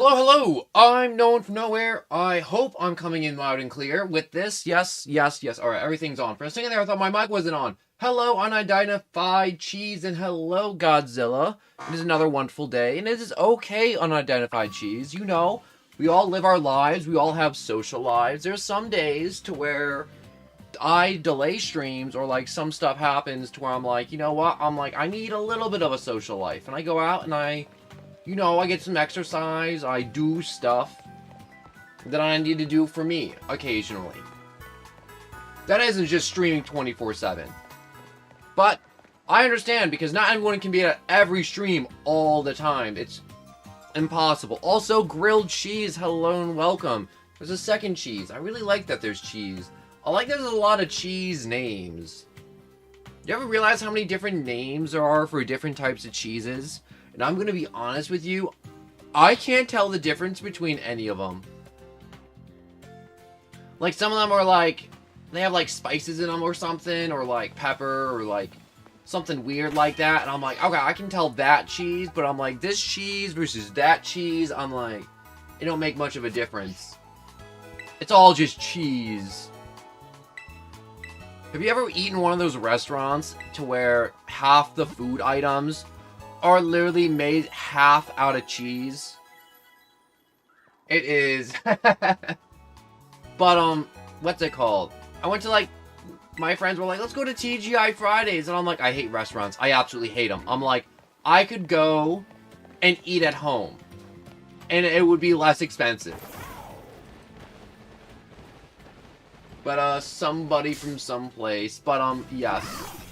Hello, hello! I'm no one from nowhere. I hope I'm coming in loud and clear with this. Yes, yes, yes. Alright, everything's on. For a second there, I thought my mic wasn't on. Hello, unidentified cheese, and hello, Godzilla. It is another wonderful day, and it is okay, unidentified cheese. You know, we all live our lives, we all have social lives. There's some days to where I delay streams, or like some stuff happens to where I'm like, you know what? I need a little bit of a social life. And I go out and I get some exercise, I do stuff that I need to do for me, occasionally. That isn't just streaming 24/7. But, I understand, because not everyone can be at every stream all the time. It's impossible. Also, grilled cheese, hello and welcome. There's a second cheese. I really like that there's cheese. I like that there's a lot of cheese names. You ever realize how many different names there are for different types of cheeses? And I'm going to be honest with you, I can't tell the difference between any of them. Like, some of them are like, they have like spices in them or something, or like pepper, or like something weird like that. And I'm like, okay, I can tell that cheese, but I'm like, this cheese versus that cheese, I'm like, it don't make much of a difference. It's all just cheese. Have you ever eaten one of those restaurants to where half the food items are literally made half out of cheese? It is. But, what's it called? I went to, like, my friends were like, let's go to TGI Fridays. And I'm like, I hate restaurants. I absolutely hate them. I'm like, I could go and eat at home. And it would be less expensive. But, somebody from someplace. But, yes.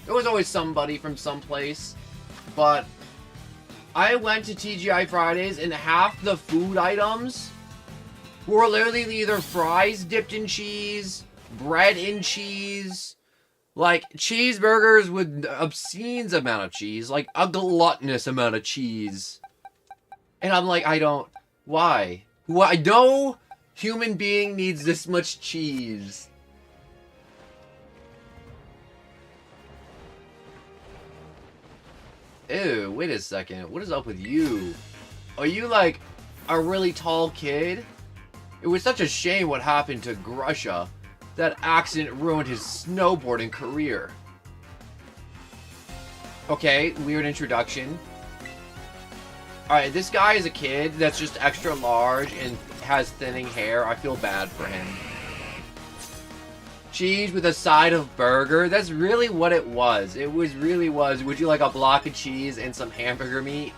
There was always somebody from someplace. But I went to TGI Fridays, and half the food items were literally either fries dipped in cheese, bread in cheese, like cheeseburgers with obscene amount of cheese, like a gluttonous amount of cheese. And I'm like, why? Why? No human being needs this much cheese. Ew, wait a second. What is up with you? Are you like a really tall kid? It was such a shame what happened to Grusha. That accident ruined his snowboarding career. Okay, weird introduction. Alright, this guy is a kid that's just extra large and has thinning hair. I feel bad for him. Cheese with a side of burger? That's really what it was. It really was. Would you like a block of cheese and some hamburger meat?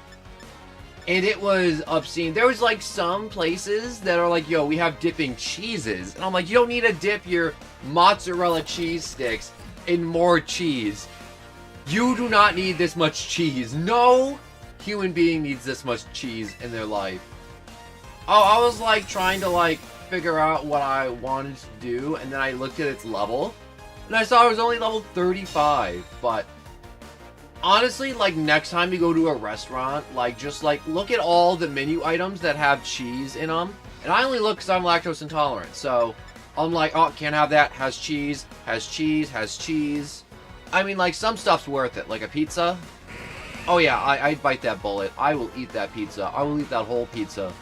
And it was obscene. There was like some places that are like, yo, we have dipping cheeses. And I'm like, you don't need to dip your mozzarella cheese sticks in more cheese. You do not need this much cheese. No human being needs this much cheese in their life. Oh, I was like trying to like figure out what I wanted to do, and then I looked at its level, and I saw it was only level 35, but honestly, like, next time you go to a restaurant, like, just, like, look at all the menu items that have cheese in them, and I only look because I'm lactose intolerant, so I'm like, oh, can't have that, has cheese, has cheese, has cheese. I mean, like, some stuff's worth it, like a pizza. Oh yeah, I'd bite that bullet. I will eat that pizza. I will eat that whole pizza.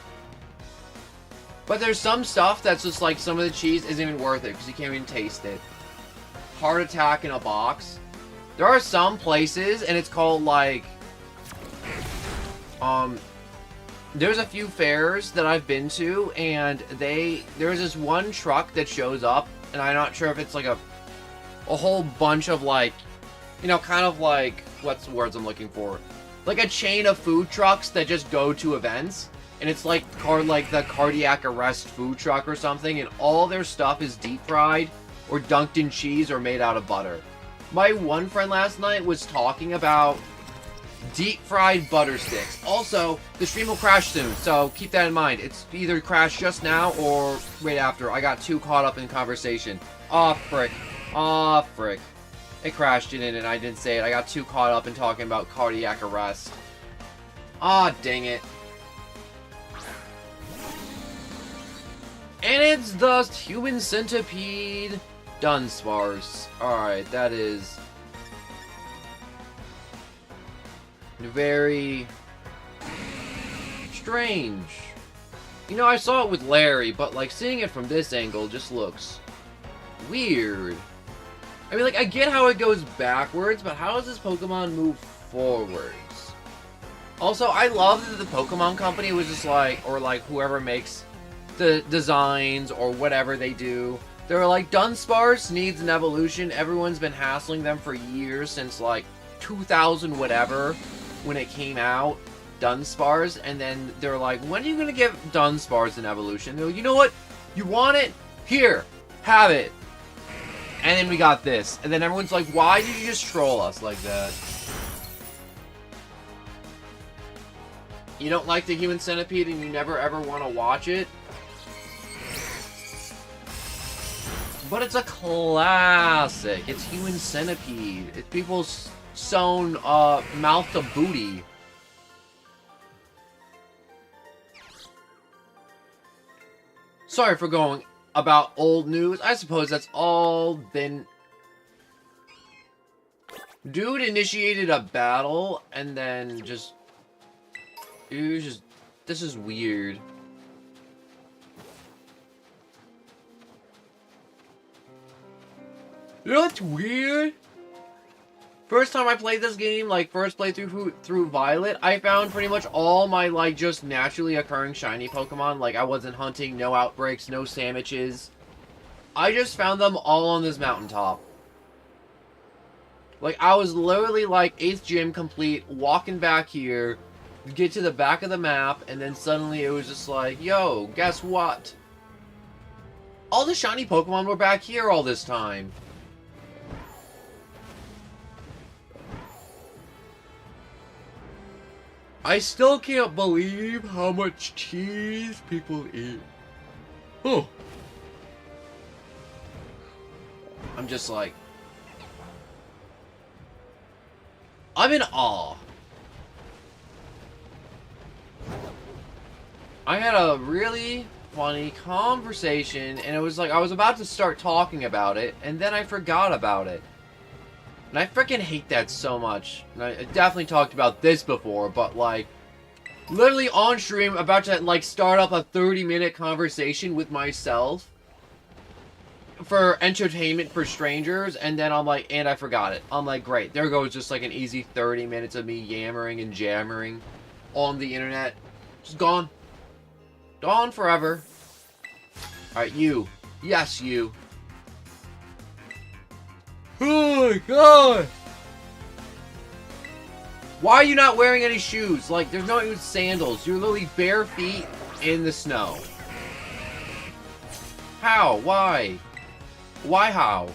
But there's some stuff that's just like, some of the cheese isn't even worth it because you can't even taste it. Heart attack in a box. There are some places, and it's called like, there's a few fairs that I've been to, and there's this one truck that shows up, and I'm not sure if it's like a whole bunch of like, you know, kind of like, what's the words I'm looking for? Like a chain of food trucks that just go to events. And it's like the cardiac arrest food truck or something, and all their stuff is deep fried or dunked in cheese or made out of butter. My one friend last night was talking about deep fried butter sticks. Also, the stream will crash soon, so keep that in mind. It's either crashed just now or right after. I got too caught up in conversation. Aw, frick. Aw, frick. It crashed in it and I didn't say it. I got too caught up in talking about cardiac arrest. Aw, dang it. And it's the human centipede Dunsparce. Alright, that is very strange. You know, I saw it with Larry, but, like, seeing it from this angle just looks weird. I mean, like, I get how it goes backwards, but how does this Pokemon move forwards? Also, I love that the Pokemon Company was just like, or, like, whoever makes the designs or whatever they do, they're like, Dunsparce needs an evolution. Everyone's been hassling them for years, since, like, 2000 whatever, when it came out. Dunsparce, and then they're like, when are you gonna give Dunsparce an evolution? They're like, you know what? You want it? Here, have it. And then we got this. And then everyone's like, why did you just troll us like that? You don't like the Human Centipede and you never ever want to watch it? But it's a classic. It's Human Centipede. It's people's sewn mouth to booty. Sorry for going about old news. I suppose that's all been... Dude initiated a battle, and then just... It was just... This is weird. You know what's weird? First time I played this game, like, first playthrough through Violet, I found pretty much all my, like, just naturally occurring shiny Pokemon. Like, I wasn't hunting, no outbreaks, no sandwiches. I just found them all on this mountaintop. Like, I was literally, like, 8th gym complete, walking back here, get to the back of the map, and then suddenly it was just like, yo, guess what? All the shiny Pokemon were back here all this time. I still can't believe how much cheese people eat. Oh. I'm just like... I'm in awe. I had a really funny conversation, and it was like I was about to start talking about it, and then I forgot about it. And I freaking hate that so much. And I definitely talked about this before, but like, literally on stream, about to like start up a 30-minute conversation with myself for entertainment for strangers, and then I'm like, and I forgot it. I'm like, great, there goes just like an easy 30 minutes of me yammering and jammering on the internet. Just gone. Gone forever. Alright, you. Yes, you. Oh my god! Why are you not wearing any shoes? Like, there's not even sandals. You're literally bare feet in the snow. How? Why? Why how?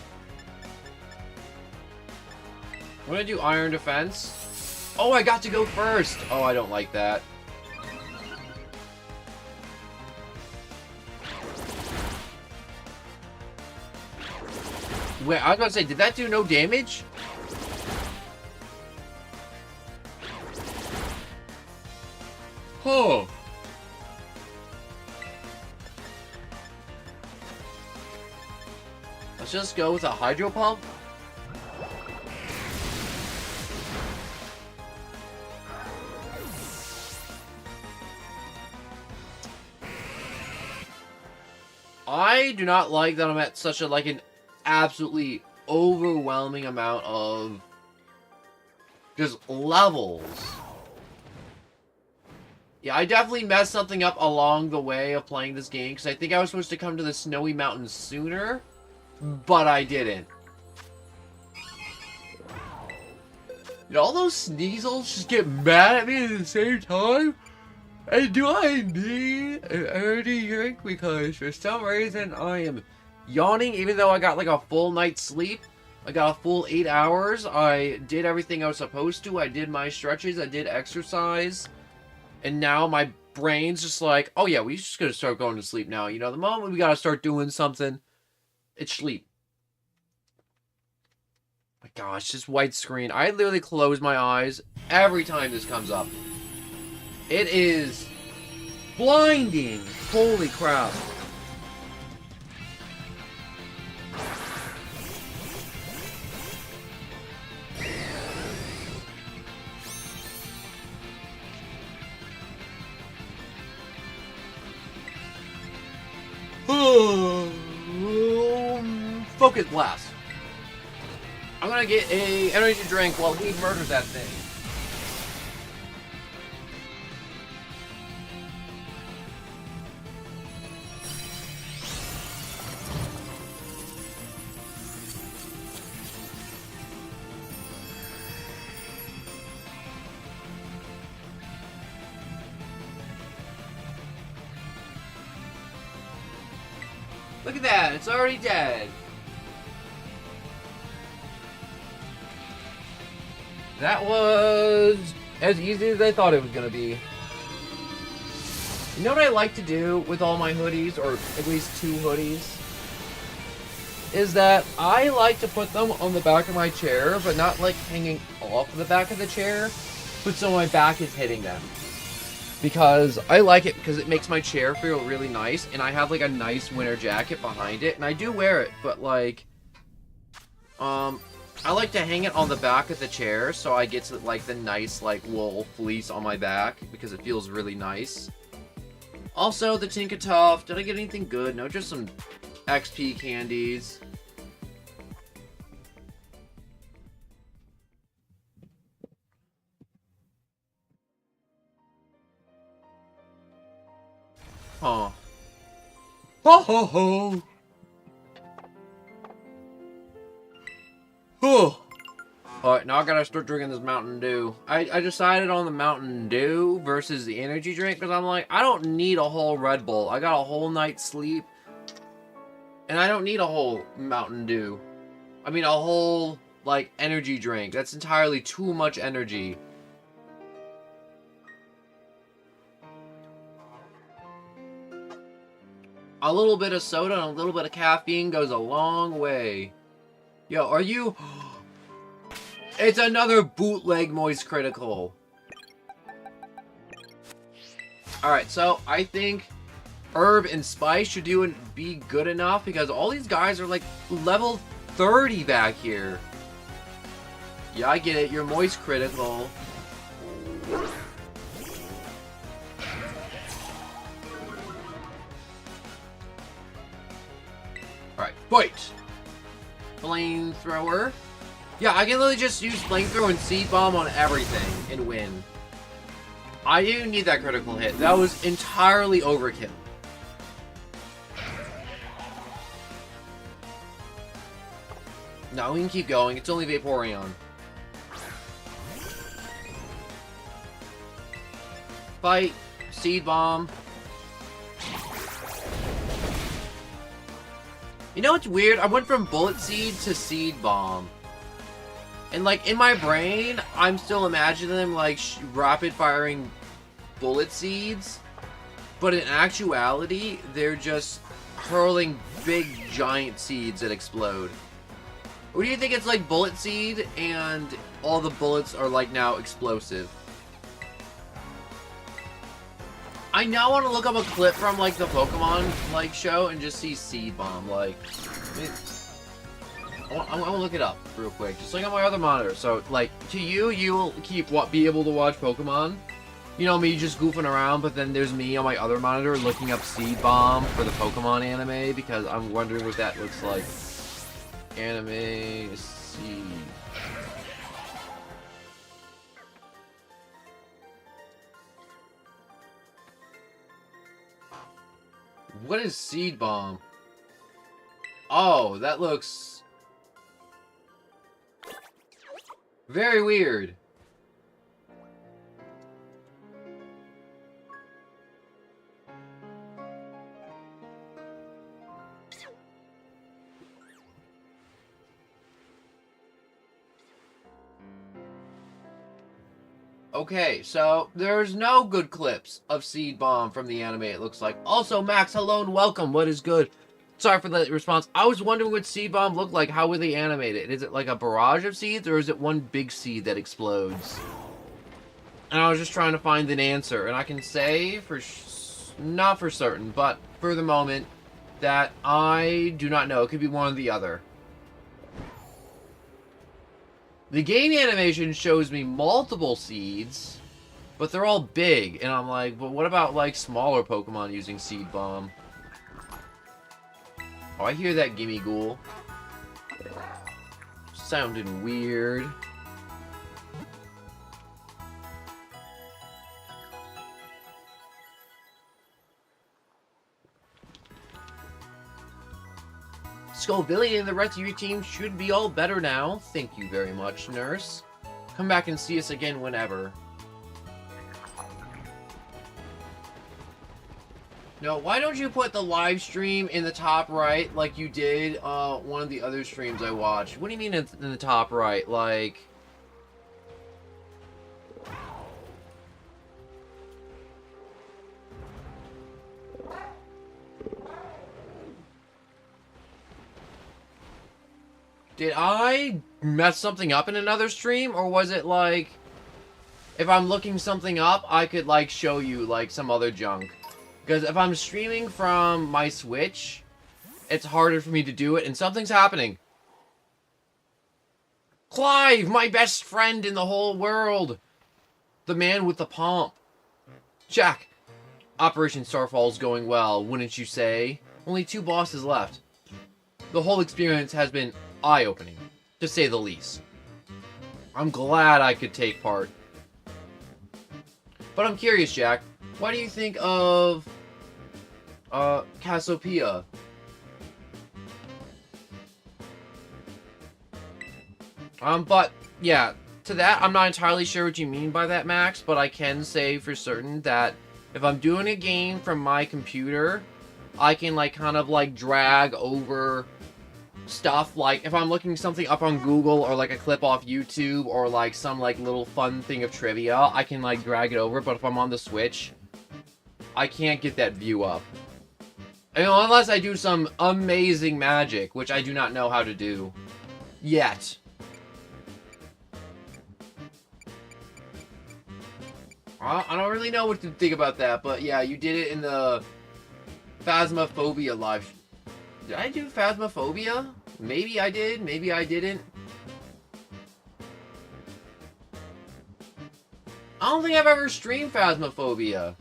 What did I do? Iron defense? Oh, I got to go first! Oh, I don't like that. Wait, I was about to say, did that do no damage? Oh. Let's just go with a hydro pump. I do not like that I'm at such a, like, an absolutely overwhelming amount of just levels. Yeah, I definitely messed something up along the way of playing this game, because I think I was supposed to come to the snowy mountains sooner, but I didn't. Did all those Sneasels just get mad at me at the same time? And do I need an energy drink? Because for some reason I am yawning, even though I got like a full night's sleep. I got a full 8 hours. I did everything I was supposed to. I did my stretches. I did exercise. And now my brain's just like, oh yeah, we just gotta start going to sleep now. You know, the moment we gotta start doing something, it's sleep. My gosh, this white screen. I literally close my eyes every time this comes up. It is blinding. Holy crap. Focus Blast. I'm gonna get a energy drink while he murders that thing. Look at that, it's already dead. That was as easy as I thought it was going to be. You know what I like to do with all my hoodies, or at least 2 hoodies? Is that I like to put them on the back of my chair, but not like hanging off the back of the chair, but so my back is hitting them. Because I like it because it makes my chair feel really nice, and I have like a nice winter jacket behind it, and I do wear it, but like, I like to hang it on the back of the chair, so I get to, like, the nice, like, wool fleece on my back, because it feels really nice. Also, the Tinka Toff. Did I get anything good? No, just some XP candies. Huh. Ho ho ho! Whew. Alright, now I gotta start drinking this Mountain Dew. I decided on the Mountain Dew versus the energy drink because I'm like, I don't need a whole Red Bull. I got a whole night's sleep. And I don't need a whole Mountain Dew. I mean, a whole, like, energy drink. That's entirely too much energy. A little bit of soda and a little bit of caffeine goes a long way. Yo, are you... It's another bootleg Moist Critical. Alright, so I think Herb and Spice should be good enough because all these guys are like level 30 back here. Yeah, I get it. You're Moist Critical. Alright, fight! Flamethrower. Yeah, I can literally just use Flamethrower and Seed Bomb on everything and win. I didn't need that critical hit. That was entirely overkill. No, we can keep going. It's only Vaporeon. Fight. Seed Bomb. You know what's weird? I went from Bullet Seed to Seed Bomb. And, like, in my brain, I'm still imagining them, like, rapid-firing bullet seeds. But in actuality, they're just hurling big, giant seeds that explode. Or do you think it's, like, bullet seed, and all the bullets are, like, now explosive? I now want to look up a clip from, like, the Pokemon, like, show and just see Seed Bomb, like... I want to look it up real quick, just like on my other monitor. So, like, to you, you'll be able to watch Pokemon. You know, me just goofing around, but then there's me on my other monitor looking up Seed Bomb for the Pokemon anime, because I'm wondering what that looks like. Anime Seed. What is Seed Bomb? Oh, that looks... very weird. Okay, so there's no good clips of Seed Bomb from the anime, it looks like. Also, Max, hello and welcome. What is good? Sorry for the response. I was wondering what Seed Bomb looked like. How would they animate it? Is it like a barrage of seeds, or is it one big seed that explodes? And I was just trying to find an answer. And I can say, not for certain, but for the moment, that I do not know. It could be one or the other. The game animation shows me multiple seeds, but they're all big. And I'm like, but what about, like, smaller Pokemon using Seed Bomb? Oh, I hear that Gimme Ghoul. sounded weird. Scovillian and the rest of your team should be all better now. Thank you very much, nurse. Come back and see us again whenever. No, why don't you put the live stream in the top right like you did one of the other streams I watched? What do you mean in the top right? Like... Did I mess something up in another stream? Or was it like... If I'm looking something up, I could like show you like some other junk. Because if I'm streaming from my Switch, it's harder for me to do it, and something's happening. Clive, my best friend in the whole world. The man with the pomp. Jack, Operation Starfall's going well, wouldn't you say? Only 2 bosses left. The whole experience has been eye-opening, to say the least. I'm glad I could take part. But I'm curious, Jack. What do you think of, Cassiopeia? But, yeah, to that, I'm not entirely sure what you mean by that, Max, but I can say for certain that if I'm doing a game from my computer, I can, like, kind of, like, drag over stuff, like, if I'm looking something up on Google, or, like, a clip off YouTube, or, like, some, like, little fun thing of trivia, I can, like, drag it over, but if I'm on the Switch, I can't get that view up. You know, unless I do some amazing magic, which I do not know how to do. Yet. I don't really know what to think about that, but yeah, you did it in the Phasmophobia live. Did I do Phasmophobia? Maybe I did, maybe I didn't. I don't think I've ever streamed Phasmophobia.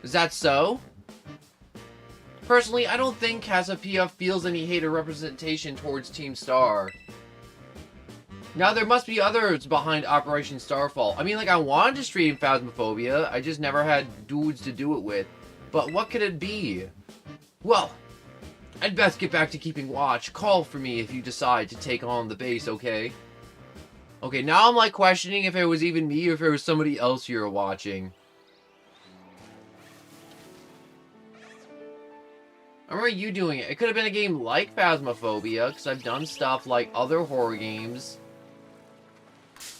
Is that so? Personally, I don't think Cassiopeia feels any hate or representation towards Team Star. Now, there must be others behind Operation Starfall. I mean, like, I wanted to stream Phasmophobia, I just never had dudes to do it with. But what could it be? Well, I'd best get back to keeping watch. Call for me if you decide to take on the base, okay? Okay, now I'm, like, questioning if it was even me or if it was somebody else you were watching. I remember you doing it. It could have been a game like Phasmophobia, because I've done stuff like other horror games.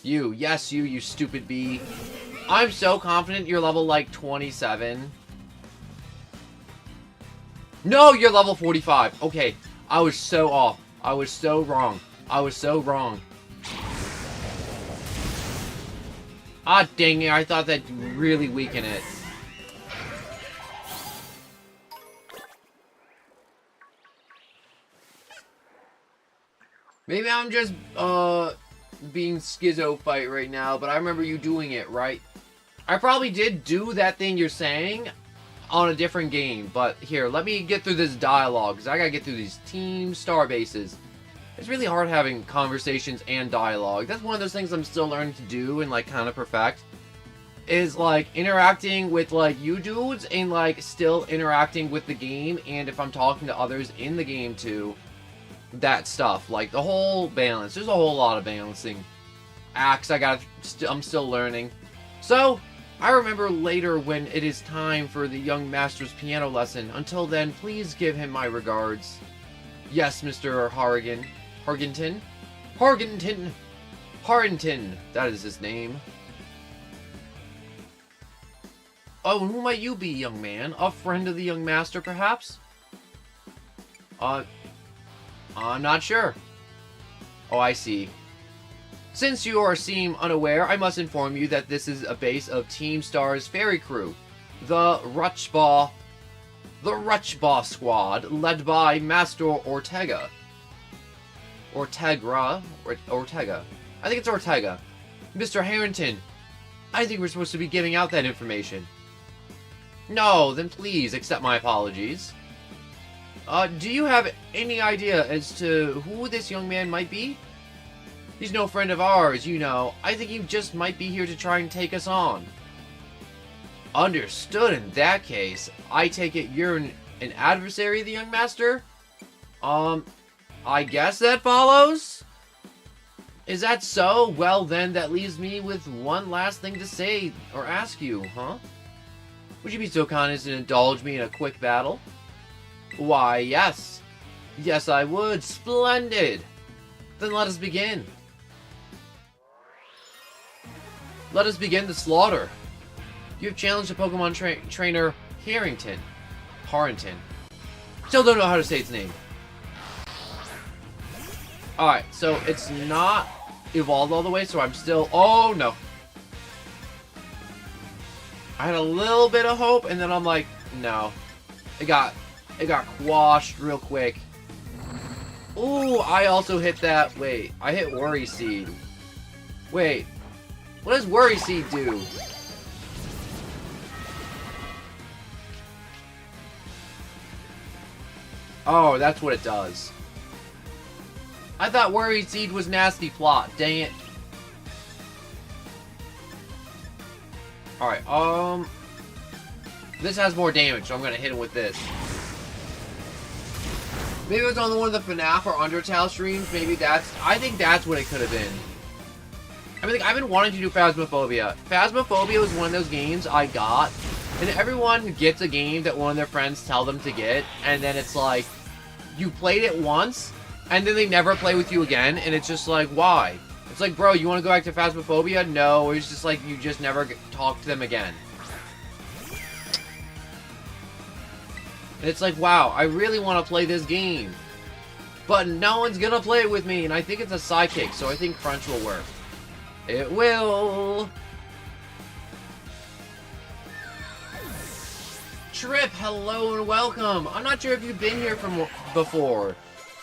You, yes, you stupid bee. I'm so confident you're level, like, 27. No, you're level 45. Okay, I was so off. I was so wrong. I was so wrong. Ah, dang it, I thought that'd really weaken it. Maybe I'm just, being schizo-fight right now, but I remember you doing it, right? I probably did do that thing you're saying on a different game, but here, let me get through this dialogue, because I gotta get through these Team Star bases. It's really hard having conversations and dialogue. That's one of those things I'm still learning to do and, like, kind of perfect. Is, like, interacting with, like, you dudes and, like, still interacting with the game, and if I'm talking to others in the game, too. That stuff, like the whole balance. There's a whole lot of balancing acts I'm still learning. So, I remember later when it is time for the young master's piano lesson. Until then, please give him my regards. Yes, Mr. Harrington. That is his name. Oh, who might you be, young man? A friend of the young master, perhaps? I'm not sure. Oh, I see. Since you seem unaware, I must inform you that this is a base of Team Star's ferry crew, the Rutschbaugh Squad, led by Master Ortega. Ortega. I think it's Ortega. Mr. Harrington, I think we're supposed to be giving out that information. No, then please accept my apologies. Do you have any idea as to who this young man might be? He's no friend of ours, you know. I think he just might be here to try and take us on. Understood in that case. I take it you're an adversary of the young master? I guess that follows? Is that so? Well then, that leaves me with one last thing to say, or ask you, huh? Would you be so kind as to indulge me in a quick battle? Why, yes. Yes, I would. Splendid! Then let us begin. Let us begin the slaughter. You have challenged the Pokemon trainer Harrington. Still don't know how to say its name. Alright, so it's not evolved all the way, so I'm still... Oh, no. I had a little bit of hope, and then I'm like, no. It got quashed real quick. Ooh, I also hit that... Wait, I hit Worry Seed. Wait, what does Worry Seed do? Oh, that's what it does. I thought Worry Seed was nasty plot. Dang it. Alright, this has more damage, so I'm gonna hit him with this. Maybe it was on one of the FNAF or Undertale streams. Maybe that's... I think that's what it could have been. I mean, I've been wanting to do Phasmophobia. Phasmophobia was one of those games I got. And everyone gets a game that one of their friends tell them to get. And then it's like, you played it once, and then they never play with you again. And it's just like, why? It's like, bro, you want to go back to Phasmophobia? No, it's just like, you just never talk to them again. And it's like, wow, I really want to play this game. But no one's gonna play it with me, and I think it's a sidekick, so I think Crunch will work. It will! Trip, hello and welcome! I'm not sure if you've been here from before.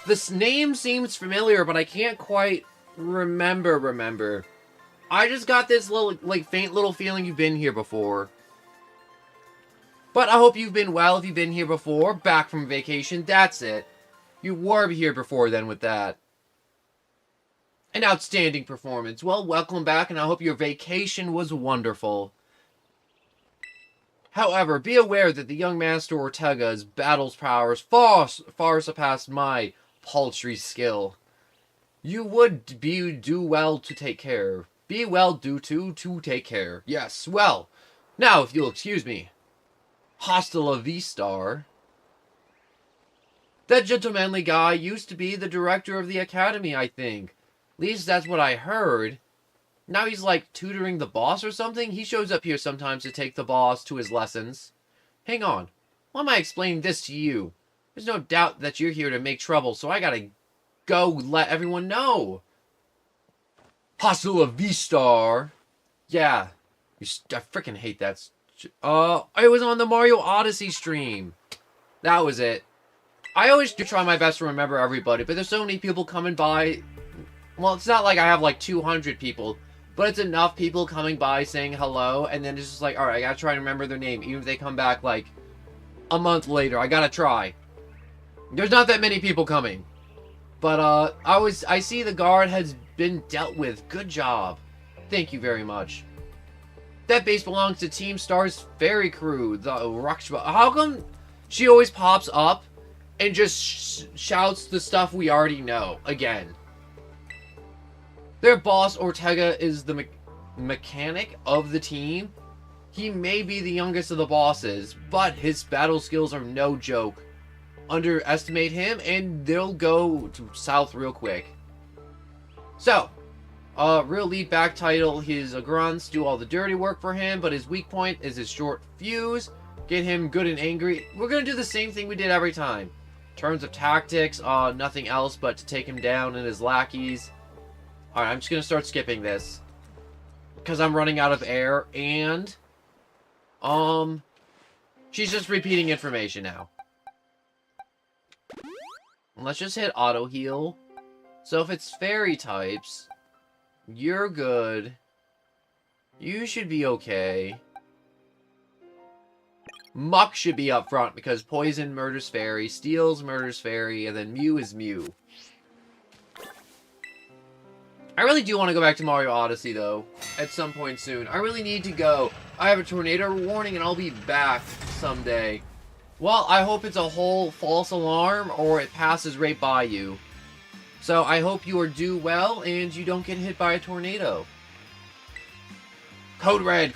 This name seems familiar, but I can't quite remember. I just got this little, like, faint little feeling you've been here before. But I hope you've been well if you've been here before. Back from vacation, that's it. You were here before then with that. An outstanding performance. Well, welcome back, and I hope your vacation was wonderful. However, be aware that the young Master Ortega's battles powers far surpassed my paltry skill. You would do well to take care. Be well due to take care. Yes, well, now if you'll excuse me. Hasta la vista. That gentlemanly guy used to be the director of the academy, I think. At least that's what I heard. Now he's like tutoring the boss or something. He shows up here sometimes to take the boss to his lessons. Hang on. Why am I explaining this to you? There's no doubt that you're here to make trouble, so I gotta go let everyone know. Hasta la vista. Yeah. I freaking hate that. I was on the Mario Odyssey stream. That was it. I always do try my best to remember everybody, but there's so many people coming by. Well, it's not like I have like 200 people, but it's enough people coming by saying hello, and then it's just like, alright, I gotta try and remember their name, even if they come back like a month later. I gotta try. There's not that many people coming. But, I see the guard has been dealt with. Good job. Thank you very much. That base belongs to Team Star's Fairy Crew, the Rakshba. How come she always pops up and just shouts the stuff we already know again? Their boss, Ortega, is the mechanic of the team. He may be the youngest of the bosses, but his battle skills are no joke. Underestimate him, and they'll go to south real quick. So, real lead back title, his grunts do all the dirty work for him, but his weak point is his short fuse. Get him good and angry. We're going to do the same thing we did every time. In terms of tactics, nothing else but to take him down and his lackeys. Alright, I'm just going to start skipping this. Because I'm running out of air, and... she's just repeating information now. Let's just hit auto heal. So if it's fairy types, you're good. You should be okay. Muck should be up front because poison murders fairy, steals murders fairy, and then Mew is Mew. I really do want to go back to Mario Odyssey, though, at some point soon. I really need to go. I have a tornado warning, and I'll be back someday. Well, I hope it's a whole false alarm, or it passes right by you. So, I hope you are do well, and you don't get hit by a tornado. Code Red,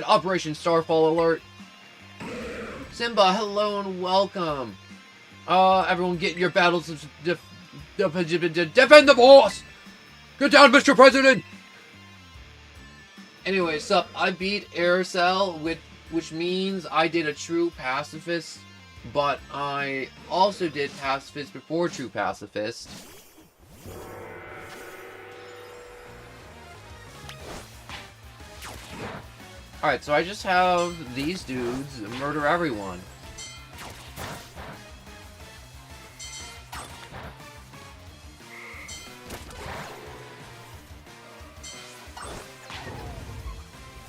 Operation Starfall Alert. Simba, hello and welcome. Everyone get in your battles. Defend the boss! Get down, Mr. President! Anyway, sup, I beat Aircell, which means I did a true pacifist, but I also did pacifist before true pacifist. Alright, so I just have these dudes murder everyone.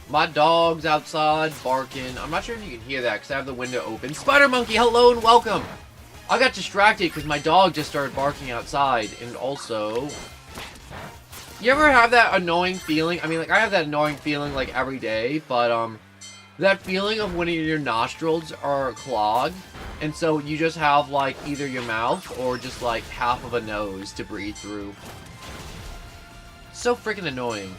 My dog's outside barking. I'm not sure if you can hear that because I have the window open. Spider Monkey, hello and welcome! I got distracted because my dog just started barking outside, and also... You ever have that annoying feeling? I mean, like, I have that annoying feeling, like, every day, but, that feeling of when your nostrils are clogged, and so you just have, like, either your mouth or just, like, half of a nose to breathe through. So freaking annoying.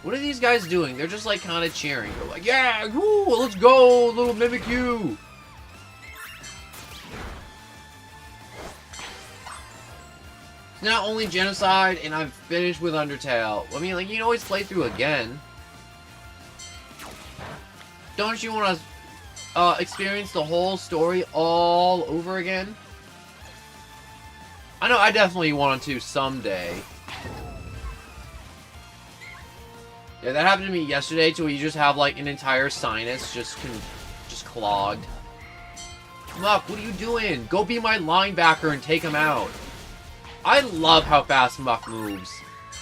What are these guys doing? They're just, like, kind of cheering. They're like, yeah, woo, let's go, little Mimikyu! It's not only genocide, and I'm finished with Undertale. I mean, like, you can always play through again. Don't you want to experience the whole story all over again? I know I definitely want to someday. Yeah, that happened to me yesterday, too, where you just have, like, an entire sinus just clogged. Muck, what are you doing? Go be my linebacker and take him out. I love how fast Muck moves.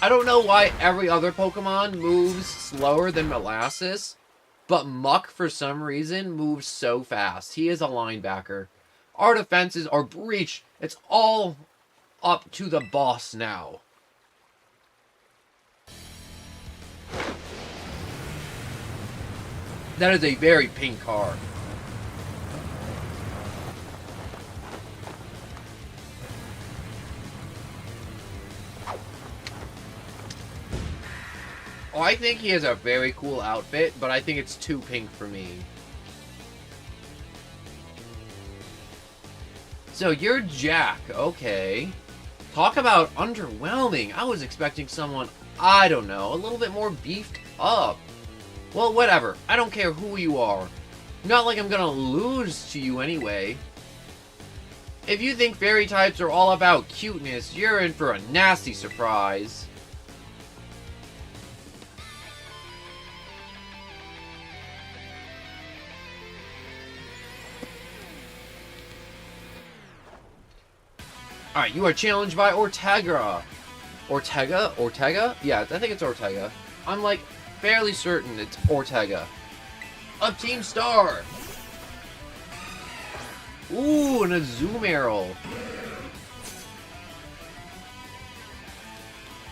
I don't know why every other Pokemon moves slower than Molasses, but Muck, for some reason, moves so fast. He is a linebacker. Our defenses are breached. It's all up to the boss now. That is a very pink car. Oh, I think he has a very cool outfit, but I think it's too pink for me. So, you're Jack. Okay. Talk about underwhelming. I was expecting someone, I don't know, a little bit more beefed up. Well, whatever. I don't care who you are. Not like I'm gonna lose to you anyway. If you think fairy types are all about cuteness, you're in for a nasty surprise. Alright, you are challenged by Ortega. Ortega? Ortega? Yeah, I think it's Ortega. I'm like fairly certain it's Ortega. Up Team Star! Ooh, and a Zoom arrow.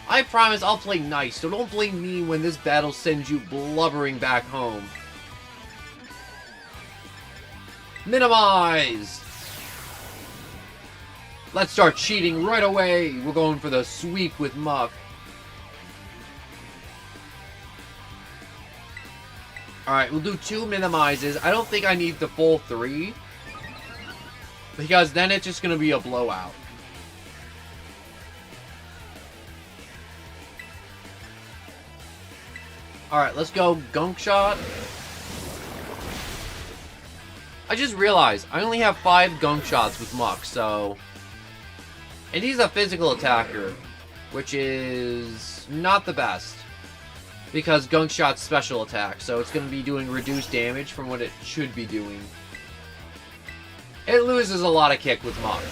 I promise I'll play nice, so don't blame me when this battle sends you blubbering back home. Minimize! Let's start cheating right away. We're going for the sweep with Muck. Alright, we'll do 2 minimizes. I don't think I need the full 3. Because then it's just going to be a blowout. Alright, let's go Gunk Shot. I just realized I only have 5 Gunk Shots with Muck, so... And he's a physical attacker, which is not the best. Because Gunk Shot's special attack, so it's going to be doing reduced damage from what it should be doing. It loses a lot of kick with Muck.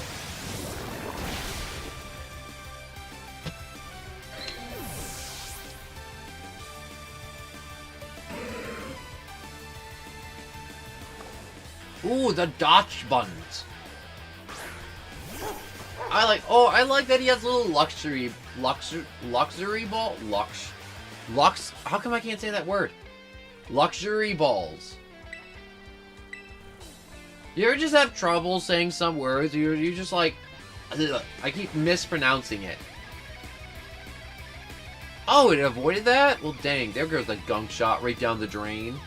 Ooh, the dodge buttons. I like that he has little luxury ball, how come I can't say that word? Luxury balls. You ever just have trouble saying some words? You're just like, ugh, I keep mispronouncing it. Oh, it avoided that? Well, dang, there goes the gunk shot right down the drain.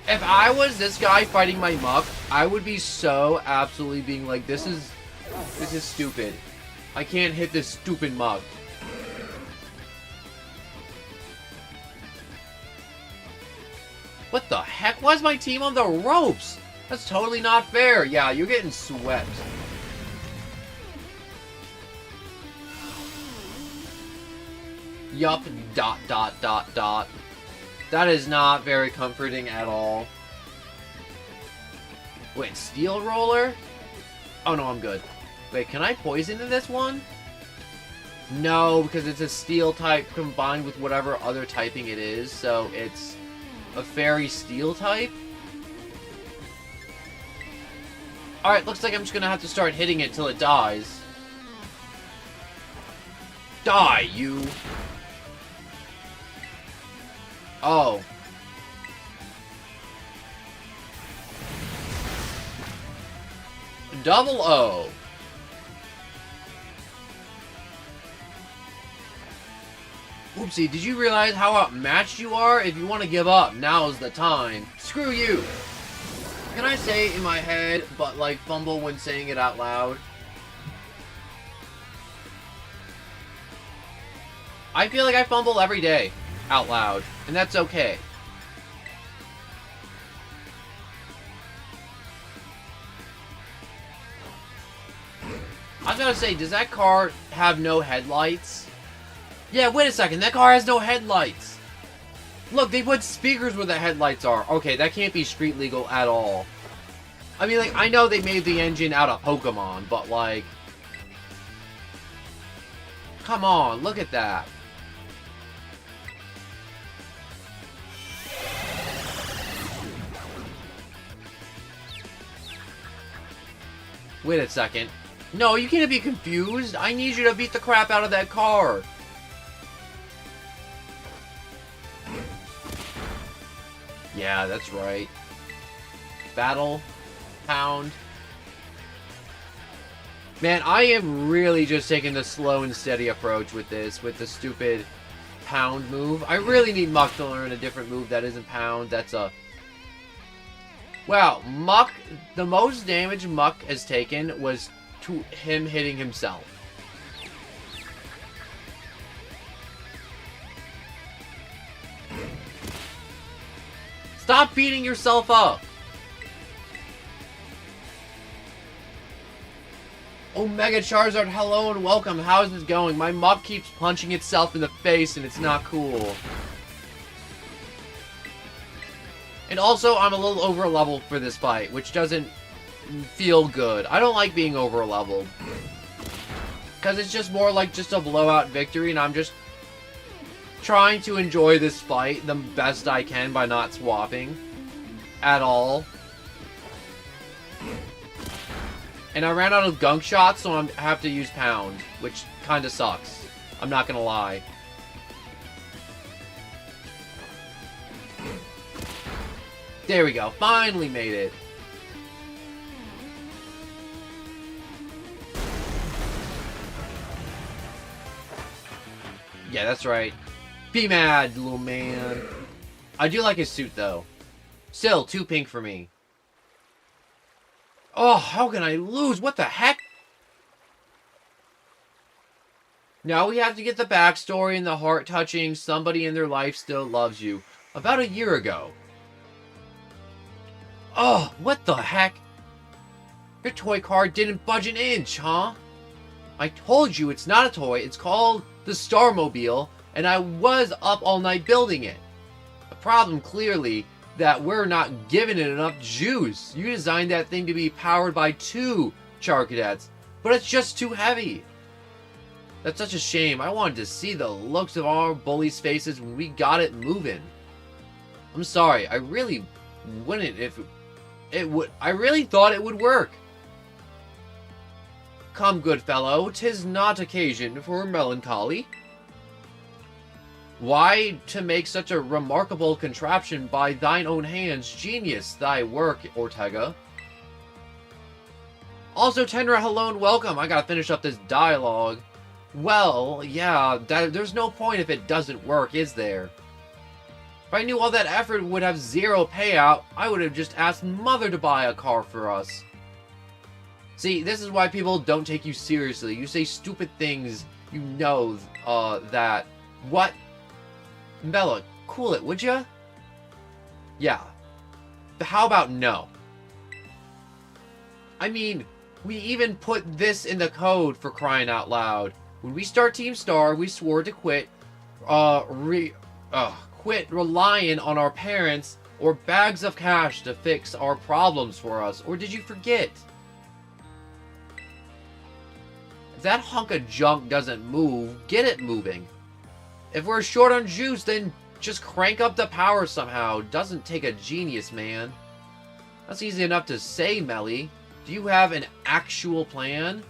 If I was this guy fighting my muck, I would be so absolutely being like, this is stupid. I can't hit this stupid muck. What the heck? Why is my team on the ropes? That's totally not fair. Yeah, you're getting swept. Yup, ... That is not very comforting at all. Wait, Steel Roller? Oh no, I'm good. Wait, can I poison in this one? No, because it's a steel type combined with whatever other typing it is, so it's a fairy steel type? Alright, looks like I'm just gonna have to start hitting it till it dies. Die, you! Oh. Double O. Oopsie, did you realize how outmatched you are? If you want to give up, now's the time. Screw you! Can I say it in my head, but like fumble when saying it out loud? I feel like I fumble every day. Out loud, and that's okay. I was gonna say, does that car have no headlights? Yeah, wait a second, that car has no headlights! Look, they put speakers where the headlights are. Okay, that can't be street legal at all. I mean, like, I know they made the engine out of Pokemon, but like... Come on, look at that. Wait a second. No, you can't be confused. I need you to beat the crap out of that car. Yeah, that's right. Battle. Pound. Man, I am really just taking the slow and steady approach with this, with the stupid pound move. I really need Muck to learn a different move that isn't pound. That's a... Wow, Muck, the most damage Muck has taken was to him hitting himself. Stop beating yourself up! Omega Charizard, hello and welcome. How's this going? My Muck keeps punching itself in the face and it's not cool. And also, I'm a little over-leveled for this fight, which doesn't feel good. I don't like being over-leveled. Because it's just more like just a blowout victory, and I'm just trying to enjoy this fight the best I can by not swapping at all. And I ran out of gunk shots, so I have to use pound, which kind of sucks. I'm not gonna lie. There we go. Finally made it. Yeah, that's right. Be mad, little man. I do like his suit, though. Still, 2 pink for me. Oh, how can I lose? What the heck? Now we have to get the backstory and the heart-touching somebody in their life still loves you. About a year ago. Oh, what the heck? Your toy car didn't budge an inch, huh? I told you it's not a toy. It's called the Starmobile, and I was up all night building it. The problem, clearly, that we're not giving it enough juice. You designed that thing to be powered by 2 Charcadets, but it's just too heavy. That's such a shame. I wanted to see the looks of our bullies' faces when we got it moving. I'm sorry. I really wouldn't if I really thought it would work. Come, good fellow, 'tis not occasion for melancholy. Why to make such a remarkable contraption by thine own hands? Genius thy work, Ortega. Also, Tenra, hello and welcome. I gotta finish up this dialogue. Well, yeah, there's no point if it doesn't work, is there? If I knew all that effort would have zero payout, I would have just asked Mother to buy a car for us. See, this is why people don't take you seriously. You say stupid things, you know, that... What? Bella, cool it, would ya? Yeah. But how about no? I mean, we even put this in the code, for crying out loud. When we start Team Star, we swore to quit relying on our parents or bags of cash to fix our problems for us. Or did you forget? If that hunk of junk doesn't move, get it moving. If we're short on juice, then just crank up the power somehow. Doesn't take a genius, man. That's easy enough to say, Melly. Do you have an actual plan?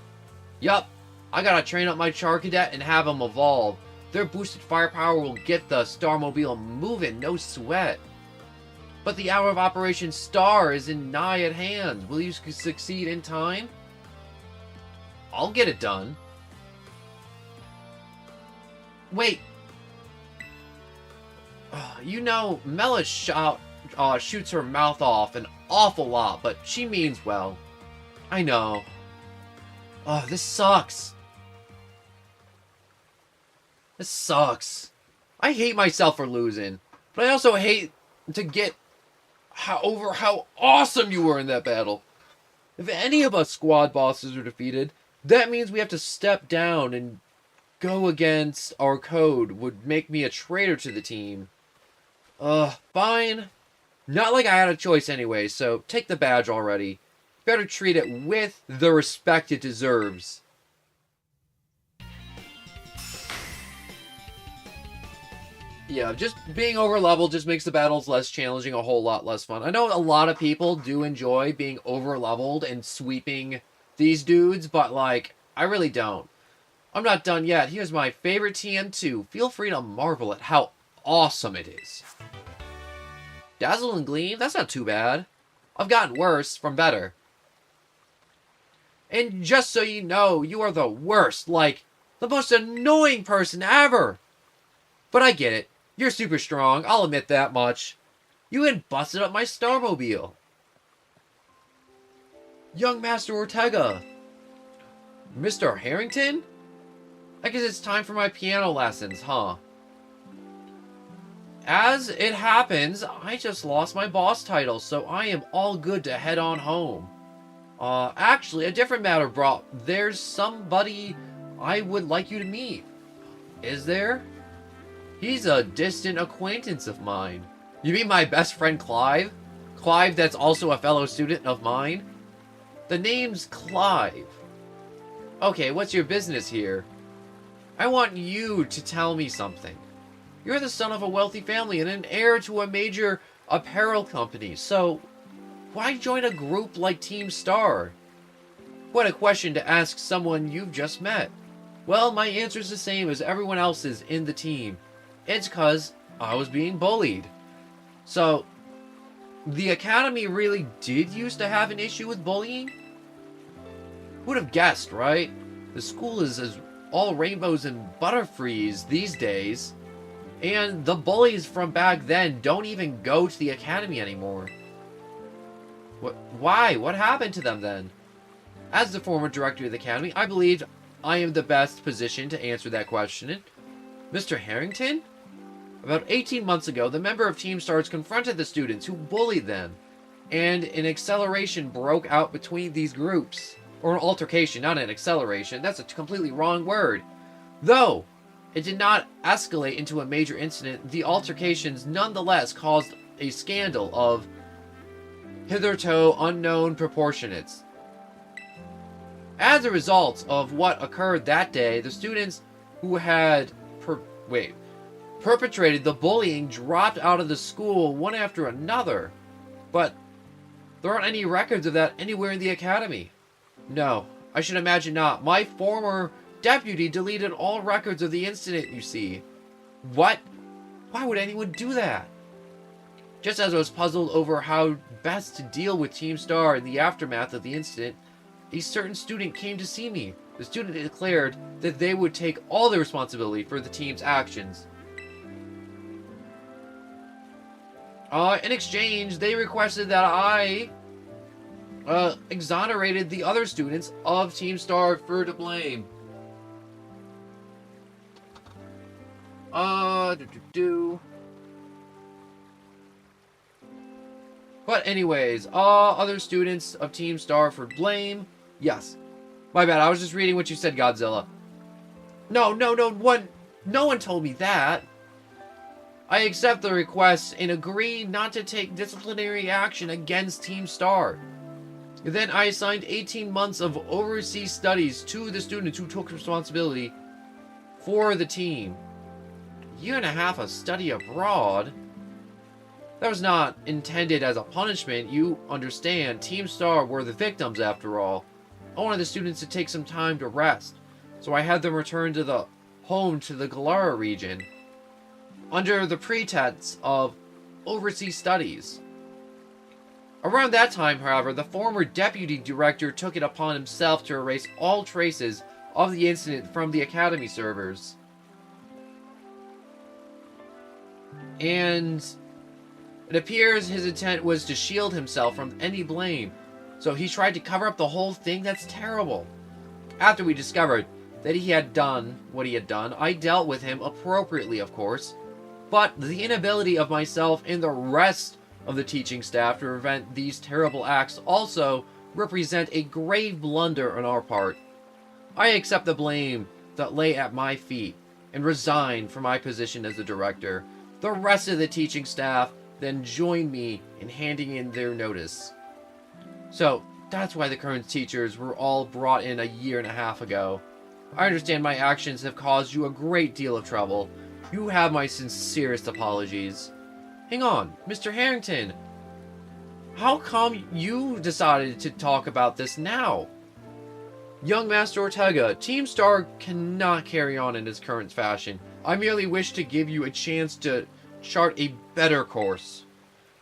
Yup. I gotta train up my Char Cadet and have them evolve. Their boosted firepower will get the Starmobile moving, no sweat. But the hour of Operation Star is nigh at hand. Will you succeed in time? I'll get it done. Wait. You know, Mela shoots her mouth off an awful lot, but she means well. I know. Oh, this sucks. This sucks. I hate myself for losing, but I also hate to get over how awesome you were in that battle. If any of us squad bosses are defeated, that means we have to step down and go against our code. Would make me a traitor to the team. Fine. Not like I had a choice anyway, so take the badge already. Better treat it with the respect it deserves. Yeah, just being over-leveled just makes the battles less challenging, a whole lot less fun. I know a lot of people do enjoy being over-leveled and sweeping these dudes, but, like, I really don't. I'm not done yet. Here's my favorite TM2. Feel free to marvel at how awesome it is. Dazzle and Gleam? That's not too bad. I've gotten worse from better. And just so you know, you are the worst, like, the most annoying person ever. But I get it. You're super strong, I'll admit that much. You even busted up my Starmobile. Young Master Ortega. Mr. Harrington? I guess it's time for my piano lessons, huh? As it happens, I just lost my boss title, so I am all good to head on home. Actually, a different matter, bro. There's somebody I would like you to meet. Is there? He's a distant acquaintance of mine. You mean my best friend Clive? Clive that's also a fellow student of mine? The name's Clive. Okay, what's your business here? I want you to tell me something. You're the son of a wealthy family and an heir to a major apparel company, so why join a group like Team Star? What a question to ask someone you've just met. Well, my answer's the same as everyone else's in the team. It's 'cause I was being bullied. So, the Academy really did used to have an issue with bullying? Who'd have guessed, right? The school is as all rainbows and butterfrees these days. And the bullies from back then don't even go to the Academy anymore. Why? What happened to them then? As the former director of the Academy, I believe I am the best positioned to answer that question. Mr. Harrington? About 18 months ago, the member of Team Stars confronted the students who bullied them, and an acceleration broke out between these groups. Or an altercation, not an acceleration. That's a completely wrong word. Though it did not escalate into a major incident, the altercations nonetheless caused a scandal of hitherto unknown proportionates. As a result of what occurred that day, the students who had perpetrated the bullying dropped out of the school one after another. But There aren't any records of that anywhere in the academy. No, I should imagine not. My former deputy deleted all records of the incident, you see. What? Why would anyone do that? Just as I was puzzled over how best to deal with Team Star in the aftermath of the incident, a certain student came to see me. The student declared that they would take all the responsibility for the team's actions. In exchange, they requested that I exonerated the other students of Team Star for to blame. But anyways, other students of Team Star for blame. Yes. My bad, I was just reading what you said, Godzilla. No one told me that. I accept the request and agree not to take disciplinary action against Team Star. Then I assigned 18 months of overseas studies to the students who took responsibility for the team. A year and a half of study abroad? That was not intended as a punishment. You understand, Team Star were the victims after all. I wanted the students to take some time to rest, so I had them return to the home to the Galara region, under the pretense of overseas studies. Around that time, however, the former deputy director took it upon himself to erase all traces of the incident from the academy servers. And it appears his intent was to shield himself from any blame, so he tried to cover up the whole thing. That's terrible. After we discovered that he had done what he had done, I dealt with him appropriately, of course, but the inability of myself and the rest of the teaching staff to prevent these terrible acts also represent a grave blunder on our part. I accept the blame that lay at my feet and resign from my position as the director. The rest of the teaching staff then joined me in handing in their notice. So, that's why the current teachers were all brought in a year and a half ago. I understand my actions have caused you a great deal of trouble. You have my sincerest apologies. Hang on, Mr. Harrington. How come you decided to talk about this now? Young Master Ortega, Team Star cannot carry on in its current fashion. I merely wish to give you a chance to chart a better course.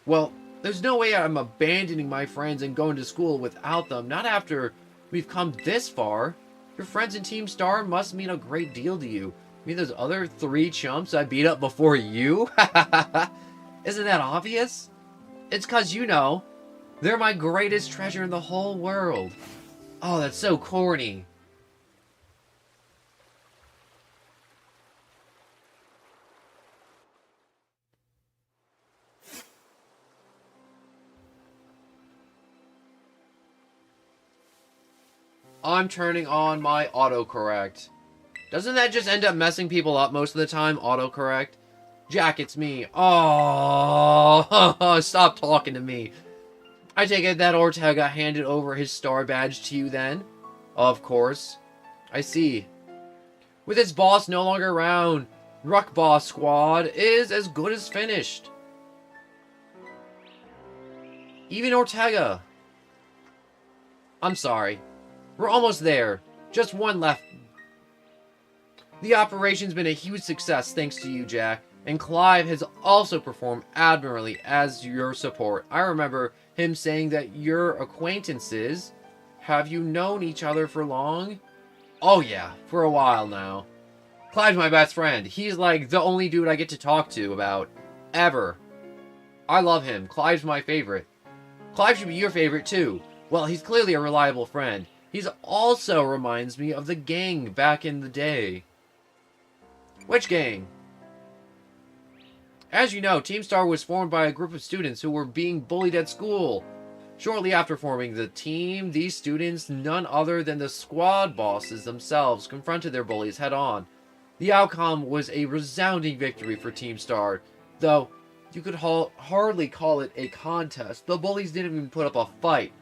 Well, there's no way I'm abandoning my friends and going to school without them, not after we've come this far. Your friends in Team Star must mean a great deal to you. I mean, those other 3 chumps I beat up before you? Isn't that obvious? It's 'cause you know, they're my greatest treasure in the whole world. Oh, that's so corny. I'm turning on my autocorrect. Doesn't that just end up messing people up most of the time, autocorrect? Jack, it's me. Oh, stop talking to me. I take it that Ortega handed over his star badge to you then? Of course. I see. With its boss no longer around, Ruck Boss Squad is as good as finished. Even Ortega. I'm sorry. We're almost there. Just one left. The operation's been a huge success thanks to you, Jack. And Clive has also performed admirably as your support. I remember him saying that you're acquaintances. Have you known each other for long? Oh yeah, for a while now. Clive's my best friend. He's like the only dude I get to talk to about. Ever. I love him. Clive's my favorite. Clive should be your favorite too. Well, he's clearly a reliable friend. He's also reminds me of the gang back in the day. Which gang? As you know, Team Star was formed by a group of students who were being bullied at school. Shortly after forming the team, these students, none other than the squad bosses themselves, confronted their bullies head-on. The outcome was a resounding victory for Team Star, though you could hardly call it a contest. The bullies didn't even put up a fight.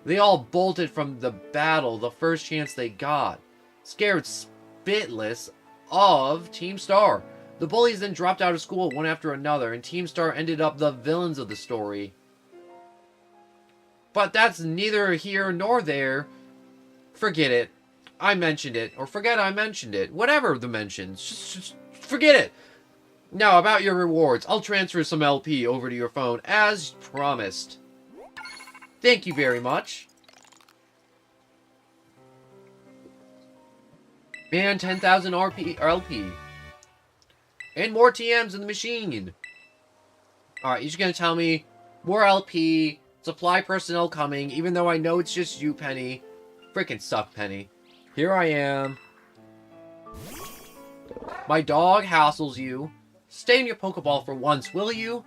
They all bolted from the battle the first chance they got, scared spitless of Team Star. The bullies then dropped out of school one after another, and Team Star ended up the villains of the story. But that's neither here nor there. Forget it. I mentioned it. Or forget I mentioned it. Whatever the mentions. Just forget it. Now, about your rewards. I'll transfer some LP over to your phone, as promised. Thank you very much. And 10,000 LP. And more TMs in the machine. Alright, you're just gonna tell me more LP, supply personnel coming, even though I know it's just you, Penny. Freaking suck, Penny. Here I am. My dog hassles you. Stay in your Pokeball for once, will you?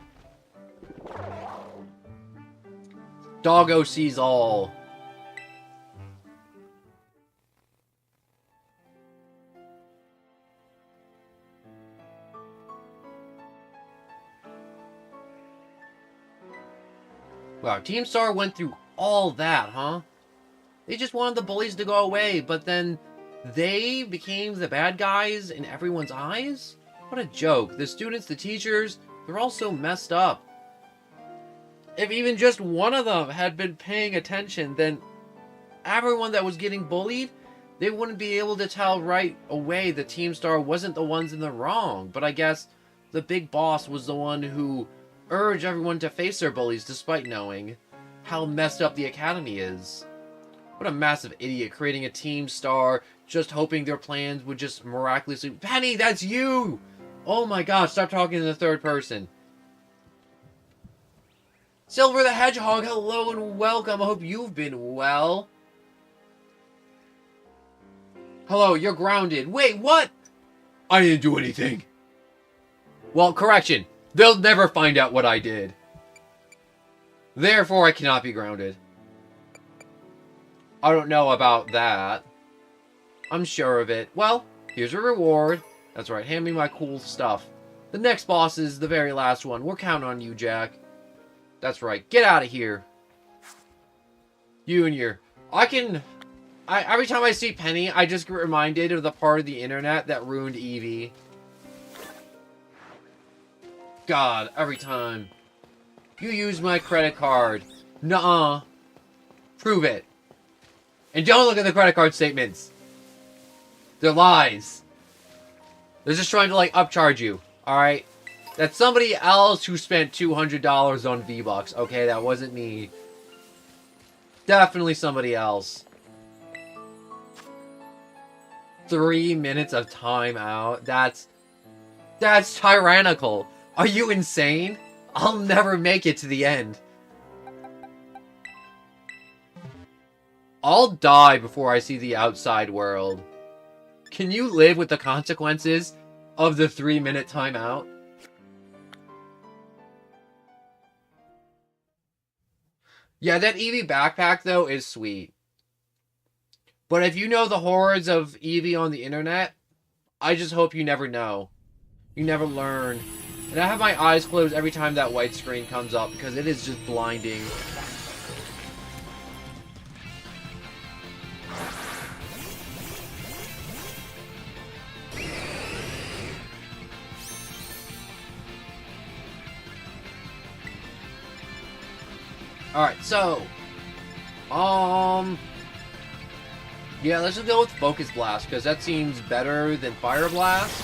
Doggo sees all. Wow, Team Star went through all that, huh? They just wanted the bullies to go away, but then they became the bad guys in everyone's eyes? What a joke. The students, the teachers, they're all so messed up. If even just one of them had been paying attention, then everyone that was getting bullied, they wouldn't be able to tell right away that Team Star wasn't the ones in the wrong. But I guess the big boss was the one who urged everyone to face their bullies despite knowing how messed up the academy is. What a massive idiot creating a Team Star just hoping their plans would just miraculously... Penny, that's you! Oh my gosh, stop talking in the third person. Silver the Hedgehog, hello and welcome. I hope you've been well. Hello, you're grounded. Wait, what? I didn't do anything. Well, correction. They'll never find out what I did. Therefore, I cannot be grounded. I don't know about that. I'm sure of it. Well, here's a reward. That's right, hand me my cool stuff. The next boss is the very last one. We're counting on you, Jack. That's right, get out of here. You and your... every time I see Penny, I just get reminded of the part of the internet that ruined Eevee. God, every time. You use my credit card. Nuh-uh. Prove it. And don't look at the credit card statements. They're lies. They're just trying to, like, upcharge you. Alright? That's somebody else who spent $200 on V-Bucks. Okay, that wasn't me. Definitely somebody else. 3 minutes of timeout. That's tyrannical. Are you insane? I'll never make it to the end. I'll die before I see the outside world. Can you live with the consequences of the 3-minute timeout? Yeah, that Eevee backpack, though, is sweet. But if you know the horrors of Eevee on the internet, I just hope you never know. You never learn. And I have my eyes closed every time that white screen comes up because it is just blinding. Alright, so... yeah, let's just go with Focus Blast, because that seems better than Fire Blast.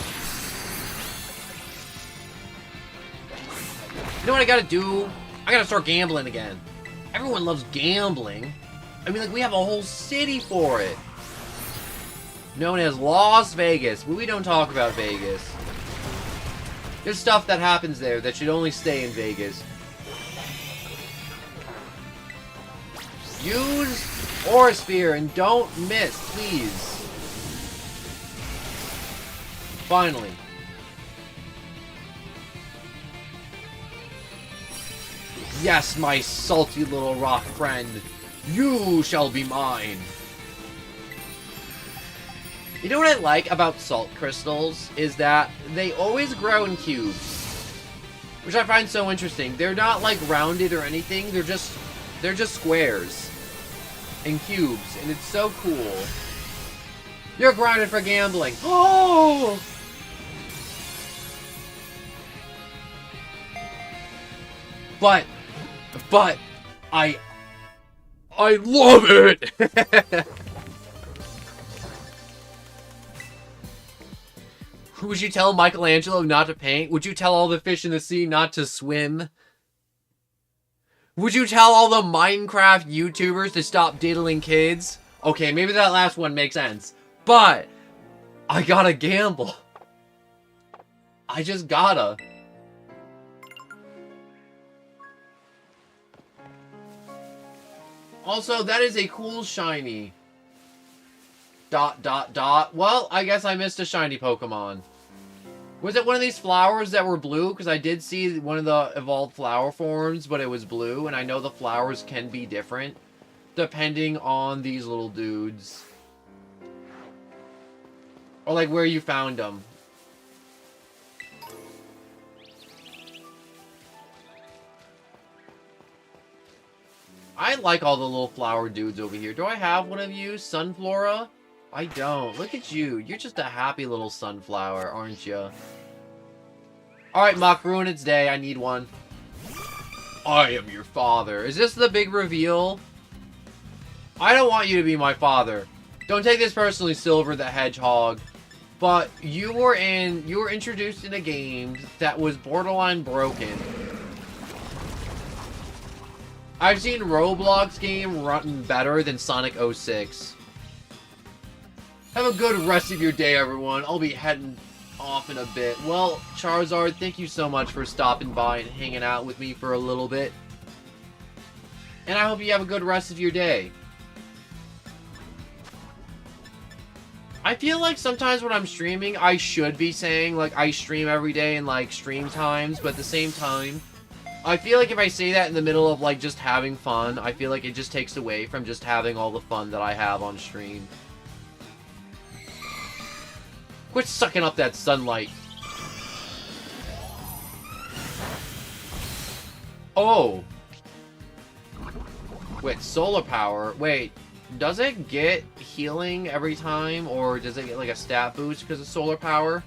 You know what I gotta do? I gotta start gambling again. Everyone loves gambling. I mean, like, we have a whole city for it. Known as Las Vegas. But we don't talk about Vegas. There's stuff that happens there that should only stay in Vegas. Use Aura Sphere and don't miss, please. Finally. Yes, my salty little rock friend. You shall be mine. You know what I like about salt crystals is that they always grow in cubes. Which I find so interesting. They're not like rounded or anything, they're just squares. And cubes, and it's so cool. You're grounded for gambling. Oh! But, I love it! Would you tell Michelangelo not to paint? Would you tell all the fish in the sea not to swim? Would you tell all the Minecraft YouTubers to stop diddling kids? Okay, maybe that last one makes sense. But, I gotta gamble. I just gotta. Also, that is a cool shiny. ... Well, I guess I missed a shiny Pokemon. Was it one of these flowers that were blue? Because I did see one of the evolved flower forms, but it was blue. And I know the flowers can be different depending on these little dudes. Or like where you found them. I like all the little flower dudes over here. Do I have one of you? Sunflora? I don't. Look at you. You're just a happy little sunflower, aren't you? Alright, Mach, ruin its day. I need one. I am your father. Is this the big reveal? I don't want you to be my father. Don't take this personally, Silver the Hedgehog. But you were introduced in a game that was borderline broken. I've seen Roblox game run better than Sonic 06. Have a good rest of your day, everyone. I'll be heading off in a bit. Well, Charizard, thank you so much for stopping by and hanging out with me for a little bit. And I hope you have a good rest of your day. I feel like sometimes when I'm streaming, I should be saying, like, I stream every day and, like, stream times, but at the same time, I feel like if I say that in the middle of, like, just having fun, I feel like it just takes away from just having all the fun that I have on stream. Quit sucking up that sunlight. Oh. Wait, solar power. Wait, does it get healing every time? Or does it get, like, a stat boost because of solar power?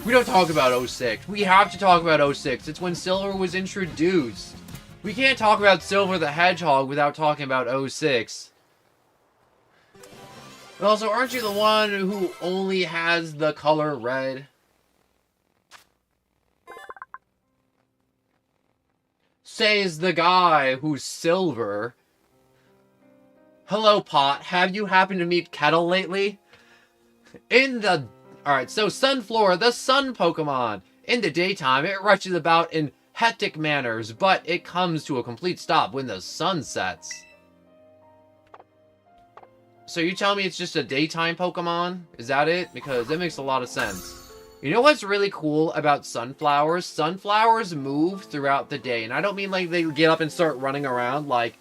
We don't talk about 06. We have to talk about 06. It's when Silver was introduced. We can't talk about Silver the Hedgehog without talking about 06. And also, aren't you the one who only has the color red? Says the guy who's Silver. Hello, Pot. Have you happened to meet Kettle lately? Alright, so Sunflora, the sun Pokemon. In the daytime, it rushes about in hectic manners, but it comes to a complete stop when the sun sets. So you tell me it's just a daytime Pokemon? Is that it? Because that makes a lot of sense. You know what's really cool about sunflowers? Sunflowers move throughout the day. And I don't mean like they get up and start running around. Like,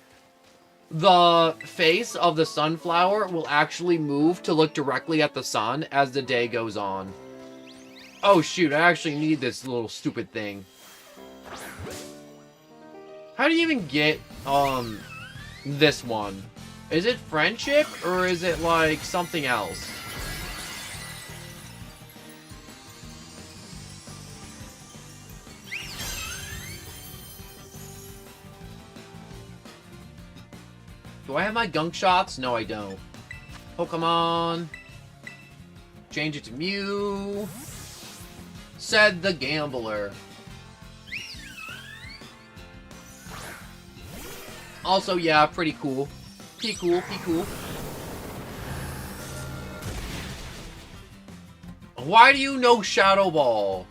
the face of the sunflower will actually move to look directly at the sun as the day goes on. Oh shoot, I actually need this little stupid thing. How do you even get, this one? Is it friendship, or is it, like, something else? Do I have my gunk shots? No, I don't. Pokemon. Change it to Mew. Said the Gambler. Also, yeah, pretty cool. Pretty cool, pretty cool. Why do you know Shadow Ball?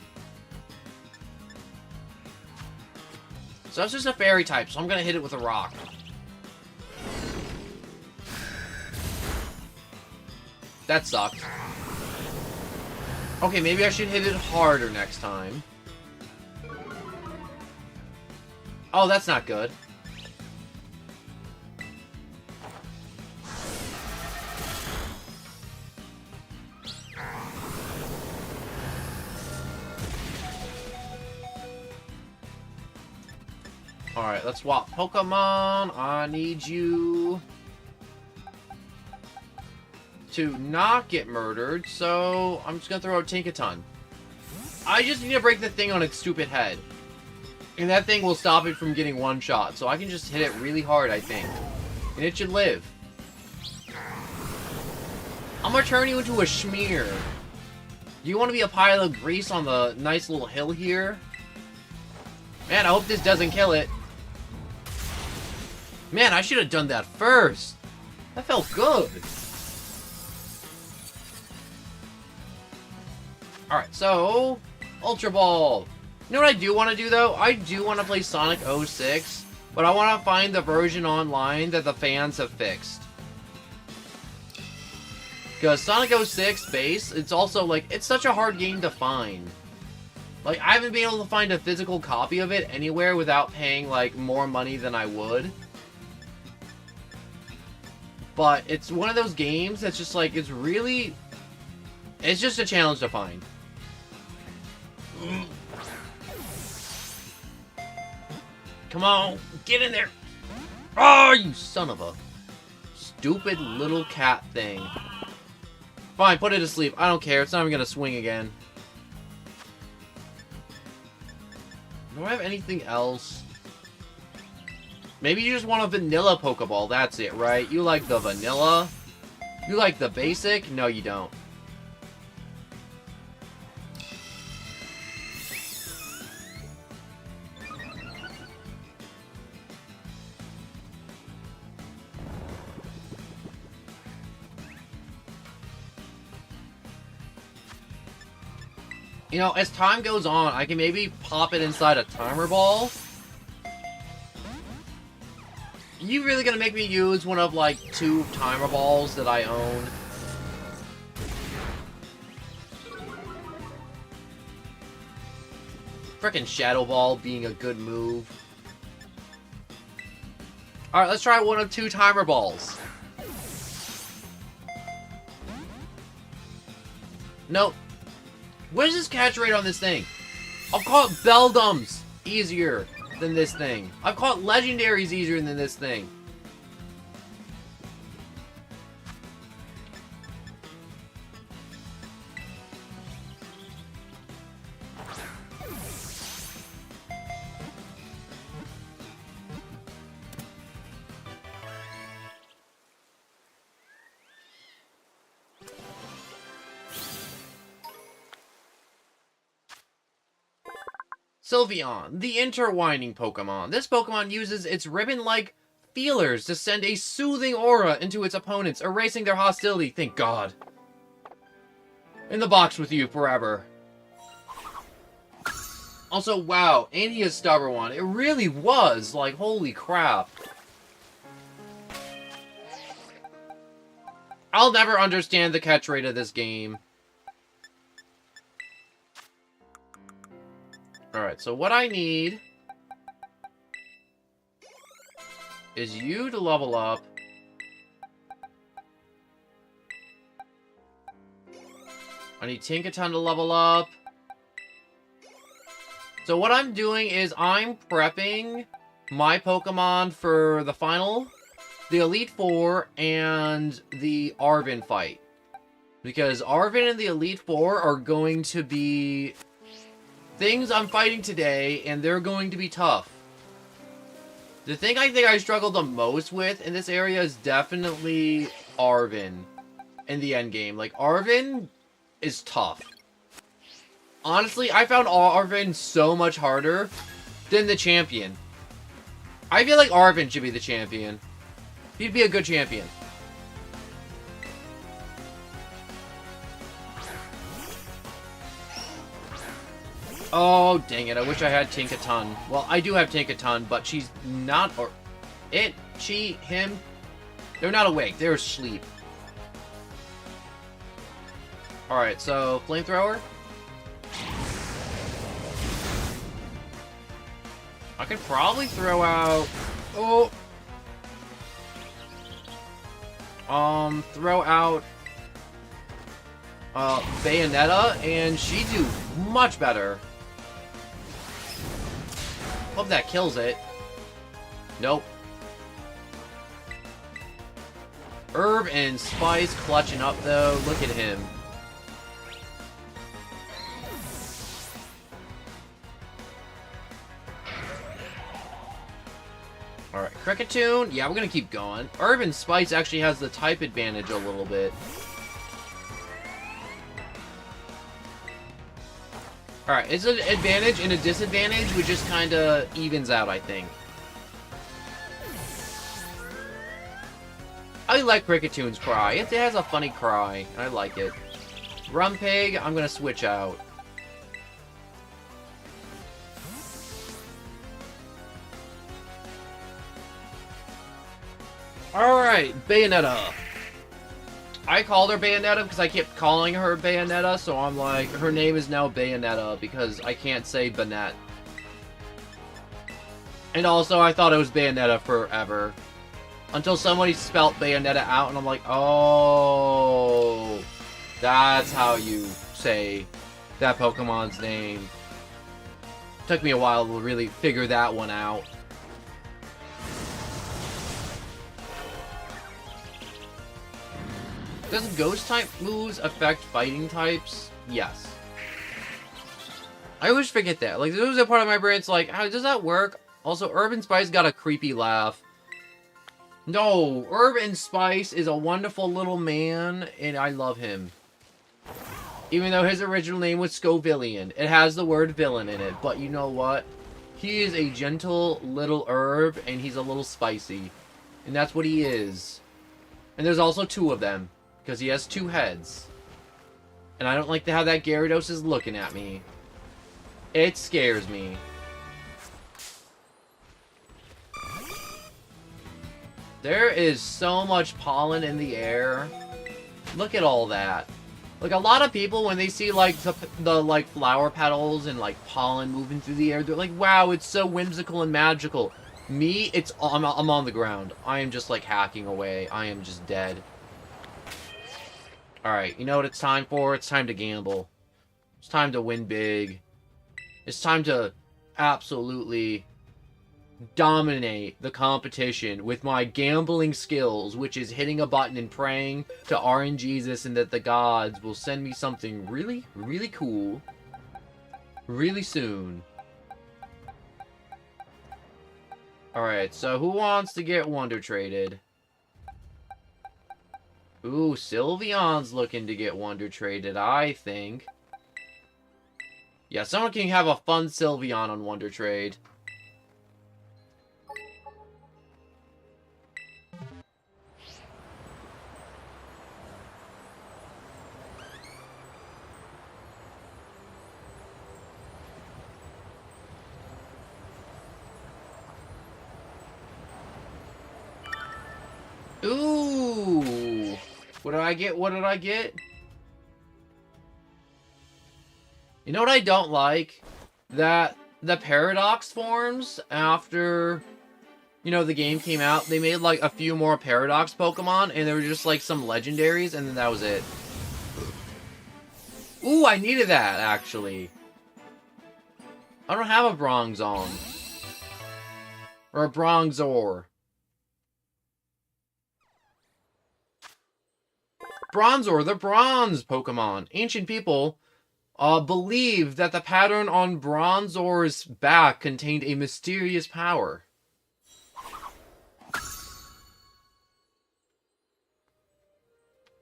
So that's just a fairy type, so I'm gonna hit it with a rock. That sucked. Okay, maybe I should hit it harder next time. Oh, that's not good. Alright, let's swap Pokemon. I need you to not get murdered, so I'm just gonna throw out Tinkaton. I just need to break the thing on its stupid head. And that thing will stop it from getting one shot. So I can just hit it really hard, I think. And it should live. I'm gonna turn you into a schmear. Do you want to be a pile of grease on the nice little hill here? Man, I hope this doesn't kill it. Man, I should have done that first. That felt good. Alright, so... Ultra Ball. You know what I do want to do, though? I do want to play Sonic 06, but I want to find the version online that the fans have fixed. Because Sonic 06 base, it's also, like, it's such a hard game to find. Like, I haven't been able to find a physical copy of it anywhere without paying, like, more money than I would. But it's one of those games that's just, like, it's really... It's just a challenge to find. Come on, get in there! Oh, you son of a... Stupid little cat thing. Fine, put it to sleep. I don't care. It's not even gonna swing again. Do I have anything else? Maybe you just want a vanilla Pokeball. That's it, right? You like the vanilla? You like the basic? No, you don't. You know, as time goes on, I can maybe pop it inside a timer ball. You really gonna make me use one of, like, 2 timer balls that I own? Frickin' Shadow Ball being a good move. Alright, let's try one of 2 timer balls. Nope. What is this catch rate on this thing? I've caught Beldums easier than this thing. I've caught Legendaries easier than this thing. Sylveon, the intertwining Pokemon. This Pokemon uses its ribbon-like feelers to send a soothing aura into its opponents, erasing their hostility, thank God. In the box with you forever. Also, wow, and he is stubborn one. It really was, like, holy crap. I'll never understand the catch rate of this game. Alright, so what I need is you to level up. I need Tinkaton to level up. So what I'm doing is I'm prepping my Pokemon for the final, the Elite Four, and the Arven fight. Because Arven and the Elite Four are going to be things I'm fighting today, and they're going to be tough. The thing I think I struggle the most with in this area is definitely Arven in the endgame. Like, Arven is tough. Honestly, I found Arven so much harder than the champion. I feel like Arven should be the champion. He'd be a good champion. Oh, dang it. I wish I had Tinkaton. Well, I do have Tinkaton, but she's not... Or it, she, him... They're not awake. They're asleep. Alright, so... Flamethrower? I could probably throw out... Oh! Throw out... Bayonetta, and she'd do much better. Hope that kills it. Nope. Herb and Spice clutching up, though. Look at him. Alright, Cricketune. Yeah, we're gonna keep going. Urban Spice actually has the type advantage a little bit. Alright, it's an advantage and a disadvantage, which just kinda evens out, I think. I like Cricketune cry. It has a funny cry. I like it. Rumpig, I'm gonna switch out. Alright, Bayonetta. I called her Bayonetta because I kept calling her Bayonetta, so I'm like, her name is now Bayonetta because I can't say Banette. And also, I thought it was Bayonetta forever. Until somebody spelt Bayonetta out, and I'm like, oh, that's how you say that Pokemon's name. Took me a while to really figure that one out. Does Ghost-type moves affect fighting types? Yes. I always forget that. Like, there was a part of my brain, it's like, how does that work? Also, Urban Spice got a creepy laugh. No, Urban Spice is a wonderful little man, and I love him. Even though his original name was Scovillian. It has the word villain in it, but you know what? He is a gentle little herb, and he's a little spicy. And that's what he is. And there's also two of them. Because he has two heads. And I don't like how that Gyarados is looking at me. It scares me. There is so much pollen in the air. Look at all that. Like, a lot of people, when they see, like, the like, flower petals and, like, pollen moving through the air, they're like, wow, it's so whimsical and magical. Me, I'm on the ground. I am just, like, hacking away. I am just dead. Alright, you know what it's time for? It's time to gamble. It's time to win big. It's time to absolutely dominate the competition with my gambling skills, which is hitting a button and praying to RNGesus and that the gods will send me something really, really cool really soon. Alright, so who wants to get Wonder Traded? Ooh, Sylveon's looking to get Wonder Traded, I think. Yeah, someone can have a fun Sylveon on Wonder Trade. Ooh! What did I get? What did I get? You know what I don't like? That the Paradox forms, after, you know, the game came out, they made, like, a few more Paradox Pokemon, and they were just, like, some legendaries, and then that was it. Ooh, I needed that, actually. I don't have a Bronzong. Or a Bronzor. Bronzor, the bronze Pokemon. Ancient people believed that the pattern on Bronzor's back contained a mysterious power.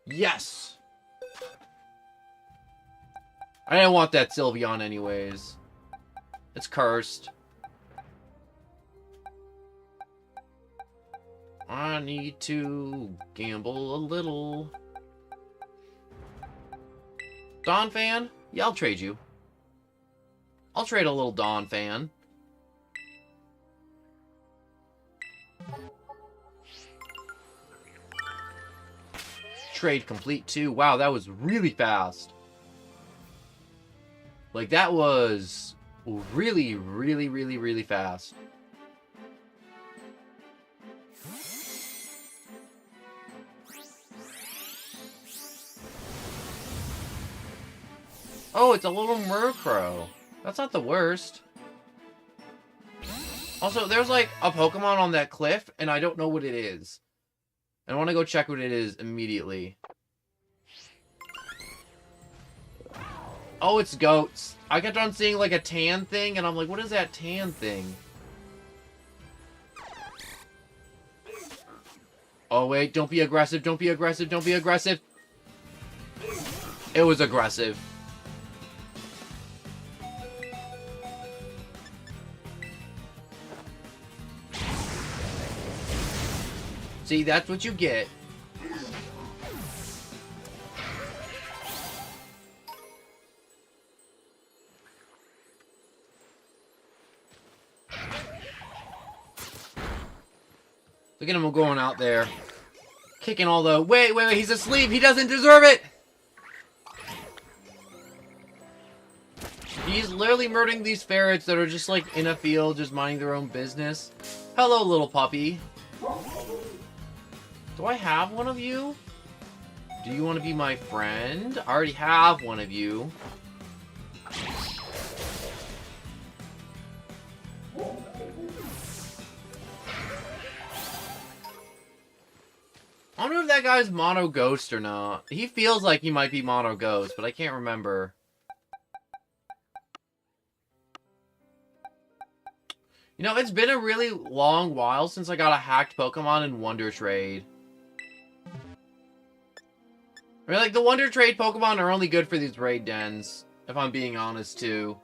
Yes! I didn't want that Sylveon anyways. It's cursed. I need to gamble a little. Dawn Fan? Yeah, I'll trade you. I'll trade a little Dawn Fan. Trade complete too. Wow, that was really fast. Like, that was really, really, really, really fast. Oh, it's a little Murkrow. That's not the worst. Also, there's like a Pokemon on that cliff, and I don't know what it is. I want to go check what it is immediately. Oh, it's goats. I kept on seeing like a tan thing, and I'm like, what is that tan thing? Oh, wait. Don't be aggressive. Don't be aggressive. Don't be aggressive. It was aggressive. See, that's what you get. Look at him going out there. Kicking all the... Wait, he's asleep. He doesn't deserve it. He's literally murdering these ferrets that are just like in a field, just minding their own business. Hello, little puppy. Do I have one of you? Do you want to be my friend? I already have one of you. I don't know if that guy's Mono Ghost or not. He feels like he might be Mono Ghost, but I can't remember. You know, it's been a really long while since I got a hacked Pokemon in Wonder Trade. I mean, like, the Wonder Trade Pokemon are only good for these raid dens, if I'm being honest, too.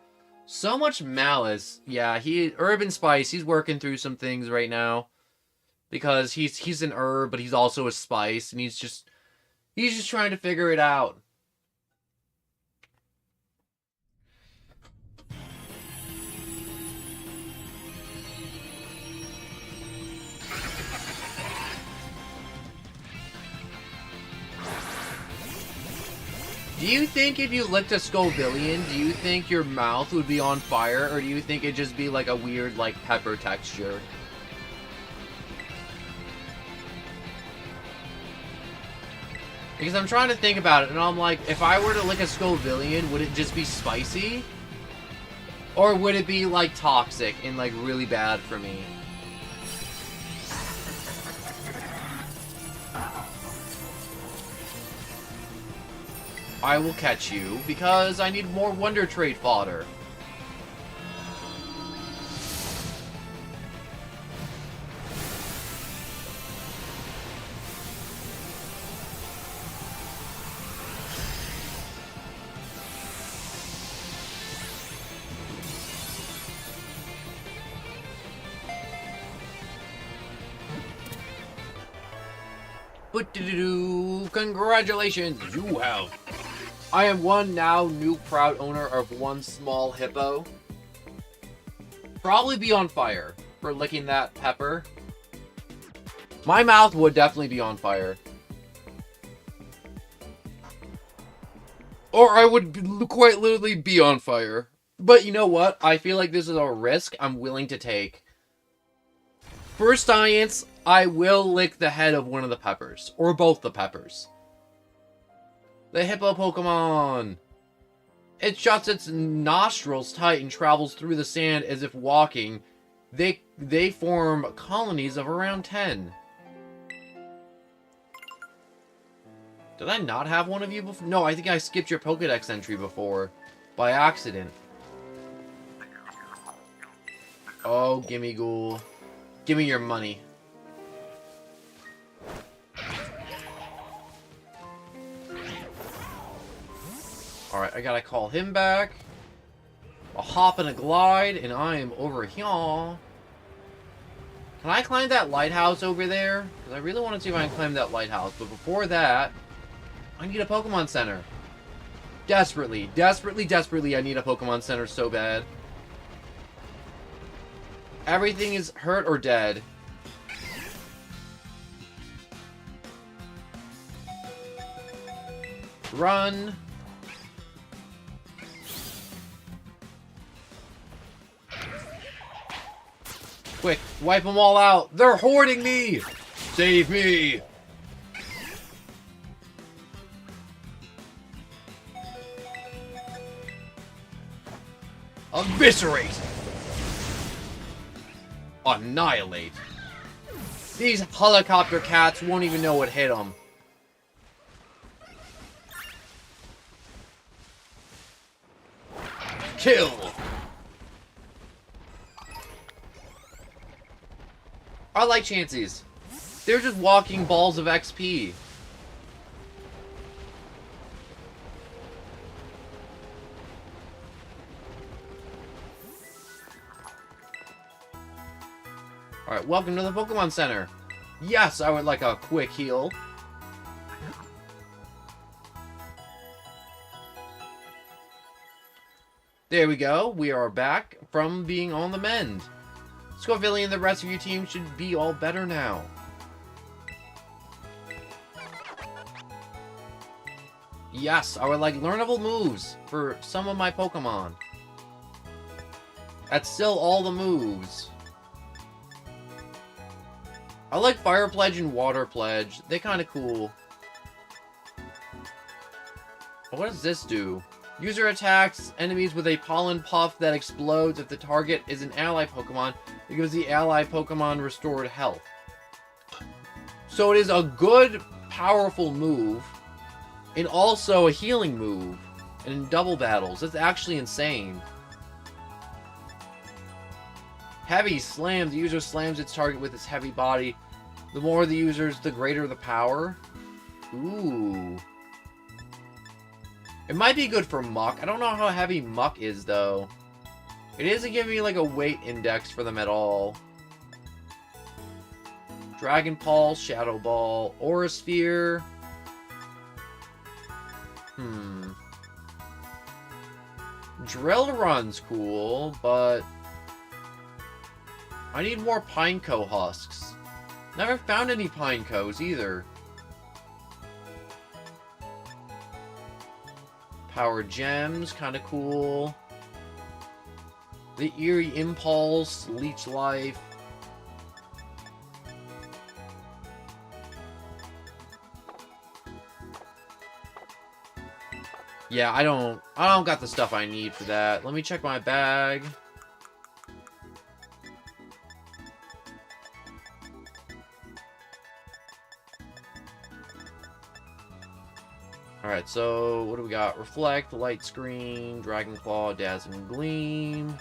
So much malice. Yeah, Urban Spice, he's working through some things right now. Because he's an herb, but he's also a spice, and he's just trying to figure it out. Do you think if you licked a Scovillion, do you think your mouth would be on fire, or do you think it'd just be like a weird, like, pepper texture? Because I'm trying to think about it, and I'm like, if I were to lick a Scovillion, would it just be spicy? Or would it be, like, toxic and, like, really bad for me? I will catch you, because I need more Wonder Trade fodder. Congratulations, you have. I am one now new proud owner of one small hippo. Probably be on fire for licking that pepper. My mouth would definitely be on fire. Or I would quite literally be on fire. But you know what? I feel like this is a risk I'm willing to take. For science, I will lick the head of one of the peppers. Or both the peppers. The hippo Pokemon! It shuts its nostrils tight and travels through the sand as if walking. They form colonies of around 10. Did I not have one of you before? No, I think I skipped your Pokedex entry before. By accident. Oh, gimme ghoul. Give me your money. Alright, I gotta call him back. I'll hop in a glide, and I am over here. Can I climb that lighthouse over there? Because I really want to see if I can climb that lighthouse. But before that, I need a Pokemon Center. Desperately, I need a Pokemon Center so bad. Everything is hurt or dead. Run. Quick, wipe them all out. They're hoarding me. Save me. Eviscerate. Annihilate. These helicopter cats won't even know what hit them. Kill. I like Chanseys. They're just walking balls of XP. Alright, welcome to the Pokemon Center. Yes, I would like a quick heal. There we go. We are back from being on the mend. Scovillian and the rest of your team should be all better now. Yes, I would like learnable moves for some of my Pokemon. That's still all the moves. I like Fire Pledge and Water Pledge. They're kind of cool. What does this do? User attacks enemies with a pollen puff that explodes. If the target is an ally Pokemon, it gives the ally Pokemon restored health. So it is a good, powerful move, and also a healing move, and in double battles. That's actually insane. Heavy Slam. The user slams its target with its heavy body. The more the users, the greater the power. Ooh. It might be good for Muck. I don't know how heavy Muck is, though. It isn't giving me, like, a weight index for them at all. Dragon Pulse, Shadow Ball, Aura Sphere. Drill Run's cool, but I need more Pineco husks. Never found any Pinecos either. Power Gems, kind of cool. The Eerie Impulse, Leech Life. Yeah, I don't got the stuff I need for that. Let me check my bag. Alright, so what do we got? Reflect, Light Screen, Dragon Claw, Dazzling Gleam.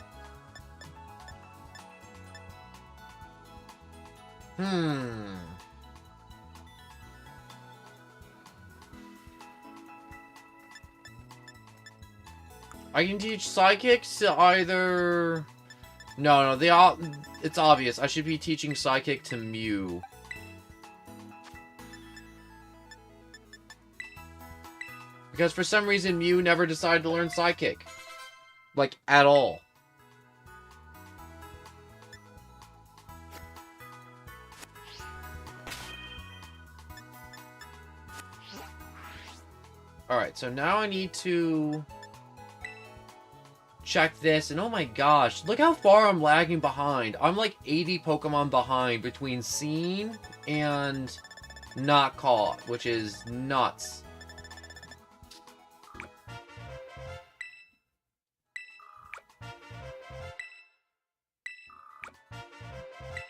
I can teach Psychics to either... No, it's obvious. I should be teaching Psychic to Mew. Because for some reason, Mew never decided to learn Psychic. Like, at all. Alright, so now I need to check this, and oh my gosh, look how far I'm lagging behind. I'm like 80 Pokemon behind between seen and not caught, which is nuts.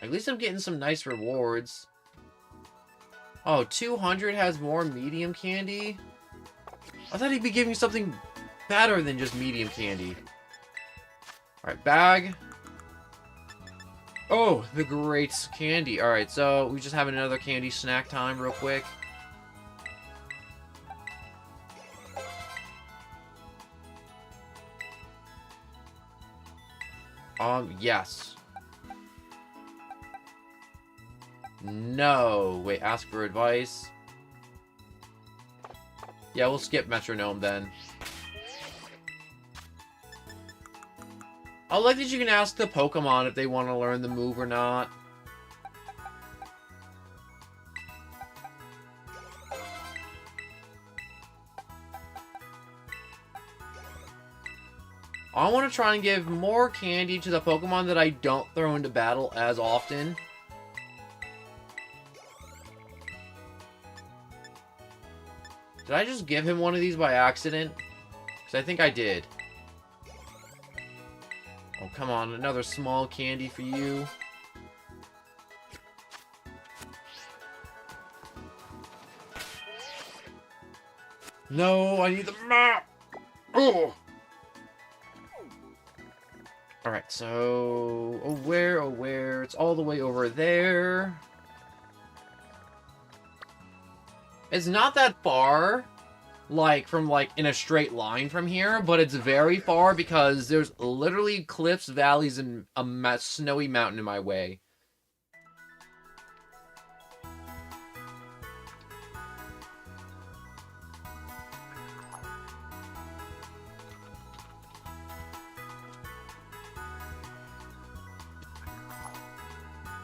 At least I'm getting some nice rewards. Oh, 200 has more medium candy? I thought he'd be giving me something better than just medium candy. Alright, bag. Oh, the great candy. Alright, so we just have another candy snack time real quick. Yes. No. Wait, ask for advice. Yeah, we'll skip Metronome then. I like that you can ask the Pokemon if they want to learn the move or not. I want to try and give more candy to the Pokemon that I don't throw into battle as often. Did I just give him one of these by accident? Because I think I did. Oh, come on. Another small candy for you. No, I need the map! Oh! Alright, so... Oh, where? It's all the way over there. It's not that far, like, from, like, in a straight line from here, but it's very far because there's literally cliffs, valleys, and a snowy mountain in my way.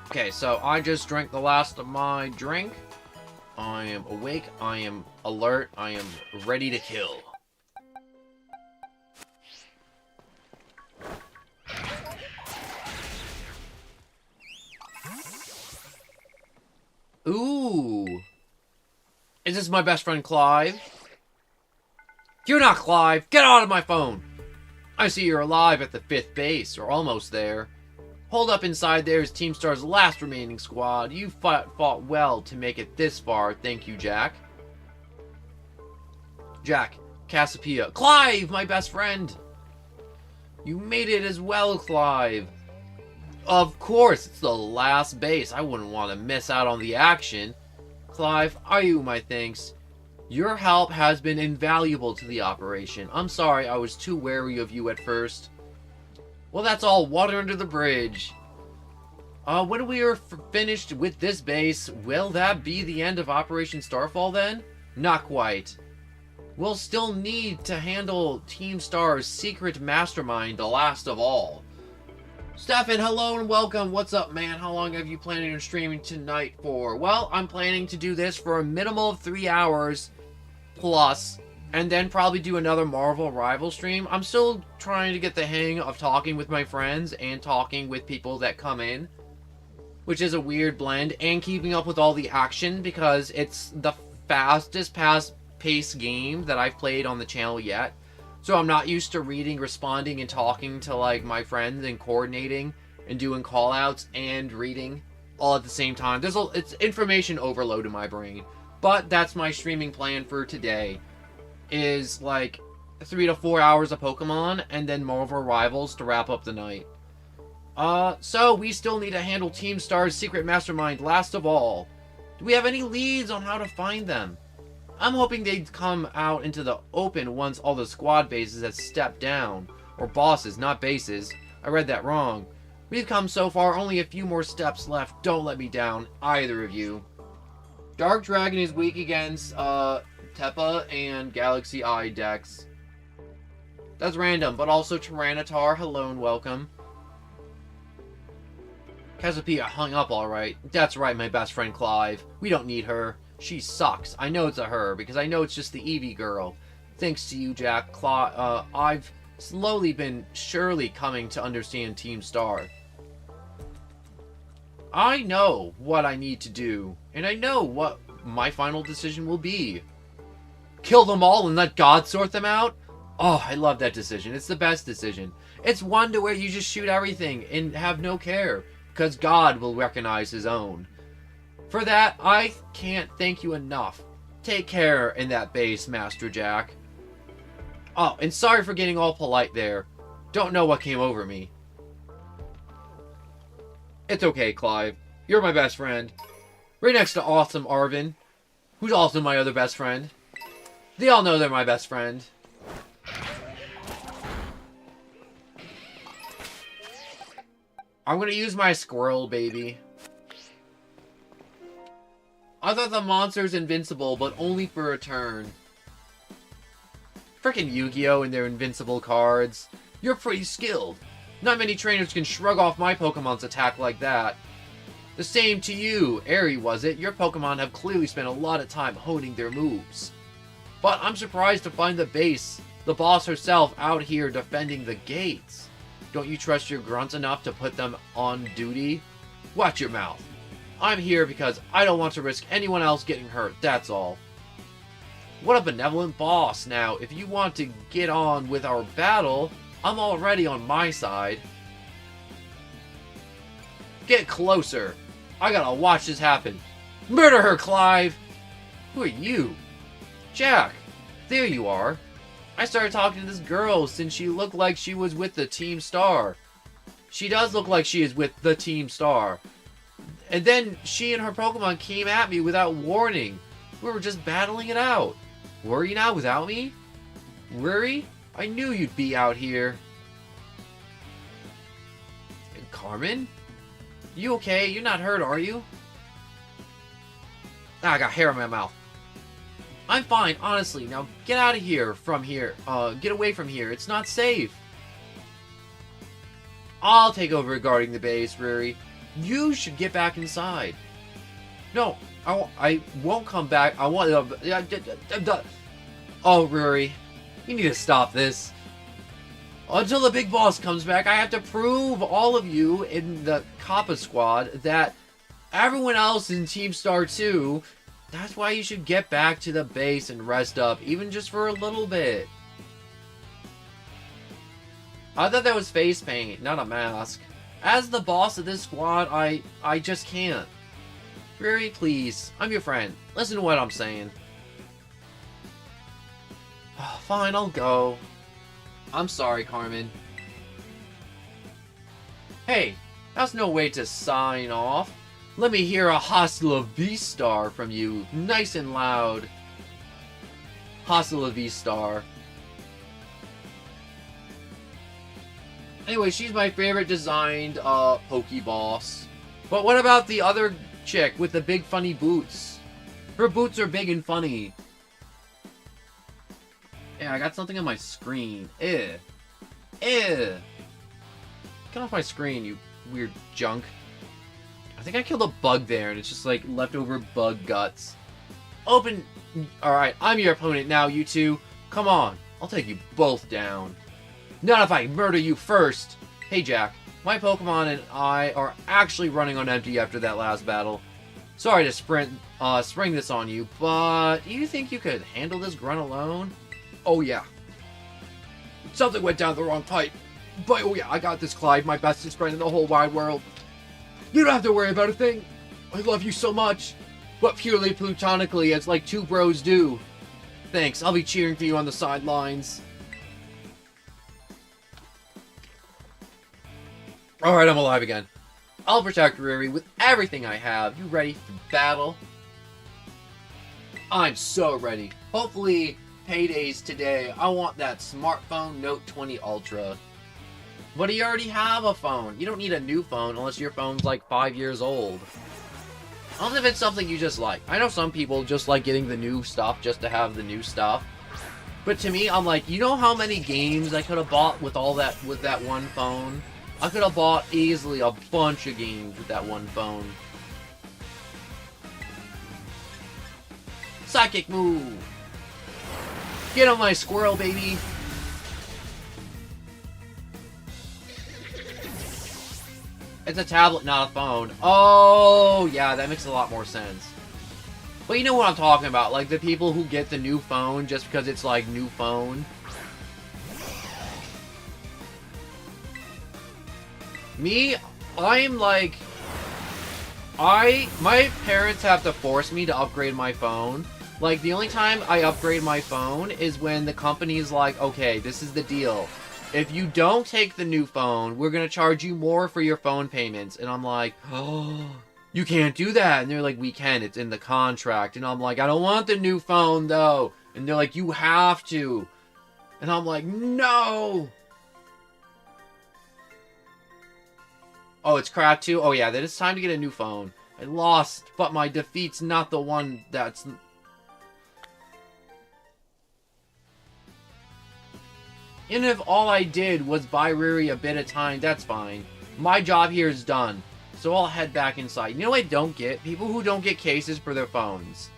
Okay, so I just drank the last of my drink. I am awake, I am alert, I am ready to kill. Ooh. Is this my best friend Clive? You're not Clive! Get out of my phone! I see you're alive at the 5th base, or almost there. Hold up inside there is Team Star's last remaining squad. You fought well to make it this far. Thank you, Jack. Jack, Cassiopeia. Clive, my best friend! You made it as well, Clive. Of course, it's the last base. I wouldn't want to miss out on the action. Clive, are you my thanks? Your help has been invaluable to the operation. I'm sorry I was too wary of you at first. Well, that's all water under the bridge. When we are finished with this base, will that be the end of Operation Starfall then? Not quite. We'll still need to handle Team Star's secret mastermind, the last of all. Stefan, hello and welcome. What's up, man? How long have you planning on streaming tonight for? Well, I'm planning to do this for a minimal of 3 hours plus, and then probably do another Marvel Rival stream. I'm still trying to get the hang of talking with my friends and talking with people that come in, which is a weird blend, and keeping up with all the action because it's the fastest paced game that I've played on the channel yet. So I'm not used to reading, responding, and talking to like my friends and coordinating and doing callouts and reading all at the same time. It's information overload in my brain. But that's my streaming plan for today. Is like 3 to 4 hours of Pokemon and then Marvel Rivals to wrap up the night. So we still need to handle Team Star's secret mastermind last of all. Do we have any leads on how to find them? I'm hoping they'd come out into the open once all the squad bases have stepped down. Or bosses, not bases. I read that wrong. We've come so far, only a few more steps left. Don't let me down, either of you. Dark Dragon is weak against, Teppa and Galaxy Eye decks. That's random, but also Tyranitar, hello and welcome. Cassiopeia hung up alright. That's right, my best friend Clive. We don't need her. She sucks. I know it's a her, because I know it's just the Eevee girl. Thanks to you, Jack. I've slowly been surely coming to understand Team Star. I know what I need to do, and I know what my final decision will be. Kill them all and let God sort them out? Oh, I love that decision. It's the best decision. It's one to where you just shoot everything and have no care, because God will recognize his own. For that, I can't thank you enough. Take care in that base, Master Jack. Oh, and sorry for getting all polite there. Don't know what came over me. It's okay, Clive. You're my best friend. Right next to Awesome Arvin, who's also my other best friend. They all know they're my best friend. I'm gonna use my squirrel, baby. I thought the monster's invincible, but only for a turn. Frickin' Yu-Gi-Oh! And their invincible cards. You're pretty skilled. Not many trainers can shrug off my Pokemon's attack like that. The same to you, Aerie, was it? Your Pokemon have clearly spent a lot of time honing their moves. But I'm surprised to find the boss herself, out here defending the gates. Don't you trust your grunts enough to put them on duty? Watch your mouth. I'm here because I don't want to risk anyone else getting hurt, that's all. What a benevolent boss. Now, if you want to get on with our battle, I'm already on my side. Get closer. I gotta watch this happen. Murder her, Clive! Who are you? Jack, there you are. I started talking to this girl since she looked like she was with the Team Star. She does look like she is with the Team Star. And then she and her Pokemon came at me without warning. We were just battling it out. Worry now without me? Worry? I knew you'd be out here. Carmen? You okay? You're not hurt, are you? Ah, I got hair in my mouth. I'm fine, honestly. Now get out of here from here. Get away from here. It's not safe. I'll take over guarding the base, Riri. You should get back inside. No, I won't come back. I want... Oh, Riri. You need to stop this. Until the big boss comes back, I have to prove all of you in the Kappa squad that everyone else in Team Star 2, that's why you should get back to the base and rest up, even just for a little bit. I thought that was face paint, not a mask. As the boss of this squad, I just can't. Riri, please. I'm your friend. Listen to what I'm saying. Fine, I'll go. I'm sorry, Carmen. Hey, that's no way to sign off. Let me hear a hasta V-star from you, nice and loud. Hasta V-star. Anyway, she's my favorite designed Pokeboss. But what about the other chick with the big funny boots? Her boots are big and funny. Yeah, I got something on my screen. Ew. Ew. Get off my screen, you weird junk. I think I killed a bug there, and it's just like leftover bug guts. Open... Alright, I'm your opponent now, you two. Come on, I'll take you both down. Not if I murder you first. Hey, Jack. My Pokemon and I are actually running on empty after that last battle. Sorry to spring this on you, but do you think you could handle this grunt alone? Oh, yeah. Something went down the wrong pipe. But, oh, yeah, I got this, Clyde. My bestest friend in the whole wide world. You don't have to worry about a thing. I love you so much. But purely platonically, as like two bros do. Thanks. I'll be cheering for you on the sidelines. Alright, I'm alive again. I'll protect Riri with everything I have. You ready for battle? I'm so ready. Hopefully... Paydays today. I want that smartphone Note 20 Ultra. But you already have a phone. You don't need a new phone unless your phone's like 5 years old. I don't know if it's something you just like. I know some people just like getting the new stuff just to have the new stuff. But to me, I'm like, you know how many games I could have bought with all that with that one phone? I could have bought easily a bunch of games with that one phone. Psychic move! Get on my squirrel, baby! It's a tablet, not a phone. Oh, yeah, that makes a lot more sense. But you know what I'm talking about, like the people who get the new phone just because it's like new phone. Me, I'm like... My parents have to force me to upgrade my phone. Like, the only time I upgrade my phone is when the company's like, okay, this is the deal. If you don't take the new phone, we're gonna charge you more for your phone payments. And I'm like, oh, you can't do that. And they're like, we can, it's in the contract. And I'm like, I don't want the new phone, though. And they're like, you have to. And I'm like, no. Oh, it's cracked too? Oh, yeah, then it's time to get a new phone. I lost, but my defeat's not the one that's... And if all I did was buy Riri a bit of time, that's fine. My job here is done. So I'll head back inside. You know what I don't get? People who don't get cases for their phones.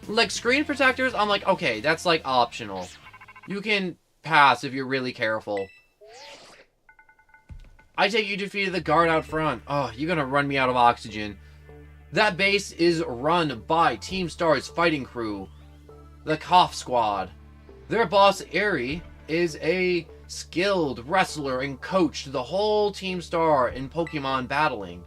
Like, screen protectors, I'm like, okay, that's like optional. You can pass if you're really careful. I take you defeated the guard out front. Oh, you're gonna run me out of oxygen. That base is run by Team Star's fighting crew. The Cough Squad. Their boss, Eri, is a skilled wrestler and coach to the whole Team Star in Pokemon battling.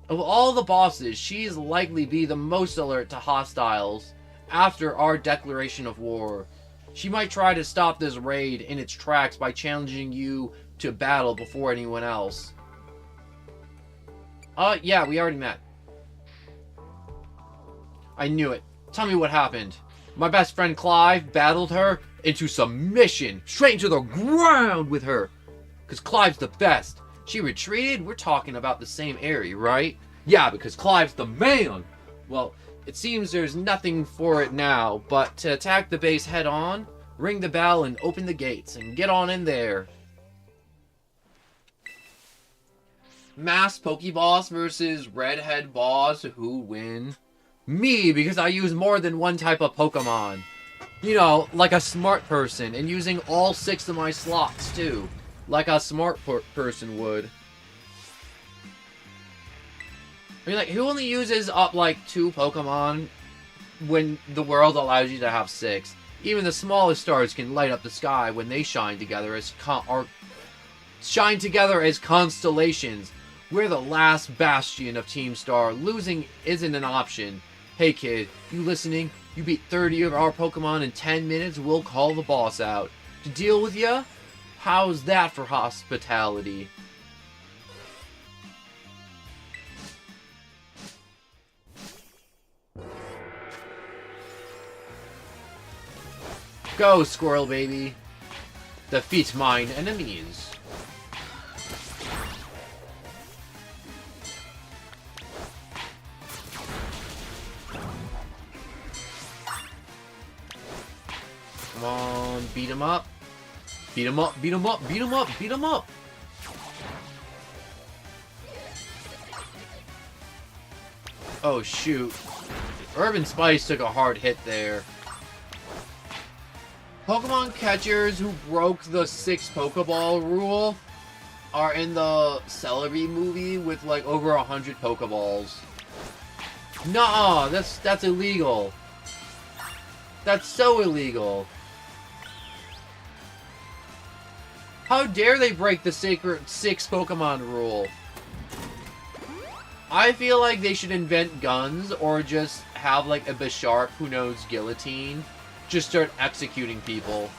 Of all the bosses, she's likely be the most alert to hostiles after our declaration of war. She might try to stop this raid in its tracks by challenging you to battle before anyone else. Yeah, we already met. I knew it. Tell me what happened. My best friend Clive battled her into submission, straight into the ground with her. Because Clive's the best. She retreated? We're talking about the same area, right? Yeah, because Clive's the man. Well, it seems there's nothing for it now, but to attack the base head on, ring the bell and open the gates, and get on in there. Mass Pokeboss versus Redhead Boss, who win? Me, because I use more than one type of Pokemon. You know, like a smart person, and using all 6 of my slots, too. Like a smart person would. I mean, like, who only uses up, like, 2 Pokemon when the world allows you to have 6? Even the smallest stars can light up the sky when they shine together as constellations. We're the last bastion of Team Star. Losing isn't an option. Hey kid, you listening? You beat 30 of our Pokemon in 10 minutes, we'll call the boss out. To deal with ya? How's that for hospitality? Go, Squirrel Baby. Defeat mine enemies. Come on, beat him up. Beat him up, beat him up, beat him up, beat him up. Oh, shoot. Urban Spice took a hard hit there. Pokemon catchers who broke the 6 Pokeball rule are in the Celebi movie with like over 100 Pokeballs. Nuh-uh, that's illegal. That's so illegal. How dare they break the sacred 6 Pokemon rule? I feel like they should invent guns or just have like a Bisharp who knows guillotine. Just start executing people.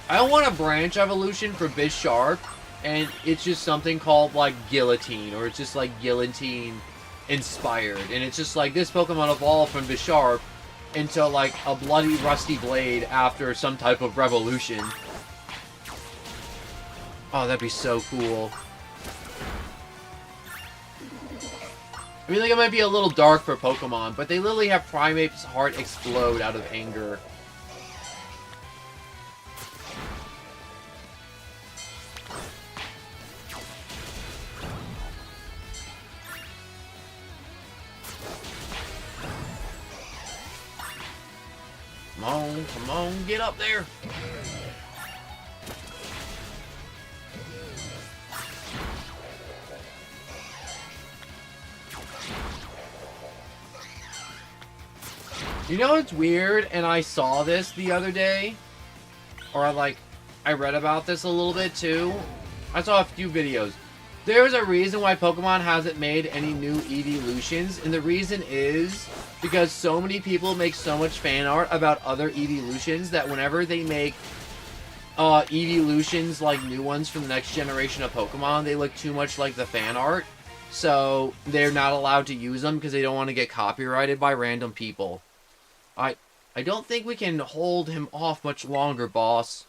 I want a branch evolution for Bisharp, and it's just something called like Guillotine, or it's just like Guillotine inspired, and it's just like this Pokemon evolved from Bisharp into like a bloody rusty blade after some type of revolution. Oh, that'd be so cool. I mean, like, it might be a little dark for Pokemon, but they literally have Primate's heart explode out of anger. Come on, get up there! You know what's weird? And I saw this the other day. Or I read about this a little bit too. I saw a few videos. There's a reason why Pokemon hasn't made any new evolutions. And the reason is because so many people make so much fan art about other evolutions that whenever they make evolutions like new ones from the next generation of Pokemon, they look too much like the fan art. So they're not allowed to use them because they don't want to get copyrighted by random people. I don't think we can hold him off much longer, boss.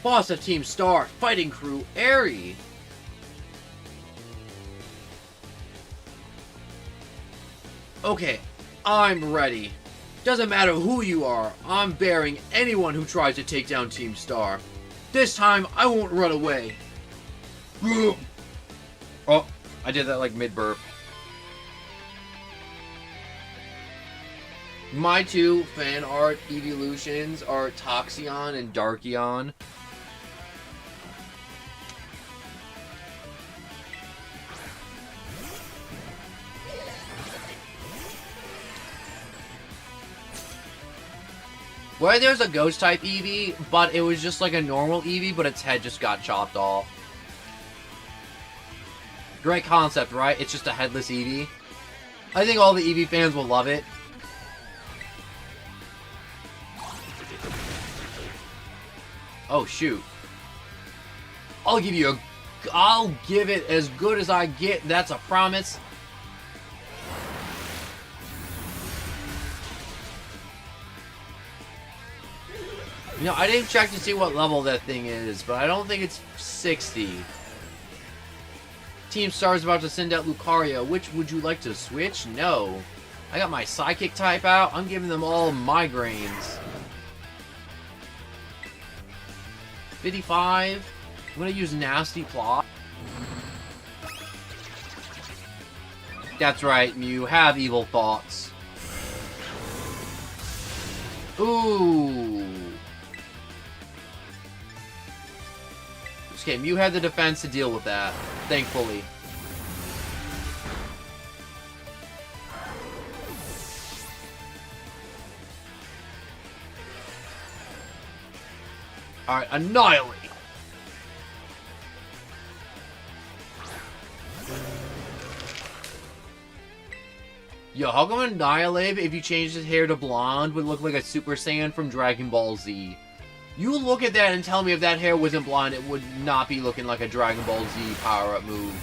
Boss of Team Star, Fighting Crew, Airy. Okay, I'm ready. Doesn't matter who you are, I'm bearing anyone who tries to take down Team Star. This time, I won't run away. Oh, I did that like mid-burp. My 2 fan art evolutions are Toxeon and Darkion. Where there's a ghost type Eevee, but it was just like a normal Eevee, but its head just got chopped off. Great concept, right? It's just a headless Eevee. I think all the Eevee fans will love it. Oh, shoot. I'll give it as good as I get. That's a promise. You know, I didn't check to see what level that thing is, but I don't think it's 60. Team Star's about to send out Lucario. Which would you like to switch? No. I got my Psychic type out. I'm giving them all migraines. 55. I'm gonna use Nasty Plot. That's right, Mew. Have evil thoughts. Ooh. Okay, Mew had the defense to deal with that, thankfully. Alright, Annihilate! Yo, how come Annihilate, if you changed his hair to blonde, would look like a Super Saiyan from Dragon Ball Z? You look at that and tell me if that hair wasn't blonde, it would not be looking like a Dragon Ball Z power-up move.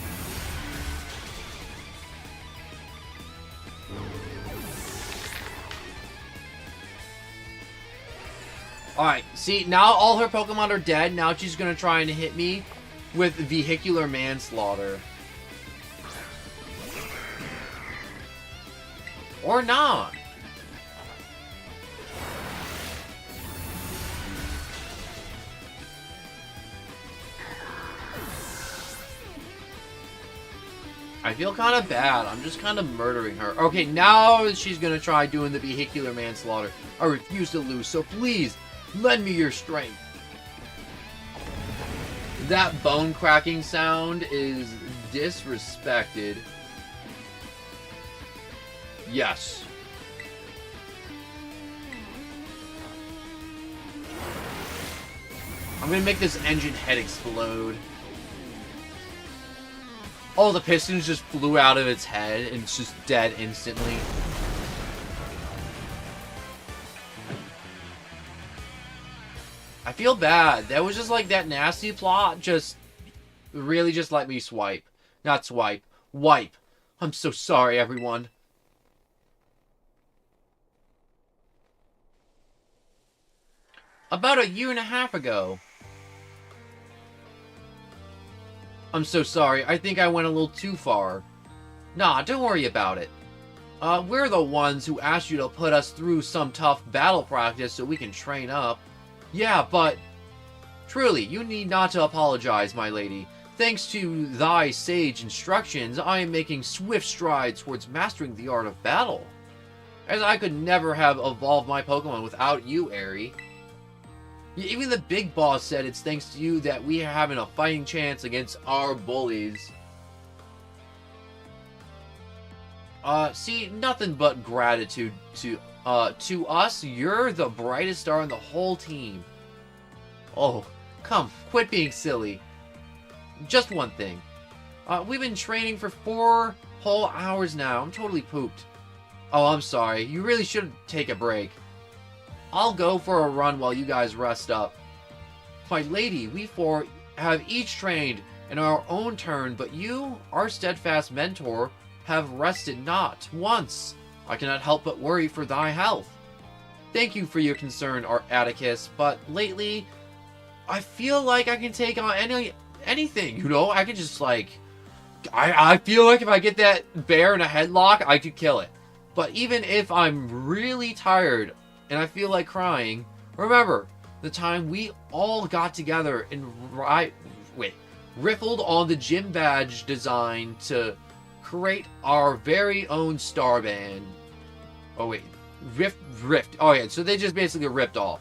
Alright, see, now all her Pokemon are dead. Now she's gonna try and hit me with vehicular manslaughter. Or not. I feel kind of bad. I'm just kind of murdering her. Okay, now she's going to try doing the vehicular manslaughter. I refuse to lose, so please, lend me your strength. That bone cracking sound is disrespected. Yes. I'm going to make this engine head explode. Oh, the pistons just flew out of its head and it's just dead instantly. I feel bad. That was just like that nasty plot. Just really just let me swipe. Not swipe. Wipe. I'm so sorry, everyone. About a year and a half ago. I'm so sorry. I think I went a little too far. Nah, don't worry about it. We're the ones who asked you to put us through some tough battle practice so we can train up. Yeah, but... Truly, you need not to apologize, my lady. Thanks to thy sage instructions, I am making swift strides towards mastering the art of battle. As I could never have evolved my Pokemon without you, Aerie. Even the big boss said it's thanks to you that we are having a fighting chance against our bullies. See, nothing but gratitude to us. You're the brightest star in the whole team. Oh, come, quit being silly. Just one thing. We've been training for 4 whole hours now. I'm totally pooped. Oh, I'm sorry. You really should take a break. I'll go for a run while you guys rest up. My lady, we 4 have each trained in our own turn, but you, our steadfast mentor, have rested not once. I cannot help but worry for thy health. Thank you for your concern, our Atticus, but lately, I feel like I can take on anything, you know? I can just, like... I feel like if I get that bear in a headlock, I could kill it. But even if I'm really tired and I feel like crying, remember the time we all got together and riffled on the gym badge design to create our very own star band. Oh wait, rift. Oh yeah, so they just basically ripped off.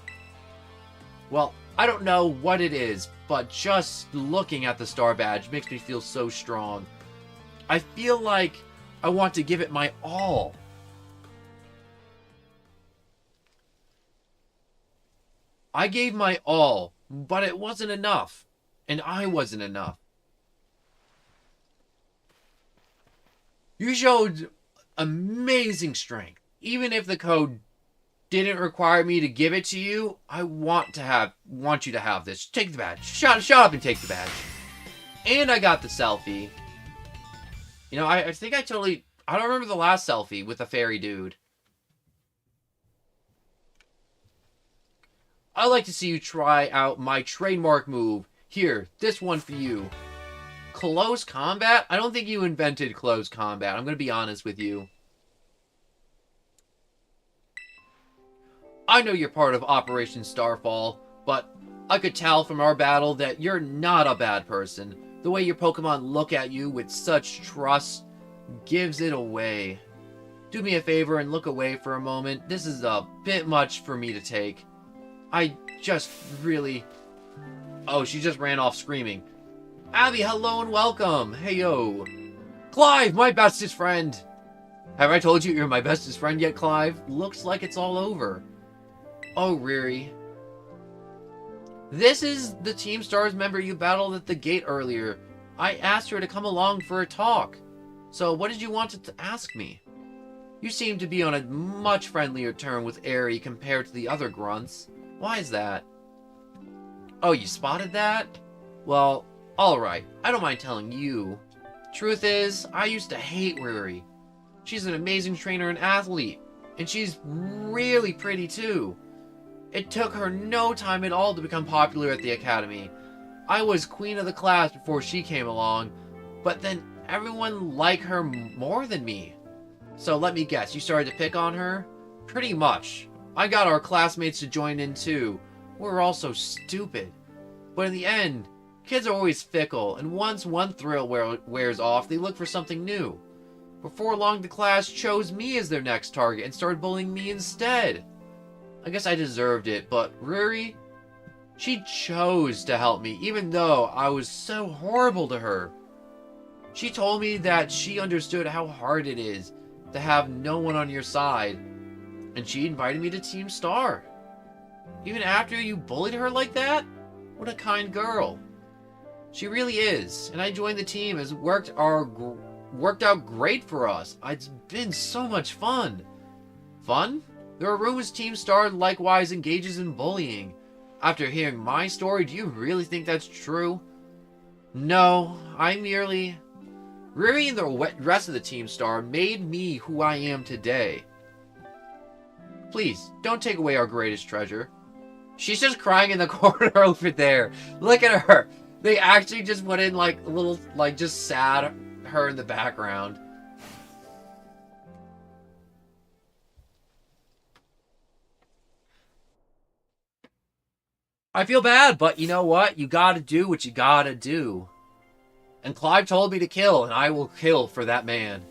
Well, I don't know what it is, but just looking at the star badge makes me feel so strong. I feel like I want to give it my all. I gave my all, but it wasn't enough. And I wasn't enough. You showed amazing strength. Even if the code didn't require me to give it to you, I want you to have this. Take the badge. Shut up and take the badge. And I got the selfie. You know, I think I don't remember the last selfie with the fairy dude. I'd like to see you try out my trademark move. Here, this one for you. Close combat? I don't think you invented close combat. I'm going to be honest with you. I know you're part of Operation Starfall, but I could tell from our battle that you're not a bad person. The way your Pokemon look at you with such trust gives it away. Do me a favor and look away for a moment. This is a bit much for me to take. I just really... Oh, she just ran off screaming. Abby, hello and welcome. Hey, yo. Clive, my bestest friend. Have I told you you're my bestest friend yet, Clive? Looks like it's all over. Oh, Riri. This is the Team Stars member you battled at the gate earlier. I asked her to come along for a talk. So what did you want to ask me? You seem to be on a much friendlier term with Aerie compared to the other grunts. Why is that? Oh, you spotted that? Well, alright. I don't mind telling you. Truth is, I used to hate Riri. She's an amazing trainer and athlete. And she's really pretty too. It took her no time at all to become popular at the academy. I was queen of the class before she came along, but then everyone liked her more than me. So let me guess, you started to pick on her? Pretty much. I got our classmates to join in too. We're all so stupid. But in the end, kids are always fickle, and once one thrill wears off, they look for something new. Before long, the class chose me as their next target and started bullying me instead. I guess I deserved it, but Riri, she chose to help me, even though I was so horrible to her. She told me that she understood how hard it is to have no one on your side, and she invited me to Team Star. Even after you bullied her like that? What a kind girl. She really is, and I joined the team as it worked out great for us. It's been so much fun. Fun? There are rumors Team Star likewise engages in bullying. After hearing my story, do you really think that's true? No, Riri and the rest of the Team Star made me who I am today. Please, don't take away our greatest treasure. She's just crying in the corner over there. Look at her. They actually just put in like a little, like just sad her in the background. I feel bad, but you know what? You gotta do what you gotta do. And Clive told me to kill, and I will kill for that man.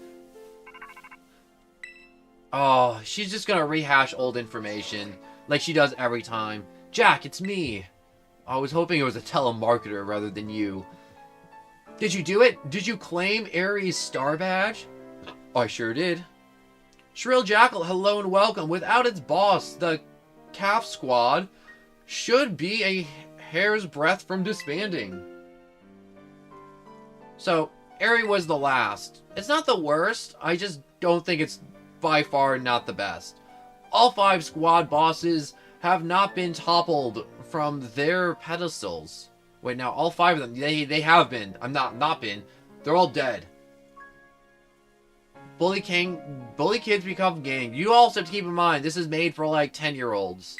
Oh, she's just gonna rehash old information, like she does every time. Jack, it's me. I was hoping it was a telemarketer rather than you. Did you do it? Did you claim Aries' star badge? I sure did. Shrill Jackal, hello and welcome. Without its boss, the Calf Squad should be a hair's breadth from disbanding. So, Aerie was the last. It's not the worst, I just don't think it's by far not the best. All 5 squad bosses have not been toppled from their pedestals. Wait, now all 5 of them, they have been. I'm not been. They're all dead. Bully kids become gang. You also have to keep in mind, this is made for like 10-year-olds.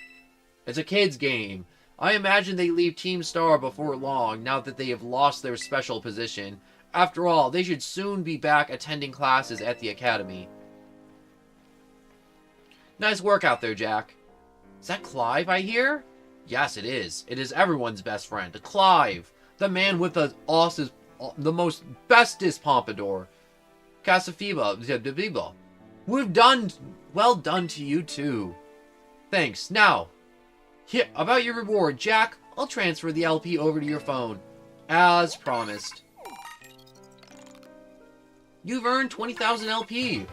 It's a kid's game. I imagine they leave Team Star before long, now that they have lost their special position. After all, they should soon be back attending classes at the academy. Nice work out there, Jack. Is that Clive I hear? Yes, it is. It is everyone's best friend, Clive. The man with the most bestest pompadour. Casafiba. Well done to you too. Thanks. Now, here, about your reward, Jack, I'll transfer the LP over to your phone. As promised. You've earned 20,000 LP.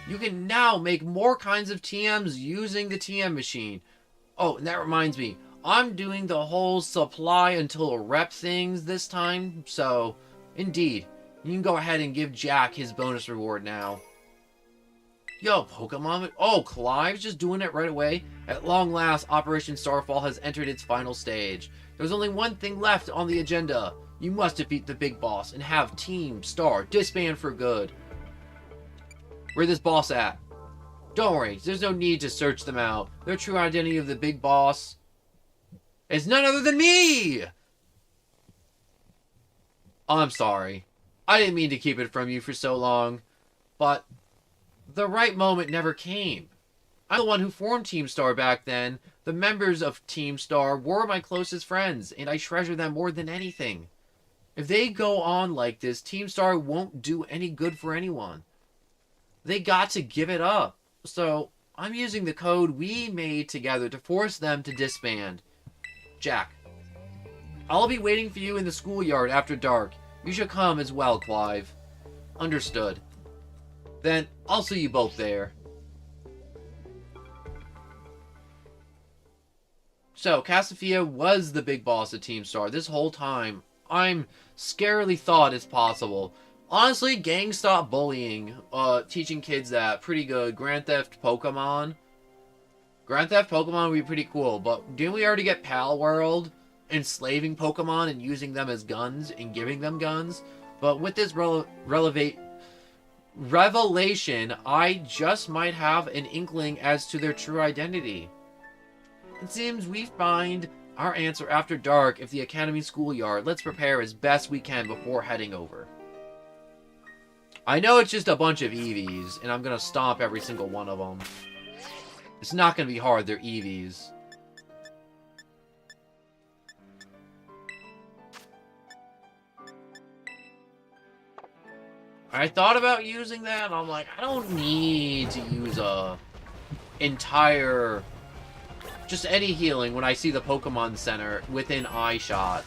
You can now make more kinds of TMs using the TM machine. Oh, and that reminds me. I'm doing the whole supply until rep things this time, so indeed, you can go ahead and give Jack his bonus reward now. Yo, Pokemon. Oh, Clive's just doing it right away. At long last, Operation Starfall has entered its final stage. There's only one thing left on the agenda. You must defeat the big boss and have Team Star disband for good. Where's this boss at? Don't worry, there's no need to search them out. Their true identity of the big boss is none other than me! I'm sorry. I didn't mean to keep it from you for so long, but the right moment never came. I'm the one who formed Team Star back then. The members of Team Star were my closest friends, and I treasure them more than anything. If they go on like this, Team Star won't do any good for anyone. They got to give it up. So, I'm using the code we made together to force them to disband. Jack, I'll be waiting for you in the schoolyard after dark. You should come as well, Clive. Understood. Then, I'll see you both there. So, Cassiopeia was the big boss of Team Star this whole time. I'm scarily thought it's possible. Honestly, gang stop bullying. Teaching kids that. Pretty good. Grand Theft Pokemon. Grand Theft Pokemon would be pretty cool, but didn't we already get Pal World? Enslaving Pokemon and using them as guns and giving them guns? But with this revelation, I just might have an inkling as to their true identity. It seems we find our answer after dark if the Academy schoolyard. Let's prepare as best we can before heading over. I know it's just a bunch of EVs, and I'm gonna stomp every single one of them. It's not gonna be hard, they're EVs. I thought about using that, and I'm like, I don't need to use a entire... just any healing when I see the Pokemon Center within eye shot.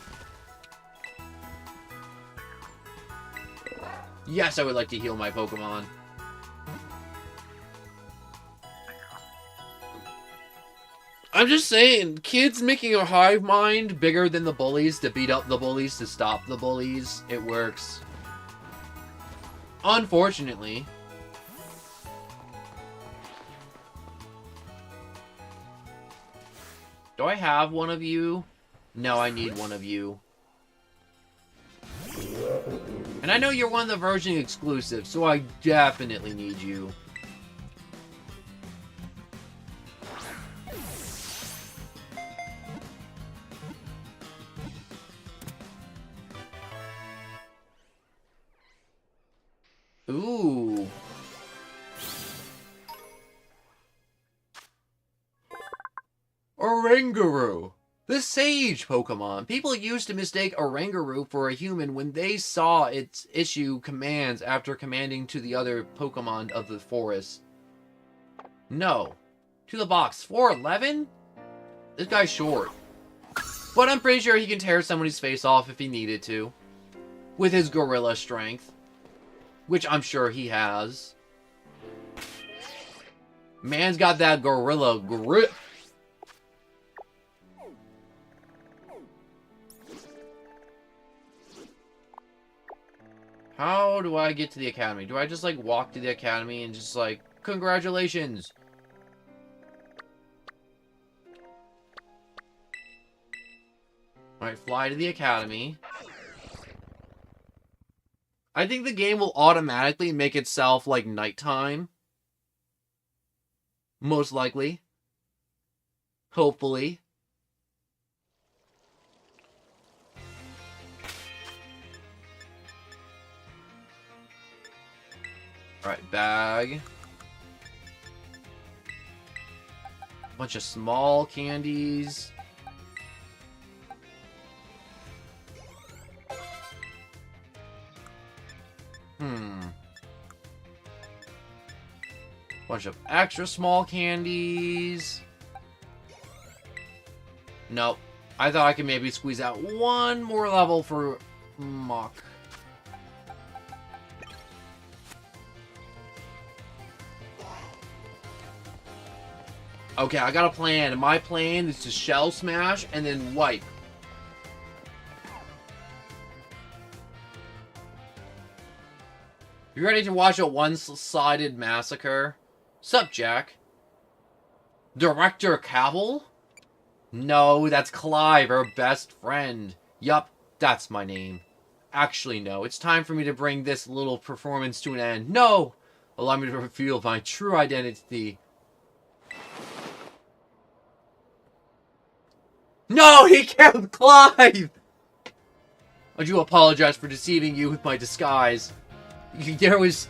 Yes, I would like to heal my Pokemon. I'm just saying, kids making a hive mind bigger than the bullies to beat up the bullies, to stop the bullies, it works. Unfortunately. Do I have one of you? No, I need one of you. And I know you're one of the version exclusives, so I definitely need you. Ooh. Oranguru. The Sage Pokemon. People used to mistake Oranguru for a human when they saw its issue commands after commanding to the other Pokemon of the forest. No. To the box. 4'11"? This guy's short. But I'm pretty sure he can tear somebody's face off if he needed to. With his gorilla strength. Which I'm sure he has. Man's got that gorilla grip. How do I get to the academy? Do I just, like, walk to the academy and just, like, congratulations? Alright, fly to the academy. I think the game will automatically make itself, like, nighttime. Most likely. Hopefully. Alright, bag. Bunch of small candies. Bunch of extra small candies. Nope. I thought I could maybe squeeze out one more level for Mach. Okay, I got a plan, and my plan is to shell smash and then wipe. You ready to watch a one-sided massacre? Sup, Jack? Director Cable? No, that's Clive, our best friend. Yup, that's my name. Actually, no, it's time for me to bring this little performance to an end. No! Allow me to reveal my true identity. No, he killed Clive! I do apologize for deceiving you with my disguise. There was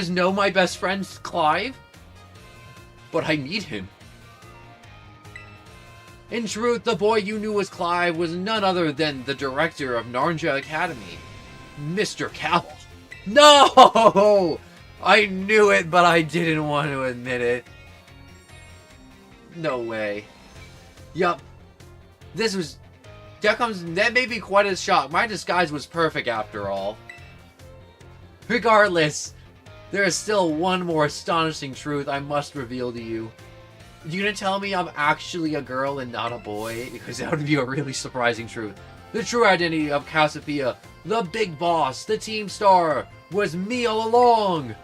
no my best friend, Clive. But I meet him. In truth, the boy you knew as Clive was none other than the director of Narnia Academy, Mr. Cowell. No! I knew it, but I didn't want to admit it. No way. Yup. That may be quite a shock. My disguise was perfect after all. Regardless, there is still one more astonishing truth I must reveal to you. You gonna tell me I'm actually a girl and not a boy? Because that would be a really surprising truth. The true identity of Cassiopeia, the big boss, the team star, was me all along!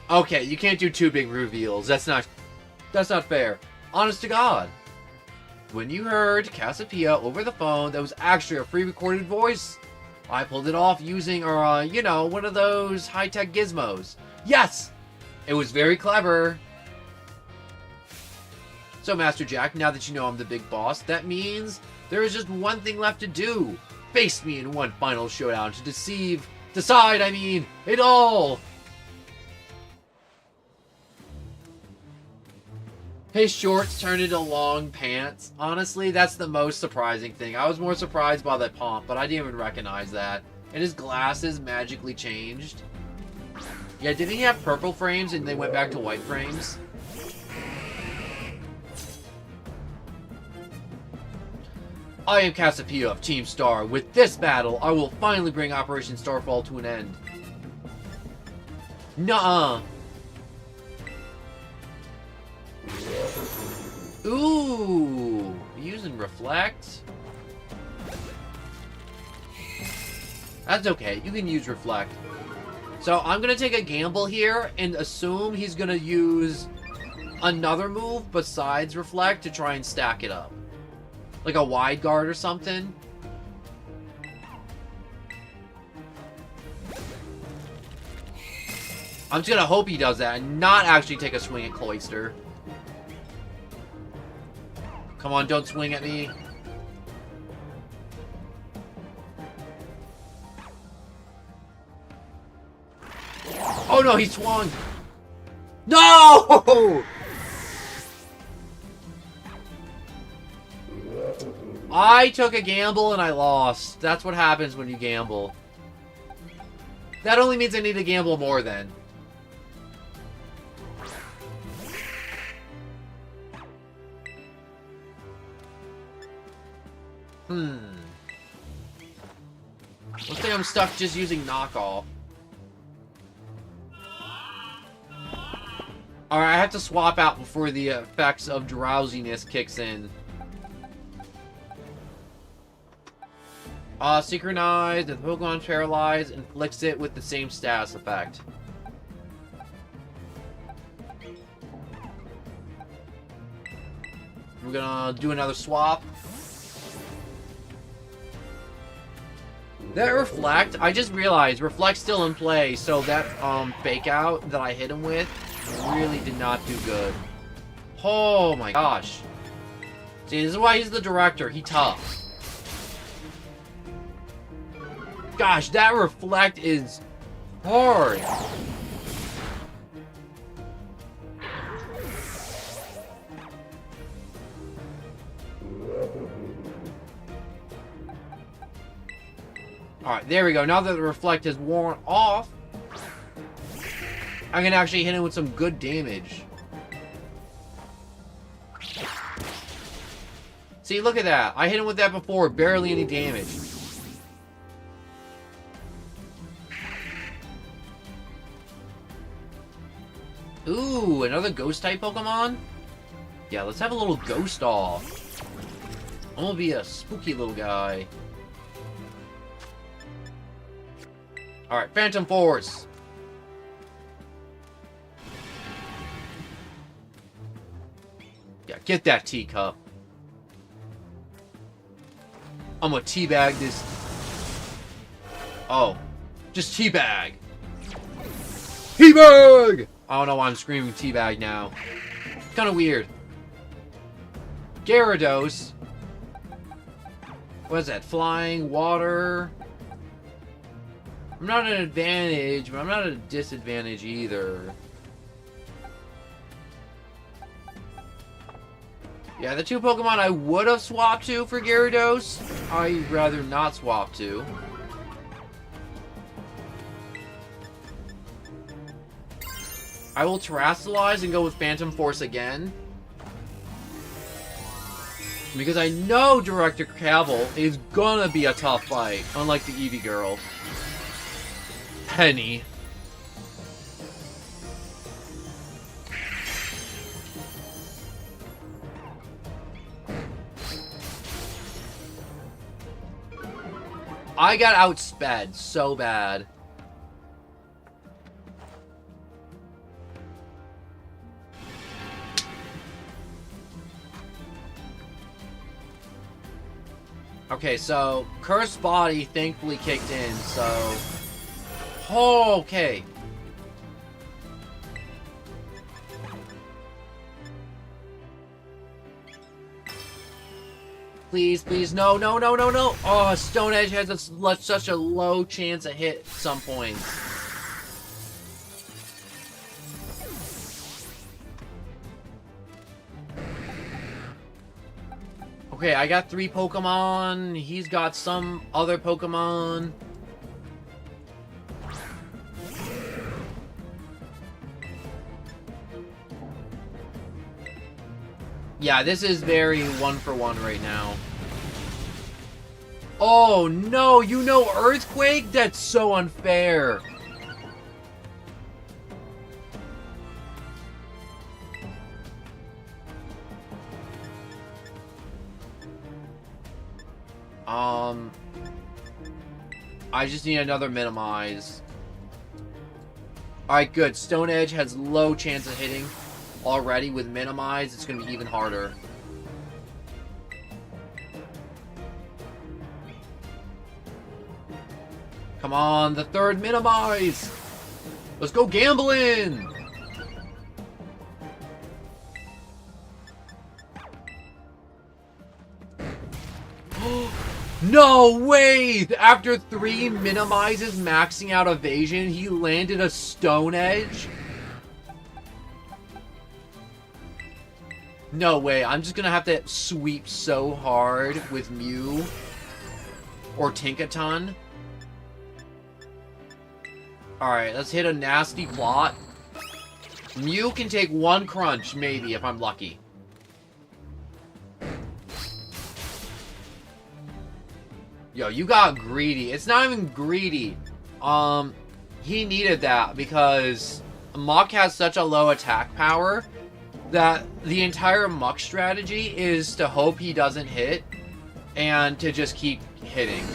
Okay, you can't do two big reveals. That's not fair. Honest to God. When you heard Cassiopeia over the phone, that was actually a pre-recorded voice. I pulled it off using, one of those high-tech gizmos. Yes! It was very clever. So, Master Jack, now that you know I'm the big boss, that means there is just one thing left to do. Face me in one final showdown to decide it all! His shorts turned into long pants. Honestly, that's the most surprising thing. I was more surprised by that pomp, but I didn't even recognize that. And his glasses magically changed. Yeah, didn't he have purple frames and they went back to white frames? I am Cassiopeia of Team Star. With this battle, I will finally bring Operation Starfall to an end. Nuh-uh. Ooh, using Reflect. That's okay, you can use Reflect. So I'm gonna take a gamble here and assume he's gonna use another move besides Reflect to try and stack it up. Like a wide guard or something. I'm just gonna hope he does that and not actually take a swing at Cloyster. Come on, don't swing at me. Oh no, he swung! No! I took a gamble and I lost. That's what happens when you gamble. That only means I need to gamble more then. Looks like I'm stuck just using knockoff. Alright, I have to swap out before the effects of drowsiness kicks in. Synchronize, if the Pokemon paralyzed, inflicts it with the same status effect. We're gonna do another swap. That Reflect, I just realized Reflect's still in play, so that fake out that I hit him with really did not do good. Oh my gosh. See, this is why he's the director. He tough. Gosh, that Reflect is hard. Alright, there we go. Now that the Reflect is worn off, I can actually hit him with some good damage. See, look at that. I hit him with that before, barely any damage. Ooh, another ghost-type Pokemon? Yeah, let's have a little ghost off. I'm gonna be a spooky little guy. Alright, Phantom Force! Yeah, get that teacup. I'm gonna teabag this. Oh. Just teabag! Teabag! I don't know why I'm screaming teabag now. It's kinda weird. Gyarados. What is that? Flying, water. I'm not at an advantage, but I'm not at a disadvantage either. Yeah, the two Pokemon I would have swapped to for Gyarados, I'd rather not swap to. I will Terrasilize and go with Phantom Force again. Because I know Director Cavil is gonna be a tough fight, unlike the Eevee girl. Penny. I got outsped so bad. Okay, so Cursed Body thankfully kicked in, so... Oh, okay. Please, please, no, no, no, no, no! Oh, Stone Edge has such a low chance of hit at some points. Okay, I got 3 Pokemon. He's got some other Pokemon. Yeah, this is very 1-for-1 right now. Oh, no! You know Earthquake? That's so unfair. I just need another Minimize. Alright, good. Stone Edge has low chance of hitting already. With Minimize, it's going to be even harder. Come on, the third Minimize! Let's go gambling! No way! After 3 Minimizes maxing out Evasion, he landed a Stone Edge? No way. I'm just gonna have to sweep so hard with Mew. Or Tinkaton. Alright, let's hit a nasty plot. Mew can take 1 crunch, maybe, if I'm lucky. Yo, you got greedy. It's not even greedy. He needed that because Muk has such a low attack power that the entire Muk strategy is to hope he doesn't hit and to just keep hitting.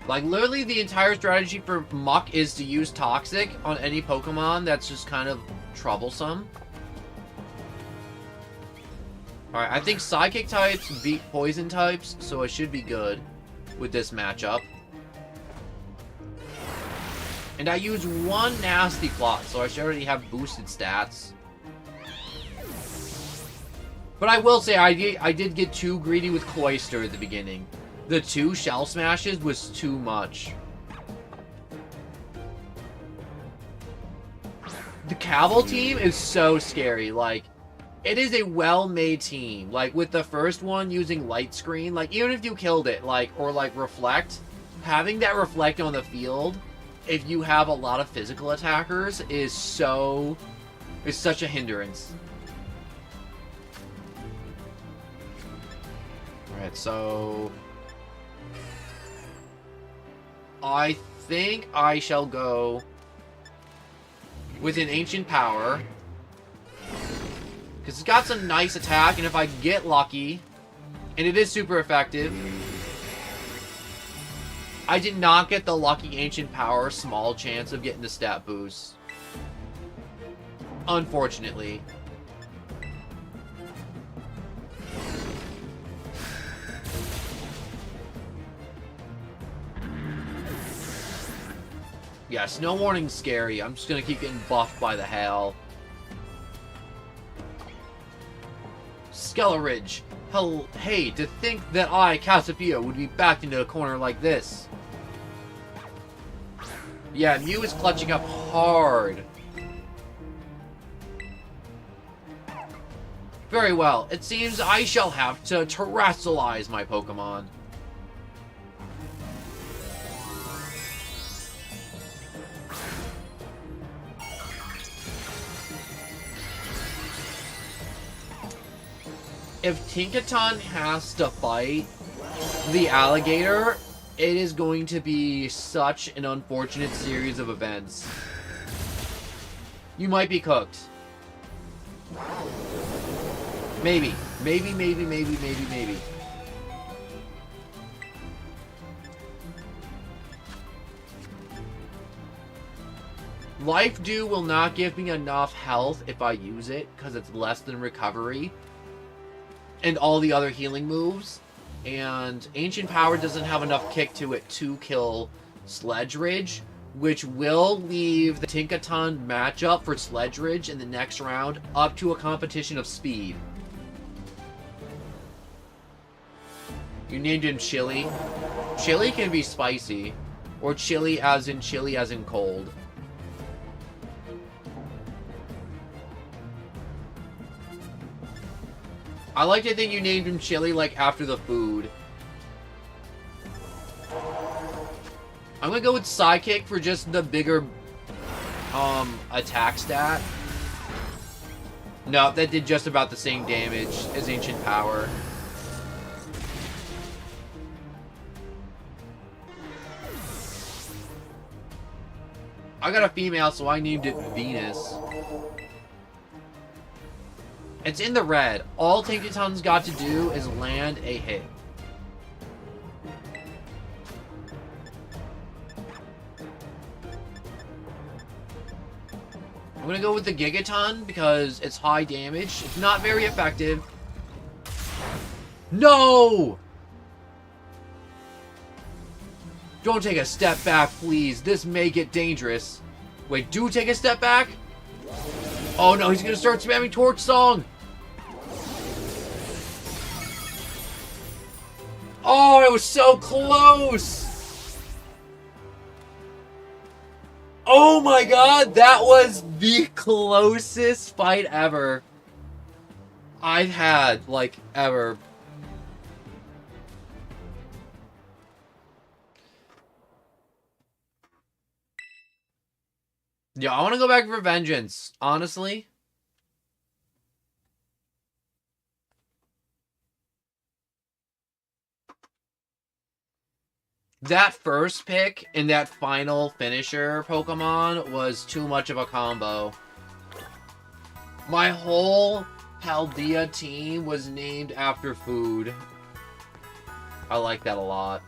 Like, literally the entire strategy for Muk is to use Toxic on any Pokemon that's just kind of troublesome. Alright, I think Psychic types beat Poison types, so it should be good with this matchup. And I used 1 nasty plot, so I should already have boosted stats. But I will say, I did get too greedy with Cloyster at the beginning. The 2 Shell Smashes was too much. The Cavil team is so scary. Like, it is a well-made team. Like, with the first one using Light Screen, like, even if you killed it, like, or, like, Reflect, having that Reflect on the field, if you have a lot of physical attackers, is such a hindrance. Alright, so... I think I shall go with an Ancient Power. Because it's got some nice attack, and if I get lucky, and it is super effective... I did not get the lucky Ancient Power, small chance of getting the stat boost. Unfortunately. Yeah, Snow Warning's scary. I'm just gonna keep getting buffed by the hail. Skelleridge. Hey, to think that I, Cassiopeia, would be backed into a corner like this. Yeah, Mew is clutching up hard. Very well. It seems I shall have to terrestrialize my Pokemon. If Tinkaton has to fight the alligator, it is going to be such an unfortunate series of events. You might be cooked. Maybe. Maybe. Life Dew will not give me enough health if I use it, because it's less than recovery. And all the other healing moves. And Ancient Power doesn't have enough kick to it to kill Sledgeridge, which will leave the Tinkaton matchup for Sledgeridge in the next round up to a competition of speed. You named him Chili. Chili can be spicy. Or chili as in cold. I like to think you named him Chili, like, after the food. I'm gonna go with Psychic for just the bigger, attack stat. No, that did just about the same damage as Ancient Power. I got a female, so I named it Venus. It's in the red. All Tinkaton's got to do is land a hit. I'm gonna go with the Gigaton because it's high damage. It's not very effective. No! Don't take a step back, please. This may get dangerous. Wait, do take a step back? Oh no, he's gonna start spamming Torch Song! Oh, it was so close! Oh my god, that was the closest fight ever I've had, like, ever. Yeah, I want to go back for vengeance, honestly. That first pick and that final finisher Pokemon was too much of a combo. My whole Paldea team was named after food. I like that a lot.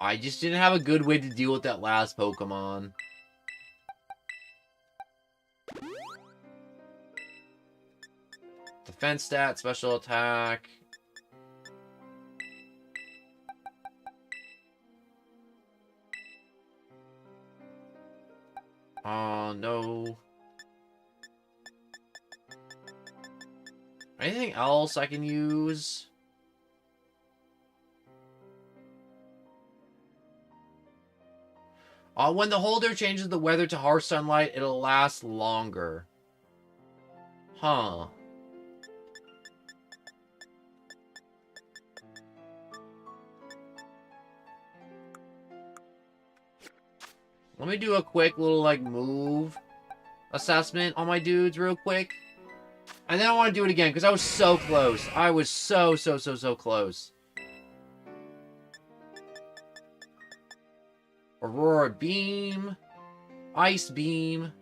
I just didn't have a good way to deal with that last Pokemon. Defense stat, special attack. Oh, no. Anything else I can use? When the holder changes the weather to harsh sunlight, it'll last longer. Huh. Let me do a quick little, like, move assessment on my dudes real quick. And then I want to do it again, because I was so close. I was so close. Aurora Beam. Ice Beam.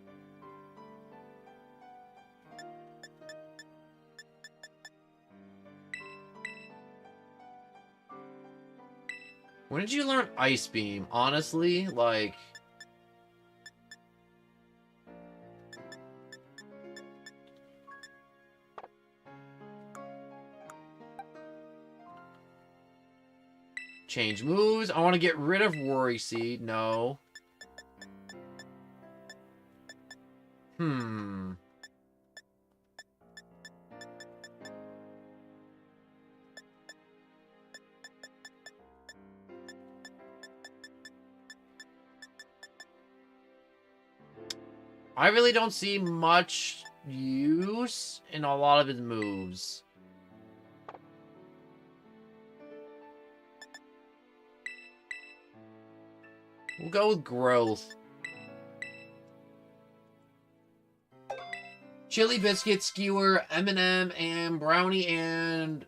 When did you learn Ice Beam? Honestly, like... Change moves. I want to get rid of Worry Seed. No. I really don't see much use in a lot of his moves. We'll go with Growth. Chili Biscuit, Skewer, M&M, and Brownie, and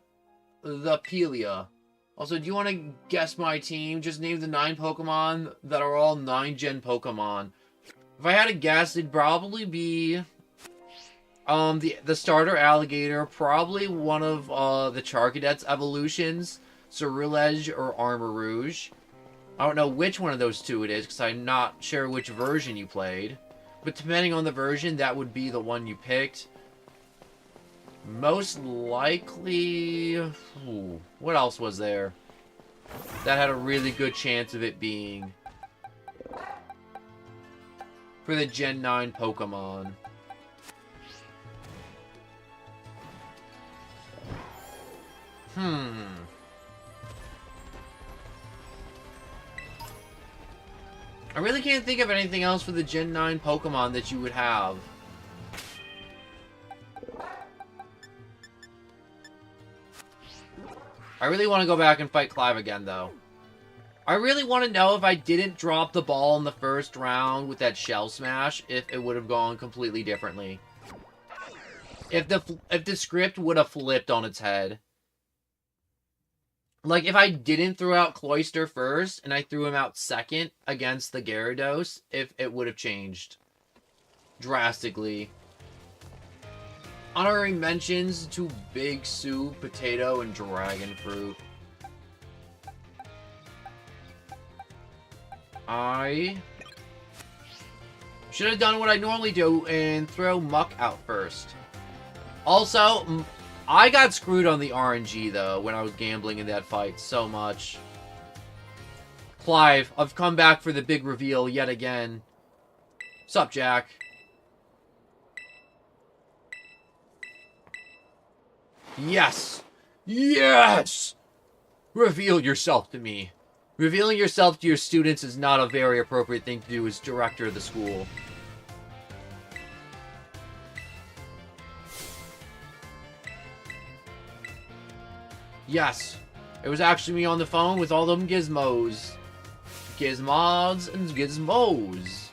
the Pelia. Also, do you want to guess my team? Just name the 9 Pokemon that are all 9-gen Pokemon. If I had to guess, it'd probably be the starter Alligator, probably one of the Charcadet's evolutions, Ceruledge or Armor Rouge. I don't know which one of those two it is, because I'm not sure which version you played. But depending on the version, that would be the one you picked. Most likely... Ooh, what else was there that had a really good chance of it being for the Gen 9 Pokemon? I really can't think of anything else for the Gen 9 Pokemon that you would have. I really want to go back and fight Clive again, though. I really want to know if I didn't drop the ball in the first round with that Shell Smash, if it would have gone completely differently. If the script would have flipped on its head. Like, if I didn't throw out Cloyster first, and I threw him out second against the Gyarados, if it would have changed drastically. Honorary mentions to Big Soup, Potato, and Dragon Fruit. I should have done what I normally do and throw Muck out first. Also, I got screwed on the RNG, though, when I was gambling in that fight so much. Clive, I've come back for the big reveal yet again. Sup, Jack? Yes! Yes! Reveal yourself to me. Revealing yourself to your students is not a very appropriate thing to do as director of the school. Yes, it was actually me on the phone with all them gizmos. Gizmods and gizmos.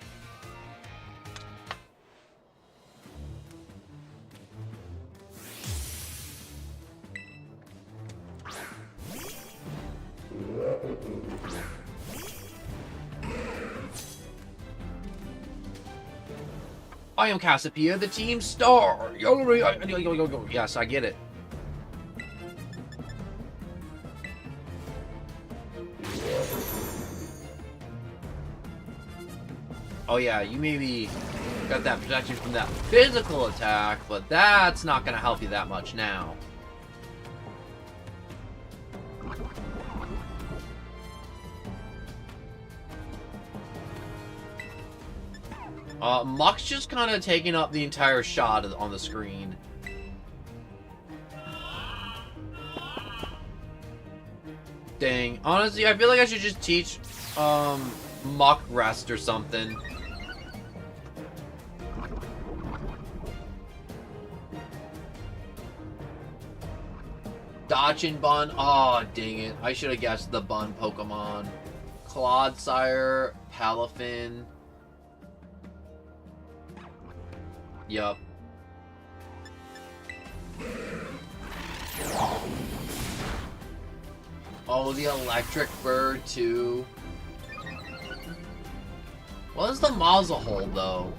I am Cassiopeia, the team star. Yes, I get it. Oh yeah, you maybe got that protection from that physical attack, but that's not going to help you that much now. Muck's just kind of taking up the entire shot on the screen. Dang. Honestly, I feel like I should just teach Muck Rest or something. Dachshund Bun. Oh, dang it. I should have guessed the Bun Pokemon. Clodsire, Palafin. Yup. Oh, the electric bird, too. What is the muzzle hold, though?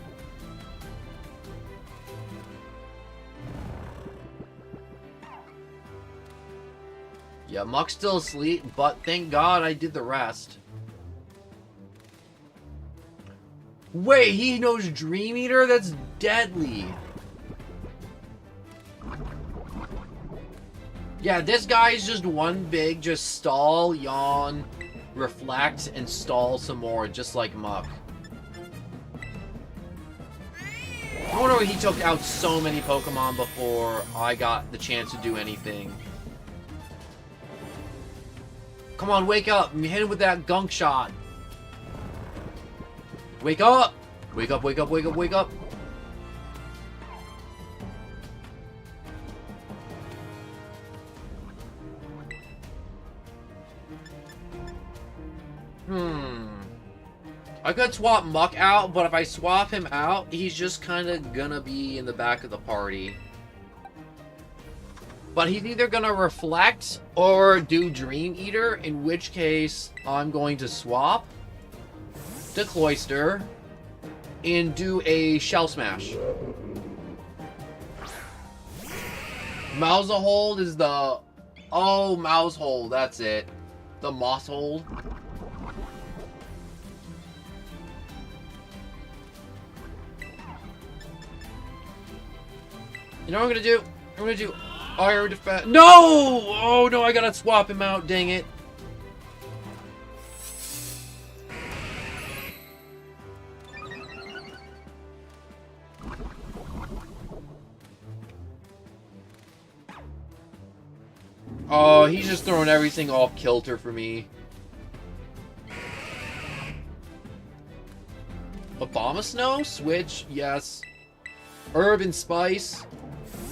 Yeah, Muck's still asleep, but thank God I did the rest. Wait, he knows Dream Eater? That's deadly. Yeah, this guy's just one big, just stall, yawn, reflect, and stall some more, just like Muck. I wonder he took out so many Pokemon before I got the chance to do anything. Come on, wake up. Hit him with that gunk shot. Wake up! Wake up, wake up, wake up, wake up. I could swap Muck out, but if I swap him out, he's just kind of gonna be in the back of the party. But he's either gonna reflect or do Dream Eater, in which case I'm going to swap to Cloyster and do a Shell Smash. Mouse Hold is the... Oh, Mouse Hold, that's it. The Moss Hold. You know what I'm gonna do? I'm gonna do Iron Defense. No! Oh no, I gotta swap him out, dang it. Oh, he's just throwing everything off kilter for me. Abomasnow? Switch? Yes. Herb and Spice.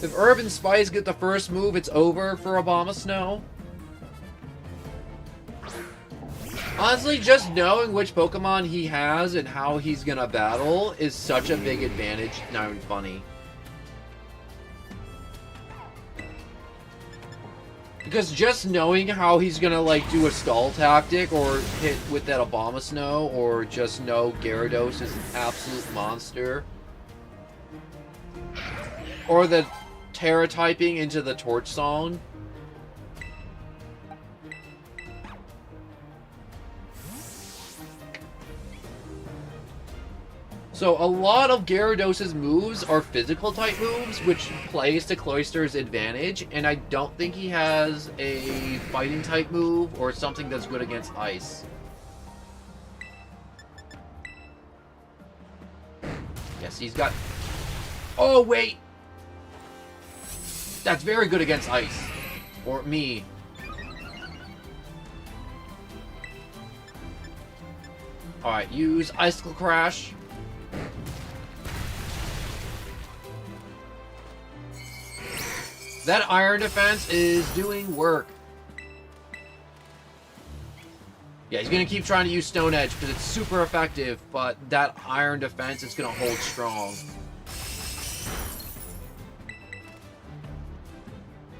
If Herb and Spice get the first move, it's over for Abomasnow. Honestly, just knowing which Pokemon he has and how he's gonna battle is such a big advantage. Not even funny. Because just knowing how he's gonna, like, do a stall tactic or hit with that Abomasnow or just know Gyarados is an absolute monster. Or the Terra typing into the Torch Song. So a lot of Gyarados' moves are physical type moves, which plays to Cloyster's advantage, and I don't think he has a fighting type move or something that's good against ice. Yes, he's got... Oh, wait! That's very good against ice. Or me. Alright, use Icicle Crash. That Iron Defense is doing work. Yeah, he's gonna keep trying to use Stone Edge because it's super effective, but that Iron Defense is gonna hold strong.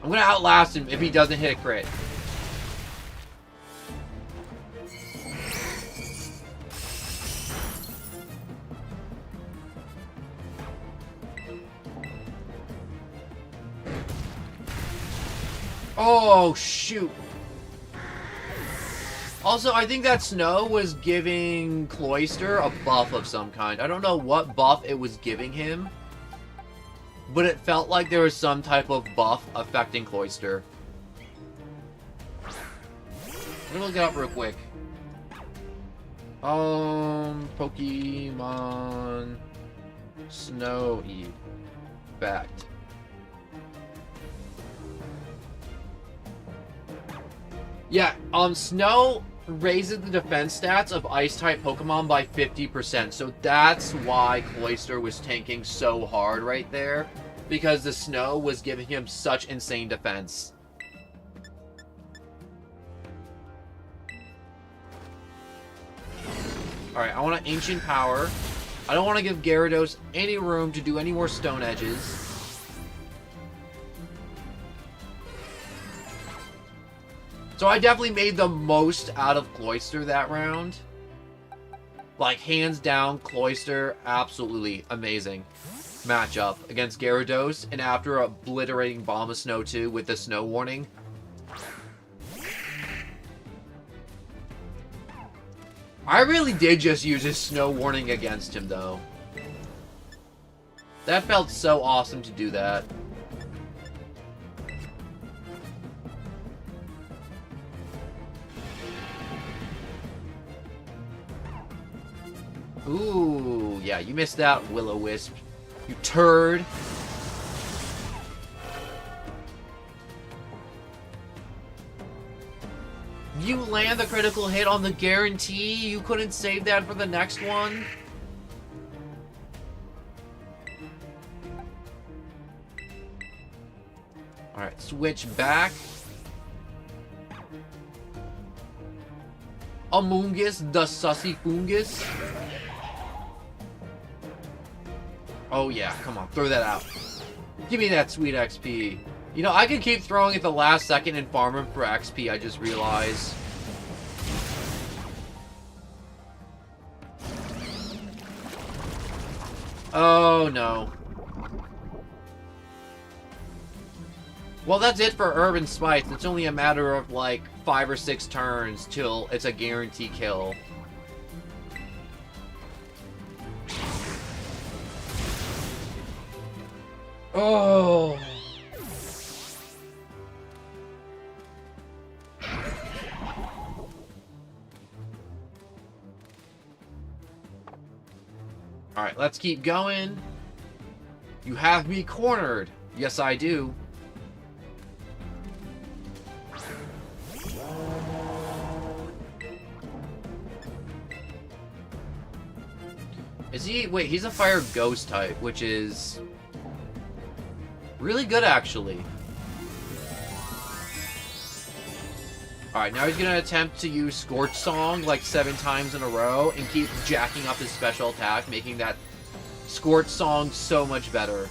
I'm gonna outlast him if he doesn't hit a crit. Oh, shoot. Also, I think that Snow was giving Cloyster a buff of some kind. I don't know what buff it was giving him, but it felt like there was some type of buff affecting Cloyster. Let me look it up real quick. Pokemon Snow Effect. Yeah, Snow raises the defense stats of Ice-type Pokemon by 50%, so that's why Cloyster was tanking so hard right there, because the Snow was giving him such insane defense. Alright, I want an Ancient Power. I don't want to give Gyarados any room to do any more Stone Edges. So I definitely made the most out of Cloyster that round. Like, hands down, Cloyster, absolutely amazing matchup against Gyarados. And after obliterating Bomb of Snow 2 with the Snow Warning. I really did just use his Snow Warning against him, though. That felt so awesome to do that. Ooh, yeah, you missed that, Will-O-Wisp. You turd. You land the critical hit on the guarantee? You couldn't save that for the next one? Alright, switch back. Amoongus, the sussy fungus. Oh yeah, come on, throw that out. Give me that sweet XP. You know, I could keep throwing at the last second and farm him for XP, I just realized. Oh no. Well, that's it for Urban Spites. It's only a matter of like 5 or 6 turns till it's a guarantee kill. Oh. Alright, let's keep going. You have me cornered. Yes, I do. Is he... Wait, he's a fire ghost type, which is... really good, actually. Alright, now he's gonna attempt to use Scorch Song like 7 times in a row and keep jacking up his special attack, making that Scorch Song so much better.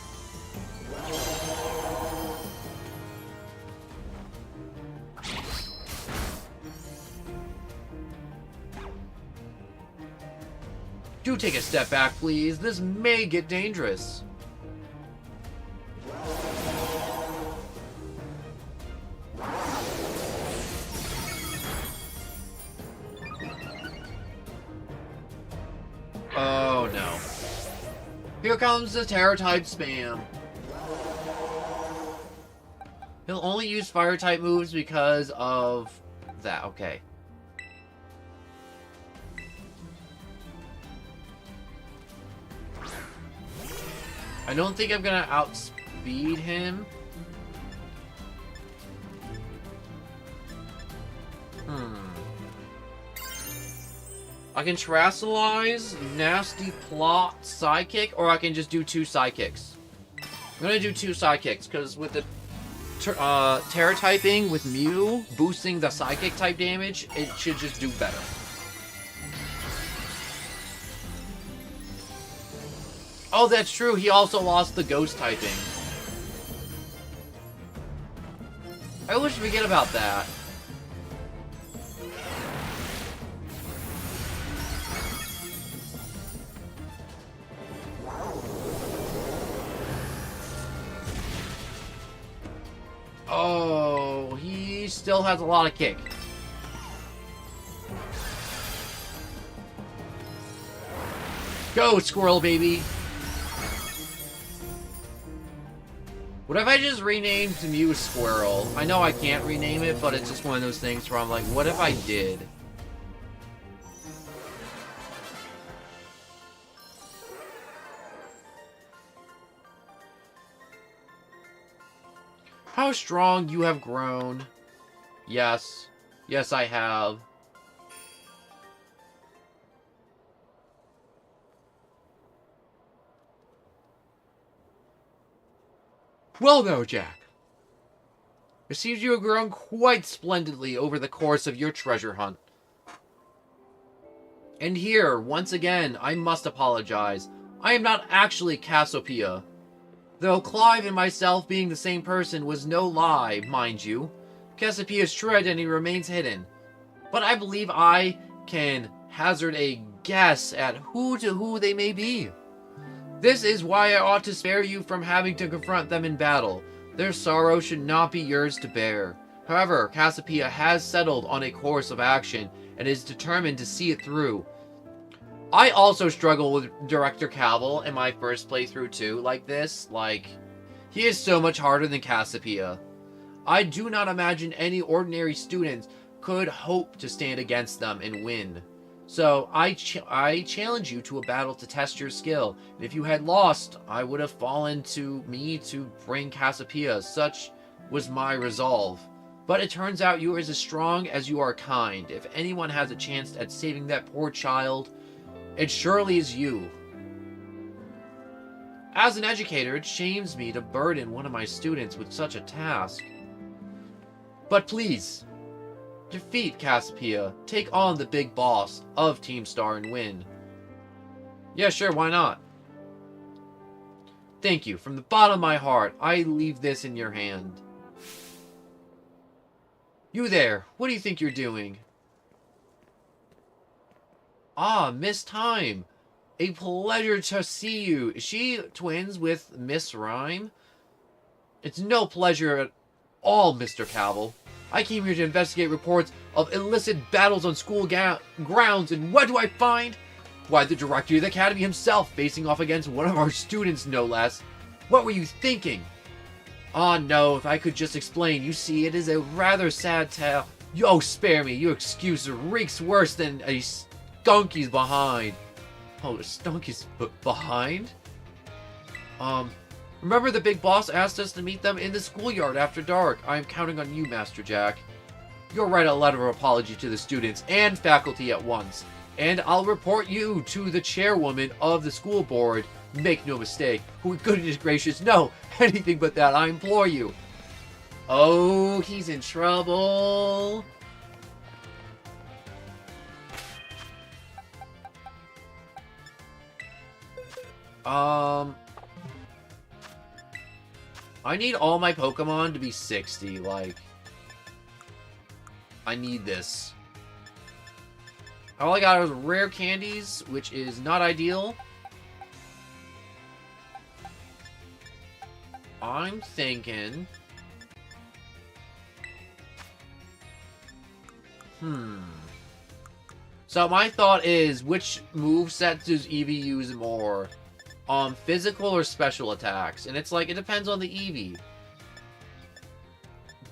Do take a step back, please. This may get dangerous. Oh no. Here comes the Terror-type spam. He'll only use Fire-type moves because of that. Okay. I don't think I'm gonna outspeed him. I can Terrasilize, Nasty Plot, Psychic, or I can just do 2 Psychics. I'm gonna do 2 Psychics, because with the Terror typing with Mew, boosting the Psychic type damage, it should just do better. Oh, that's true, he also lost the Ghost typing. I always forget about that. Oh, he still has a lot of kick. Go, Squirrel baby! What if I just renamed Mew Squirrel? I know I can't rename it, but it's just one of those things where I'm like, what if I did? How strong you have grown. Yes. Yes, I have. Well, no, Jack. It seems you have grown quite splendidly over the course of your treasure hunt. And here, once again, I must apologize. I am not actually Cassiopeia. Though Clive and myself being the same person was no lie, mind you, Cassiopeia's true identity remains hidden. But I believe I can hazard a guess at who they may be. This is why I ought to spare you from having to confront them in battle. Their sorrow should not be yours to bear. However, Cassiopeia has settled on a course of action and is determined to see it through. I also struggle with Director Cavill in my first playthrough too, like this. Like, he is so much harder than Cassiopeia. I do not imagine any ordinary students could hope to stand against them and win. So I challenge you to a battle to test your skill. And if you had lost, I would have fallen to me to bring Cassiopeia. Such was my resolve. But it turns out you are as strong as you are kind. If anyone has a chance at saving that poor child, it surely is you. As an educator, it shames me to burden one of my students with such a task. But please, defeat Cassiopeia, take on the big boss of Team Star and win. Yeah, sure, why not? Thank you. From the bottom of my heart, I leave this in your hand. You there, what do you think you're doing? Ah, Miss Time. A pleasure to see you. Is she twins with Miss Rhyme? It's no pleasure at all, Mr. Cavill. I came here to investigate reports of illicit battles on school grounds, and what do I find? Why, the director of the academy himself facing off against one of our students, no less. What were you thinking? Ah, no, if I could just explain. You see, it is a rather sad tale. Oh, spare me. Your excuse reeks worse than a skunky's behind. Oh, a skunky's behind? Remember the big boss asked us to meet them in the schoolyard after dark. I am counting on you, Master Jack. You'll write a letter of apology to the students and faculty at once. And I'll report you to the chairwoman of the school board. Make no mistake. Goodness gracious, no. Anything but that, I implore you. Oh, he's in trouble. I need all my Pokemon to be 60, like... I need this. All I got is rare candies, which is not ideal. I'm thinking... So my thought is, which moveset does Eevee use more? Physical or special attacks? And it's like, it depends on the Eevee.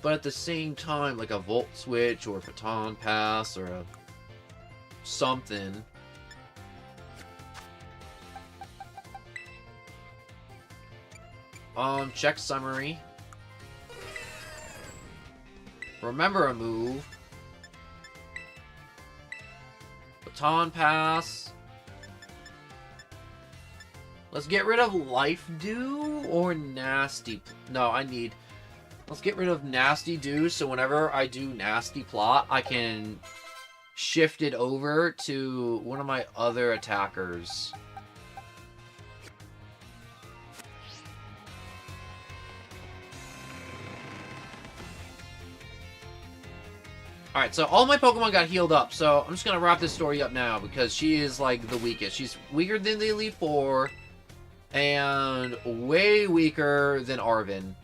But at the same time, like a Volt Switch or a Baton Pass or a... something. Check summary. Remember a move. Baton Pass. Let's get rid of Life Dew or Nasty... No, I need... Let's get rid of Nasty Dew, so whenever I do Nasty Plot, I can shift it over to one of my other attackers. Alright, so all my Pokemon got healed up, so I'm just gonna wrap this story up now, because she is, like, the weakest. She's weaker than the Elite Four, and way weaker than Arven.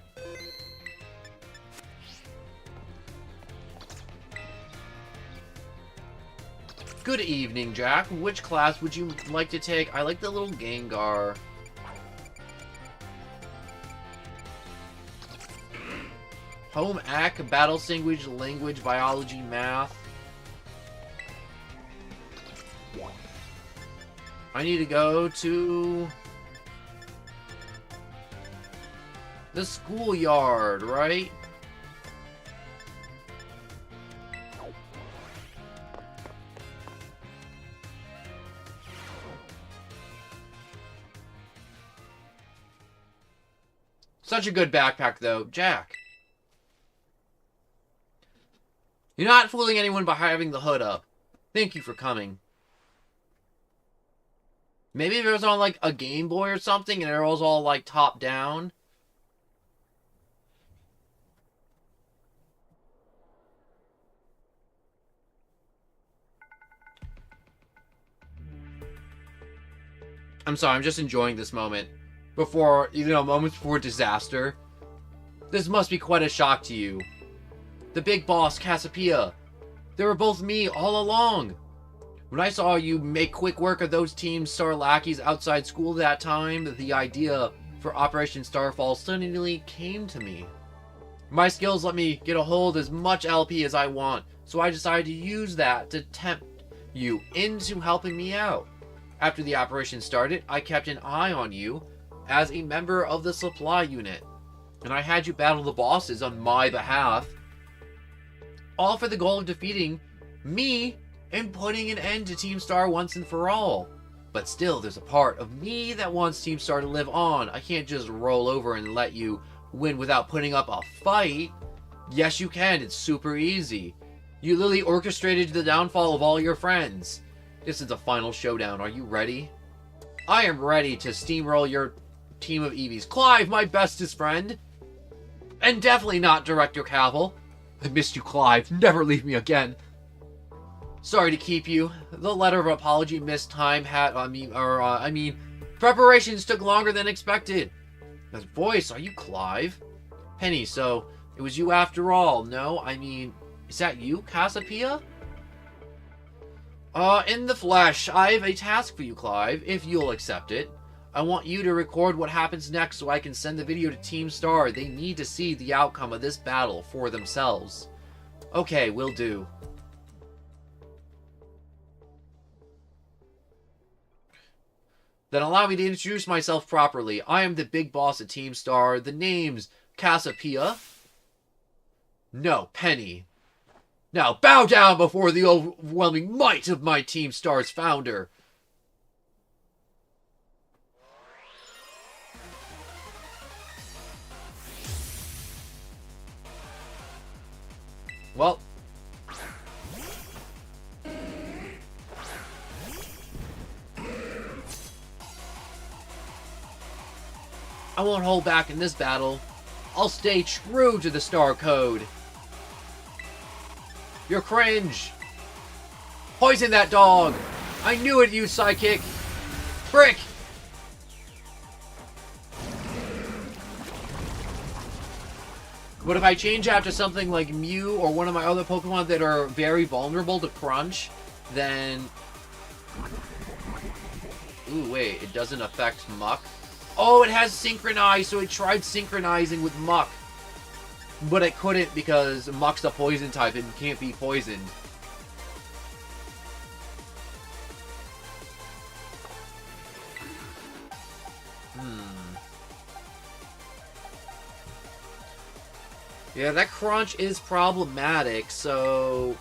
Good evening, Jack. Which class would you like to take? I like the little Gengar. Home Ec, Battle Language, Biology, Math. I need to go to the schoolyard, right? Such a good backpack, though. Jack. You're not fooling anyone by having the hood up. Thank you for coming. Maybe if it was on, like, a Game Boy or something, and it was all, like, top down. I'm sorry, I'm just enjoying this moment. Before, moments before disaster. This must be quite a shock to you. The big boss, Cassiopeia. They were both me all along. When I saw you make quick work of those Team Star lackeys outside school that time, the idea for Operation Starfall suddenly came to me. My skills let me get a hold as much LP as I want, so I decided to use that to tempt you into helping me out. After the operation started, I kept an eye on you as a member of the supply unit, and I had you battle the bosses on my behalf, all for the goal of defeating me and putting an end to Team Star once and for all. But still, there's a part of me that wants Team Star to live on. I can't just roll over and let you win without putting up a fight. Yes, you can. It's super easy. You literally orchestrated the downfall of all your friends. This is the final showdown. Are you ready? I am ready to steamroll your team of Eevees. Clive, my bestest friend. And definitely not Director Cavil. I missed you, Clive. Never leave me again. Sorry to keep you. The letter of apology missed time preparations took longer than expected. That voice, are you Clive? Penny, so it was you after all. No, is that you, Cassiopeia? In the flesh, I have a task for you, Clive, if you'll accept it. I want you to record what happens next so I can send the video to Team Star. They need to see the outcome of this battle for themselves. Okay, will do. Then allow me to introduce myself properly. I am the big boss at Team Star. The name's Cassiopeia. No, Penny. Now bow down before the overwhelming might of my Team Star's founder. Well, I won't hold back in this battle. I'll stay true to the Star Code. You're cringe. Poison that dog. I knew it, you psychic. Frick. But if I change out to something like Mew or one of my other Pokemon that are very vulnerable to Crunch, then... Ooh, wait, it doesn't affect Muck? Oh, it has Synchronize, so it tried synchronizing with Muck. But it couldn't because Muck's a poison type and can't be poisoned. Yeah, that Crunch is problematic, so...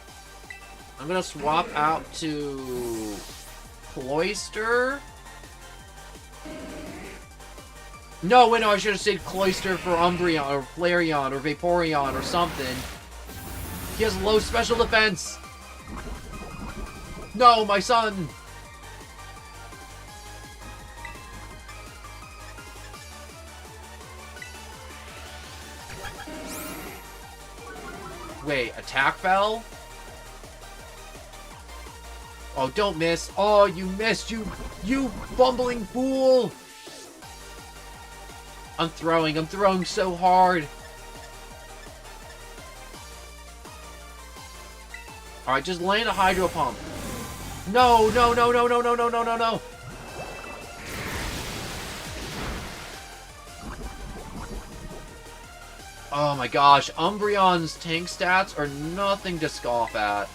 I'm gonna swap out to... Cloyster? No, wait, no, I should have said Cloyster for Umbreon, or Flareon, or Vaporeon, or something. He has low special defense! No, my son! Wait, attack fell? Oh, don't miss. Oh, you missed, you bumbling fool! I'm throwing so hard. Alright, just land a Hydro Pump. No, no, no, no, no, no, no, no, no, no. Oh my gosh, Umbreon's tank stats are nothing to scoff at.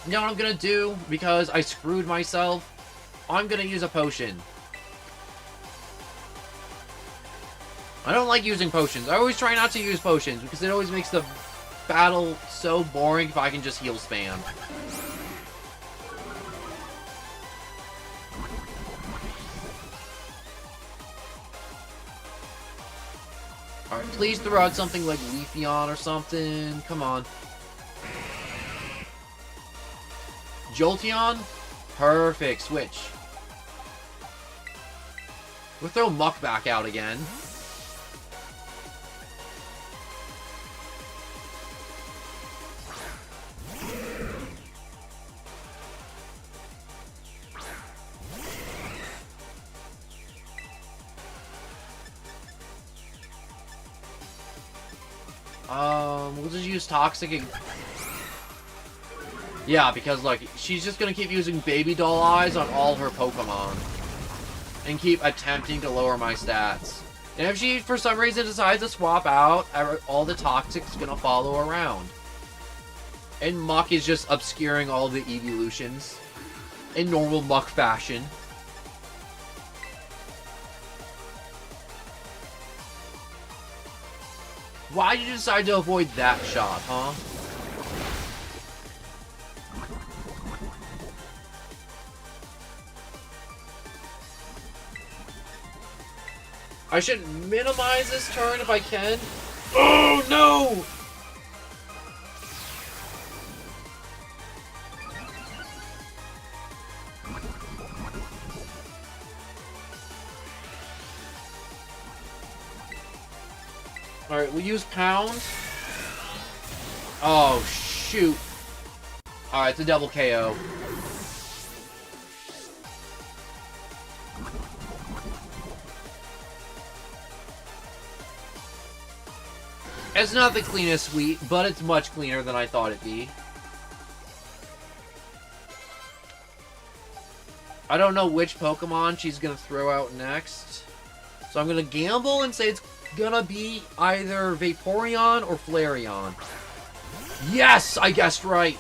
You know what I'm gonna do? Because I screwed myself, I'm gonna use a potion. I don't like using potions. I always try not to use potions because it always makes the battle so boring if I can just heal spam. Alright, please throw out something like Leafeon or something. Come on. Jolteon? Perfect. Switch. We'll throw Muck back out again. We'll just use Toxic. Yeah, because, like, she's just gonna keep using Baby Doll Eyes on all her Pokemon. And keep attempting to lower my stats. And if she, for some reason, decides to swap out, all the Toxic's gonna follow around. And Muck is just obscuring all the evolutions. In normal Muck fashion. Why did you decide to avoid that shot, huh? I should minimize this turn if I can. Oh, no! Alright, we'll use Pound. Oh, shoot. Alright, it's a double KO. It's not the cleanest sweep, but it's much cleaner than I thought it'd be. I don't know which Pokemon she's gonna throw out next. So I'm gonna gamble and say it's gonna be either Vaporeon or Flareon. Yes! I guessed right!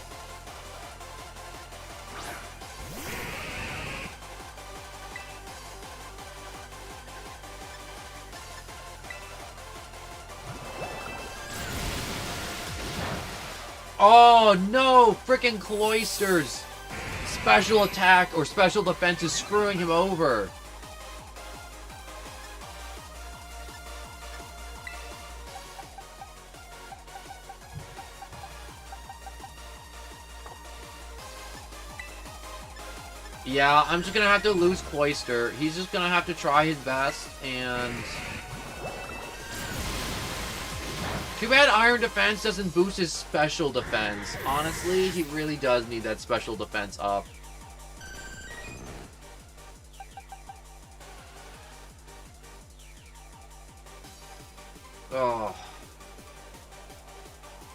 Oh no! Frickin' Cloyster's special attack or special defense is screwing him over. Yeah, I'm just gonna have to lose Cloyster. He's just gonna have to try his best, and... Too bad Iron Defense doesn't boost his special defense. Honestly, he really does need that special defense up. Oh.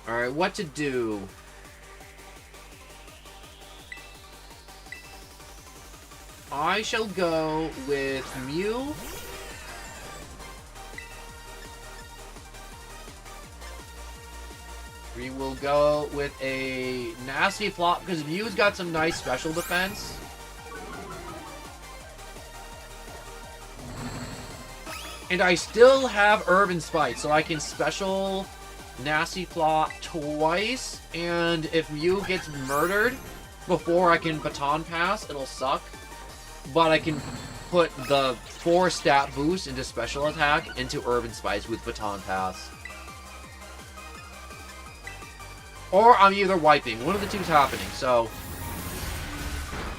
Alright, what to do? I shall go with Mew. We will go with a nasty flop because Mew's got some nice special defense. And I still have Urban Spite, so I can special nasty flop twice. And if Mew gets murdered before I can baton pass, it'll suck. But I can put the 4 stat boost into special attack into Urban Spite with baton pass. Or I'm either wiping. One of the two's happening, so...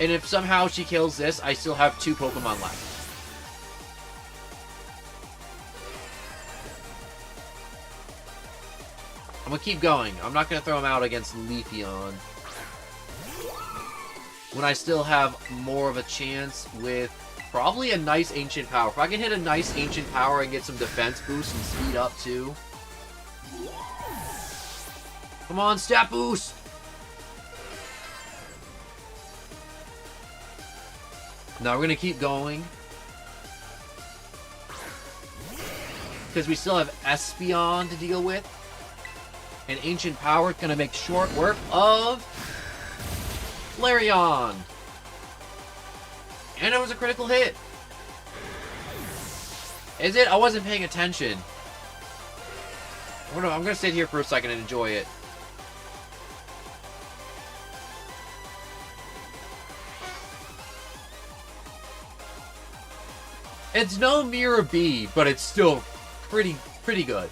And if somehow she kills this, I still have 2 Pokemon left. I'm gonna keep going. I'm not gonna throw him out against Leafeon. When I still have more of a chance with probably a nice Ancient Power. If I can hit a nice Ancient Power and get some defense boost and speed up too. Come on, stat boost! Now we're gonna keep going. Because we still have Espeon to deal with. And Ancient Power is gonna make short work of Flareon. And it was a critical hit. Is it? I wasn't paying attention. I'm gonna sit here for a second and enjoy it. It's no Mirror B, but it's still pretty good.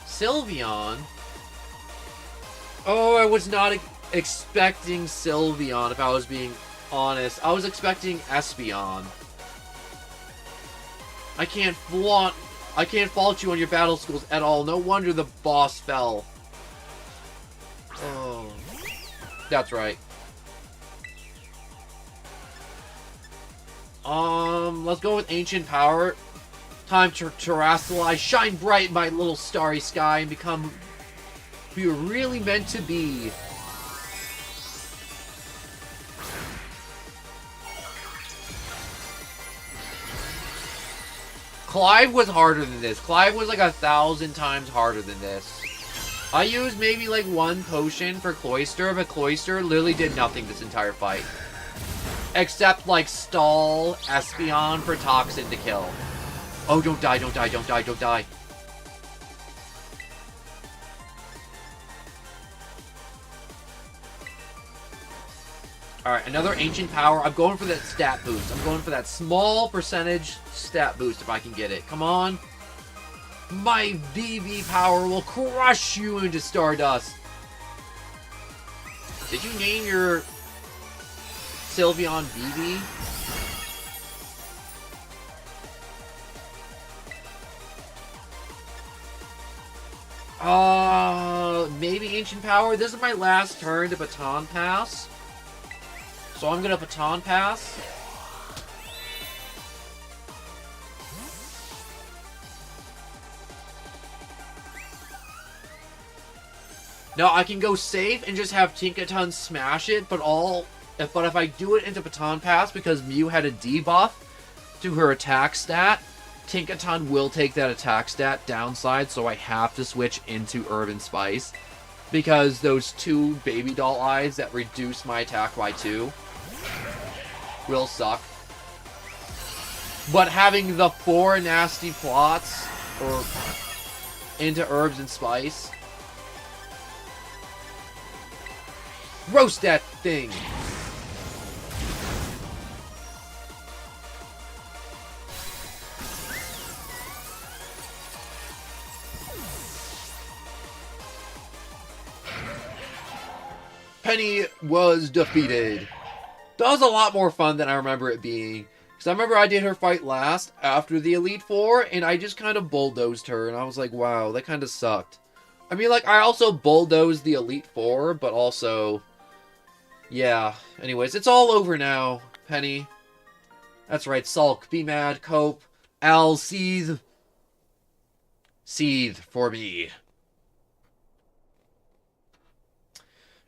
Sylveon. Oh, I was not... expecting Sylveon, if I was being honest. I was expecting Espeon. I can't fault you on your battle skills at all. No wonder the boss fell. Oh. That's right. Let's go with Ancient Power. Time to terrestrialize, shine bright in my little starry sky, and become who you're really meant to be. Clive was harder than this. Clive was like 1,000 times harder than this. I used maybe like one potion for Cloyster, but Cloyster literally did nothing this entire fight. Except like stall Espeon for Toxin to kill. Oh, don't die, don't die, don't die, don't die. Alright, another Ancient Power. I'm going for that stat boost. I'm going for that small percentage stat boost if I can get it. Come on. My BB power will crush you into Stardust. Did you name your Sylveon BB? Maybe Ancient Power. This is my last turn to Baton Pass. So I'm gonna Baton Pass. Now I can go safe and just have Tinkaton smash it, but if I do it into Baton Pass because Mew had a debuff to her attack stat, Tinkaton will take that attack stat downside, so I have to switch into Urban Spice. Because those 2 baby doll eyes that reduce my attack by 2 will suck. But having the 4 nasty plots or into Herbs and Spice. Roast that thing! Penny was defeated. That was a lot more fun than I remember it being. Because I remember I did her fight last after the Elite Four, and I just kind of bulldozed her, and I was like, wow, that kind of sucked. I mean, like, I also bulldozed the Elite Four, but also... yeah. Anyways, it's all over now, Penny. That's right, sulk, be mad, cope, Al, seethe. Seethe for me.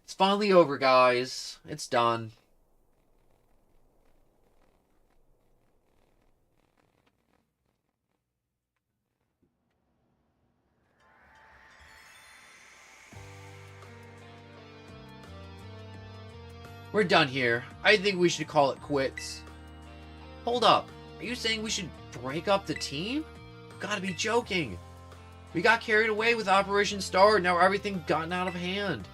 It's finally over, guys. It's done. We're done here. I think we should call it quits. Hold up. Are you saying we should break up the team? You gotta be joking. We got carried away with Operation Star, and now everything gotten out of hand.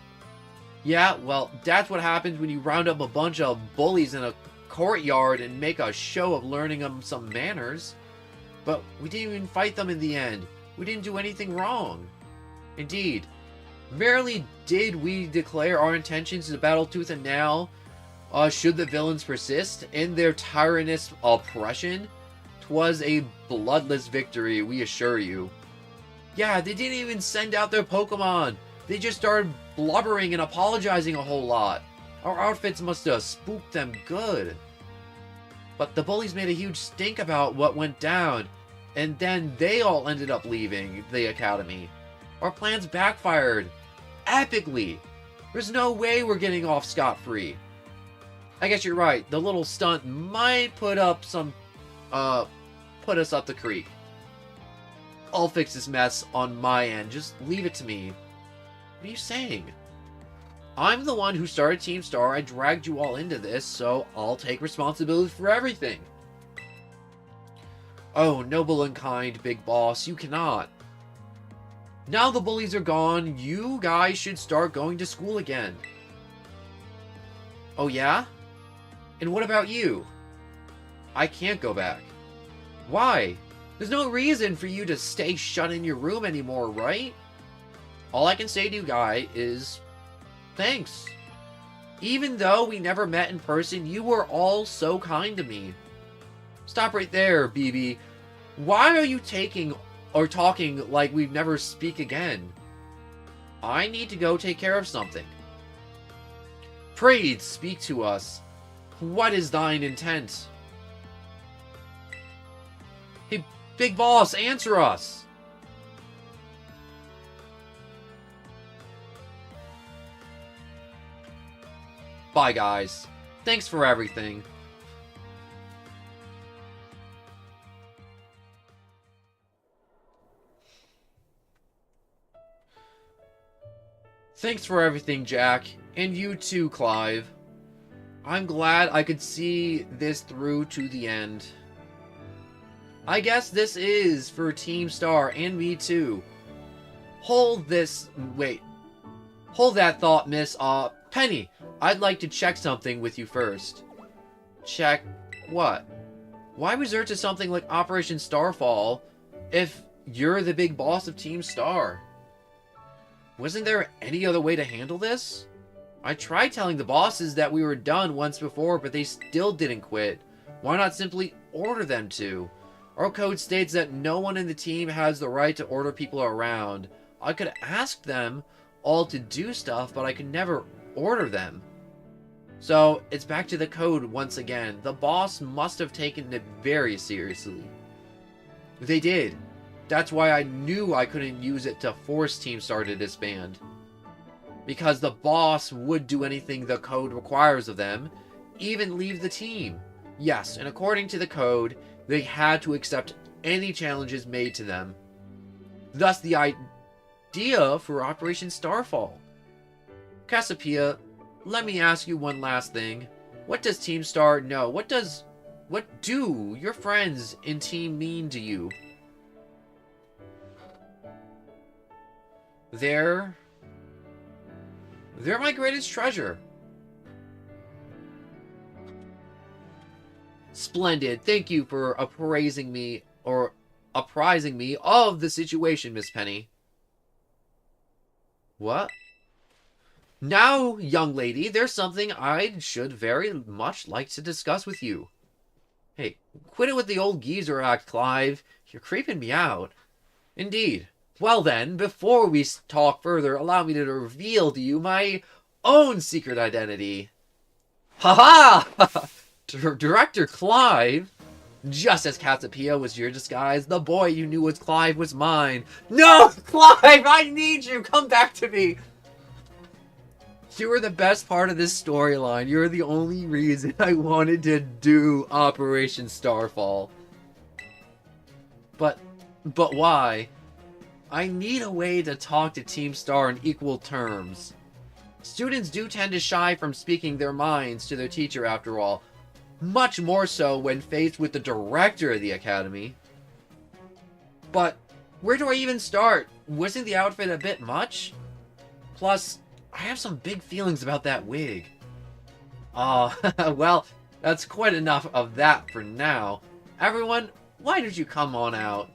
Yeah, well, that's what happens when you round up a bunch of bullies in a courtyard and make a show of learning them some manners. But we didn't even fight them in the end. We didn't do anything wrong. Indeed. Merely did we declare our intentions to battle tooth and nail, should the villains persist in their tyrannous oppression. 'Twas a bloodless victory, we assure you. Yeah, they didn't even send out their Pokemon. They just started blubbering and apologizing a whole lot. Our outfits must have spooked them good. But the bullies made a huge stink about what went down, and then they all ended up leaving the academy. Our plans backfired. Epically. There's no way we're getting off scot-free. I guess you're right. The little stunt might put us up the creek. I'll fix this mess on my end. Just leave it to me. What are you saying? I'm the one who started Team Star. I dragged you all into this, so I'll take responsibility for everything. Oh, noble and kind, Big Boss, you cannot. Now the bullies are gone, you guys should start going to school again. Oh yeah? And what about you? I can't go back. Why? There's no reason for you to stay shut in your room anymore, right? All I can say to you, guy, is thanks. Even though we never met in person, you were all so kind to me. Stop right there, BB. Why are you talking like we'd never speak again? I need to go take care of something. Pray, speak to us. What is thine intent? Hey, big boss, answer us! Bye, guys. Thanks for everything. Thanks for everything, Jack. And you too, Clive. I'm glad I could see this through to the end. I guess this is for Team Star and me too. Hold that thought, Miss, Penny. I'd like to check something with you first. Check what? Why resort to something like Operation Starfall if you're the big boss of Team Star? Wasn't there any other way to handle this? I tried telling the bosses that we were done once before, but they still didn't quit. Why not simply order them to? Our code states that no one in the team has the right to order people around. I could ask them all to do stuff, but I could never order them. So, it's back to the code once again. The boss must have taken it very seriously. They did. That's why I knew I couldn't use it to force Team Star to disband. Because the boss would do anything the code requires of them, even leave the team. Yes, and according to the code, they had to accept any challenges made to them. Thus the idea for Operation Starfall. Cassiopeia, let me ask you one last thing. What does Team Star know? What do your friends in team mean to you? They're my greatest treasure. Splendid. Thank you for apprising me of the situation, Miss Penny. What? Now, young lady, there's something I should very much like to discuss with you. Hey, quit it with the old geezer act, Clive. You're creeping me out. Indeed. Well then, before we talk further, allow me to reveal to you my own secret identity. Haha! Director Clive? Just as Cassiopeia was your disguise, the boy you knew as Clive was mine. No! Clive, I need you! Come back to me! You were the best part of this storyline. You're the only reason I wanted to do Operation Starfall. But why? I need a way to talk to Team Star in equal terms. Students do tend to shy from speaking their minds to their teacher after all. Much more so when faced with the director of the academy. But where do I even start? Wasn't the outfit a bit much? Plus, I have some big feelings about that wig. Well, that's quite enough of that for now. Everyone, why don't you come on out?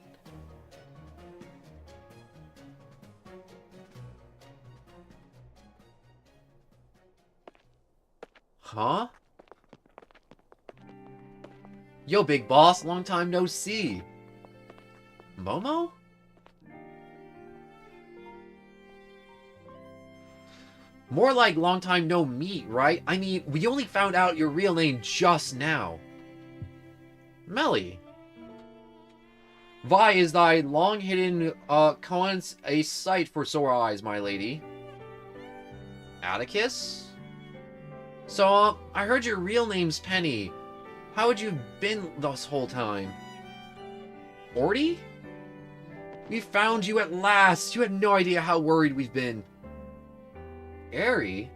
Huh? Yo, big boss, long time no see. Momo? More like long time no meet, right? I mean, we only found out your real name just now. Melly. Why is thy long-hidden coins a sight for sore eyes, my lady? Atticus? So, I heard your real name's Penny. How had you been this whole time? Orty? We found you at last! You had no idea how worried we've been. Airy?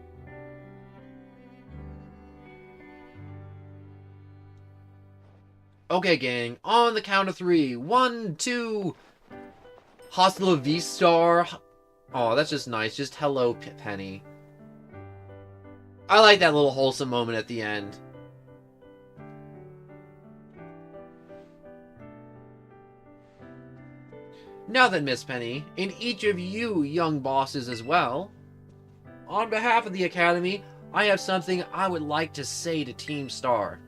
Okay, gang. On the count of 3. 1, 2... Hasta Vista. Oh, that's just nice. Just hello, Penny. I like that little wholesome moment at the end. Now then, Miss Penny, and each of you young bosses as well, on behalf of the Academy, I have something I would like to say to Team Star.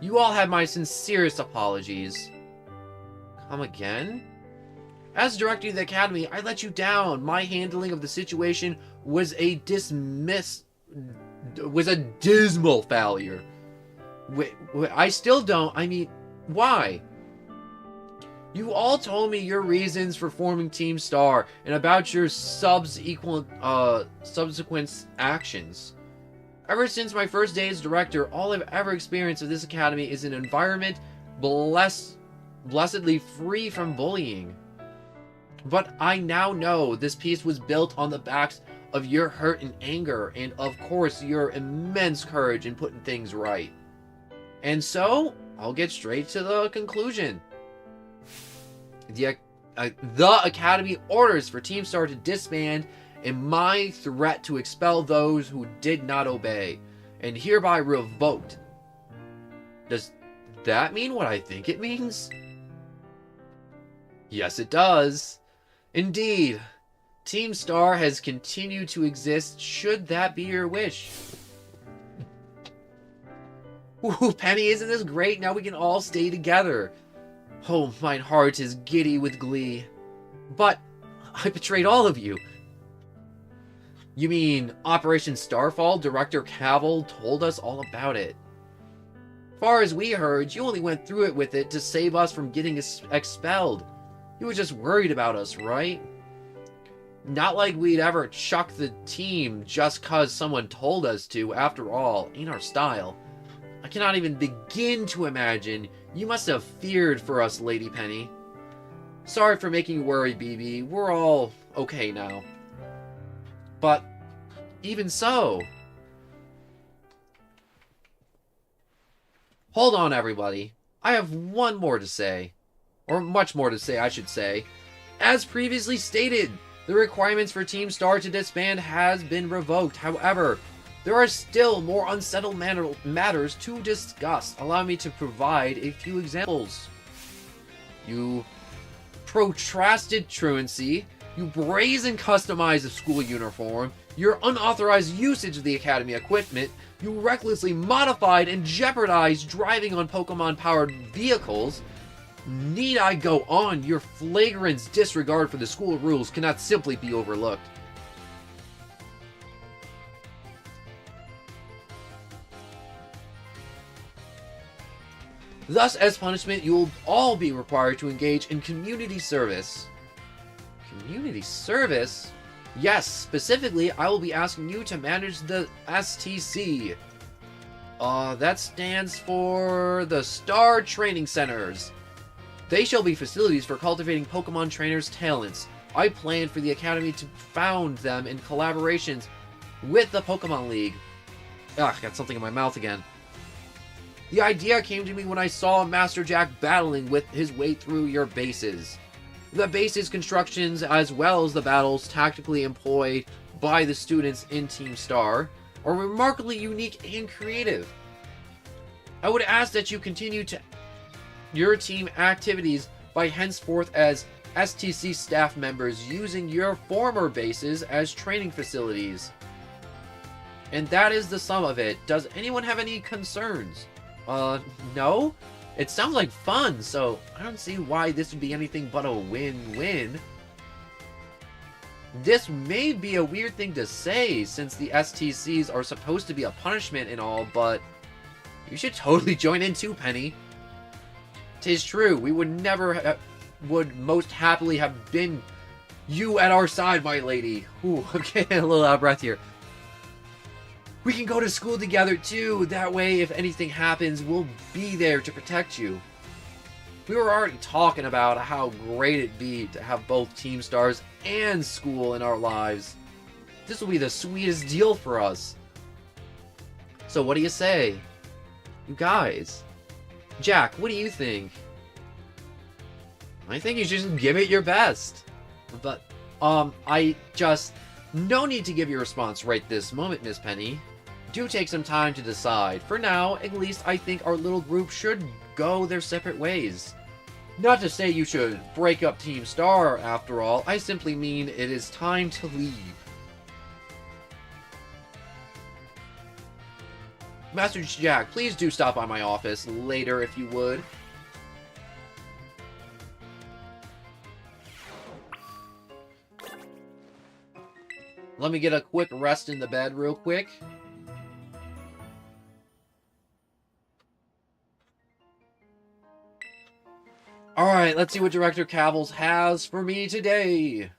You all have my sincerest apologies. Come again? As director of the Academy, I let you down. My handling of the situation was a dismal failure. I still don't. I mean, why? You all told me your reasons for forming Team Star and about your subsequent actions. Ever since my first day as director, all I've ever experienced of this academy is an environment blessedly free from bullying. But I now know this piece was built on the backs of your hurt and anger, and of course your immense courage in putting things right. And so, I'll get straight to the conclusion. The Academy orders for Team Star to disband, and my threat to expel those who did not obey, and hereby revoked. Does that mean what I think it means? Yes, it does. Indeed, Team Star has continued to exist should that be your wish. Ooh, Penny, isn't this great? Now we can all stay together. Oh, mine heart is giddy with glee. But I betrayed all of you. You mean Operation Starfall? Director Cavill told us all about it. Far as we heard, you only went through it with it to save us from getting expelled. You were just worried about us, right? Not like we'd ever chuck the team just cause someone told us to. After all, ain't our style. I cannot even begin to imagine. You must have feared for us, Lady Penny. Sorry for making you worry, BB. We're all okay now. But even so... Hold on, everybody. I have one more to say. Or much more to say, I should say. As previously stated, the requirements for Team Star to disband has been revoked. However, there are still more unsettled matters to discuss. Allow me to provide a few examples. You protracted truancy, you brazen customize of school uniform, your unauthorized usage of the Academy equipment, you recklessly modified and jeopardized driving on Pokemon-powered vehicles. Need I go on? Your flagrant disregard for the school rules cannot simply be overlooked. Thus, as punishment, you will all be required to engage in community service. Community service? Yes, specifically, I will be asking you to manage the STC. That stands for the Star Training Centers. They shall be facilities for cultivating Pokemon trainers' talents. I plan for the Academy to found them in collaborations with the Pokemon League. Ugh, got something in my mouth again. The idea came to me when I saw Master Jack battling with his way through your bases. The bases constructions, as well as the battles tactically employed by the students in Team Star, are remarkably unique and creative. I would ask that you continue to your team activities by henceforth as STC staff members using your former bases as training facilities. And that is the sum of it. Does anyone have any concerns? No? It sounds like fun, so I don't see why this would be anything but a win-win. This may be a weird thing to say, since the STCs are supposed to be a punishment and all, but you should totally join in too, Penny. 'Tis true, we would would most happily have been you at our side, my lady. Ooh, okay, a little out of breath here. We can go to school together too, that way if anything happens, we'll be there to protect you. We were already talking about how great it'd be to have both Team Stars and school in our lives. This will be the sweetest deal for us. So what do you say? You guys. Jack, what do you think? I think you should just give it your best. But, no need to give your response right this moment, Miss Penny. Do take some time to decide. For now, at least I think our little group should go their separate ways. Not to say you should break up Team Star, after all. I simply mean it is time to leave. Master Jack, please do stop by my office later if you would. Let me get a quick rest in the bed real quick. Alright, let's see what Director Cavils has for me today.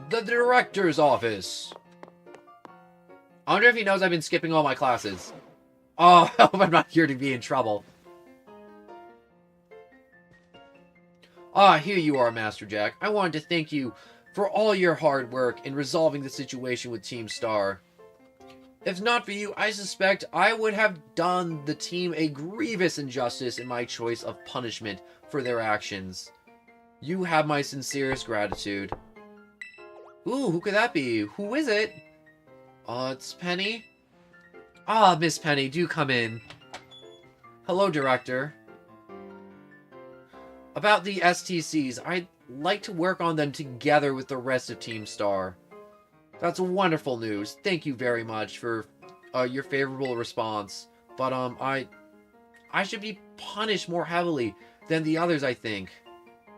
The Director's Office. I wonder if he knows I've been skipping all my classes. Oh, I hope I'm not here to be in trouble. Ah, here you are, Master Jack. I wanted to thank you for all your hard work in resolving the situation with Team Star. If not for you, I suspect I would have done the team a grievous injustice in my choice of punishment for their actions. You have my sincerest gratitude. Ooh, who could that be? Who is it? It's Penny. Ah, Miss Penny, do come in. Hello, Director. About the STCs, I'd like to work on them together with the rest of Team Star. That's wonderful news. Thank you very much for your favorable response. But, I should be punished more heavily than the others, I think.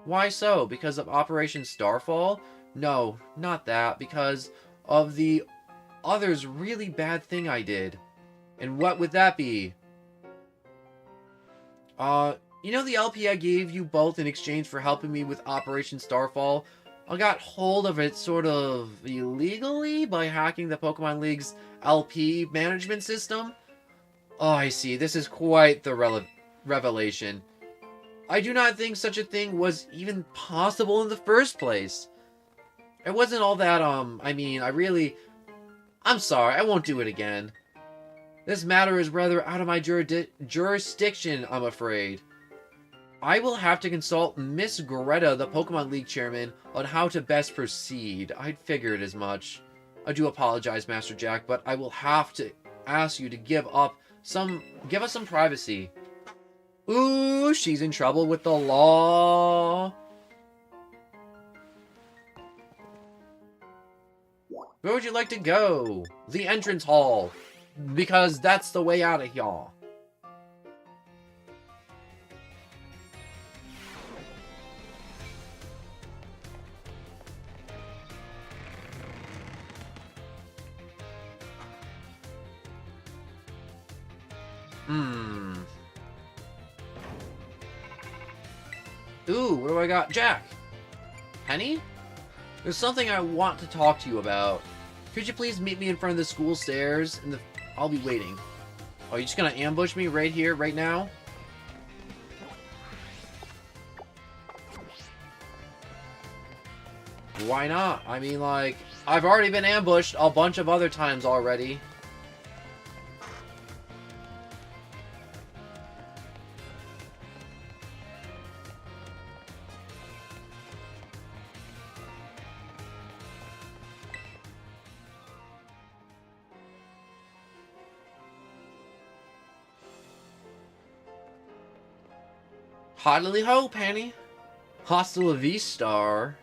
Why so? Because of Operation Starfall? No, not that. Because of the other's really bad thing I did. And what would that be? You know the LP I gave you both in exchange for helping me with Operation Starfall? I got hold of it sort of illegally by hacking the Pokemon League's LP management system. Oh, I see. This is quite the revelation. I do not think such a thing was even possible in the first place. It wasn't all that, I'm sorry. I won't do it again. This matter is rather out of my jurisdiction, I'm afraid. I will have to consult Miss Greta, the Pokemon League chairman, on how to best proceed. I'd figured as much. I do apologize, Master Jack, but I will have to ask you to give us some privacy. Ooh, she's in trouble with the law. Where would you like to go? The entrance hall. Because that's the way out of here. Ooh, what do I got? Jack! Penny? There's something I want to talk to you about. Could you please meet me in front of the school stairs? I'll be waiting. Oh, you just gonna ambush me right here, right now? Why not? I mean, like, I've already been ambushed a bunch of other times already. Hardly ho, Penny. Hasta la vista.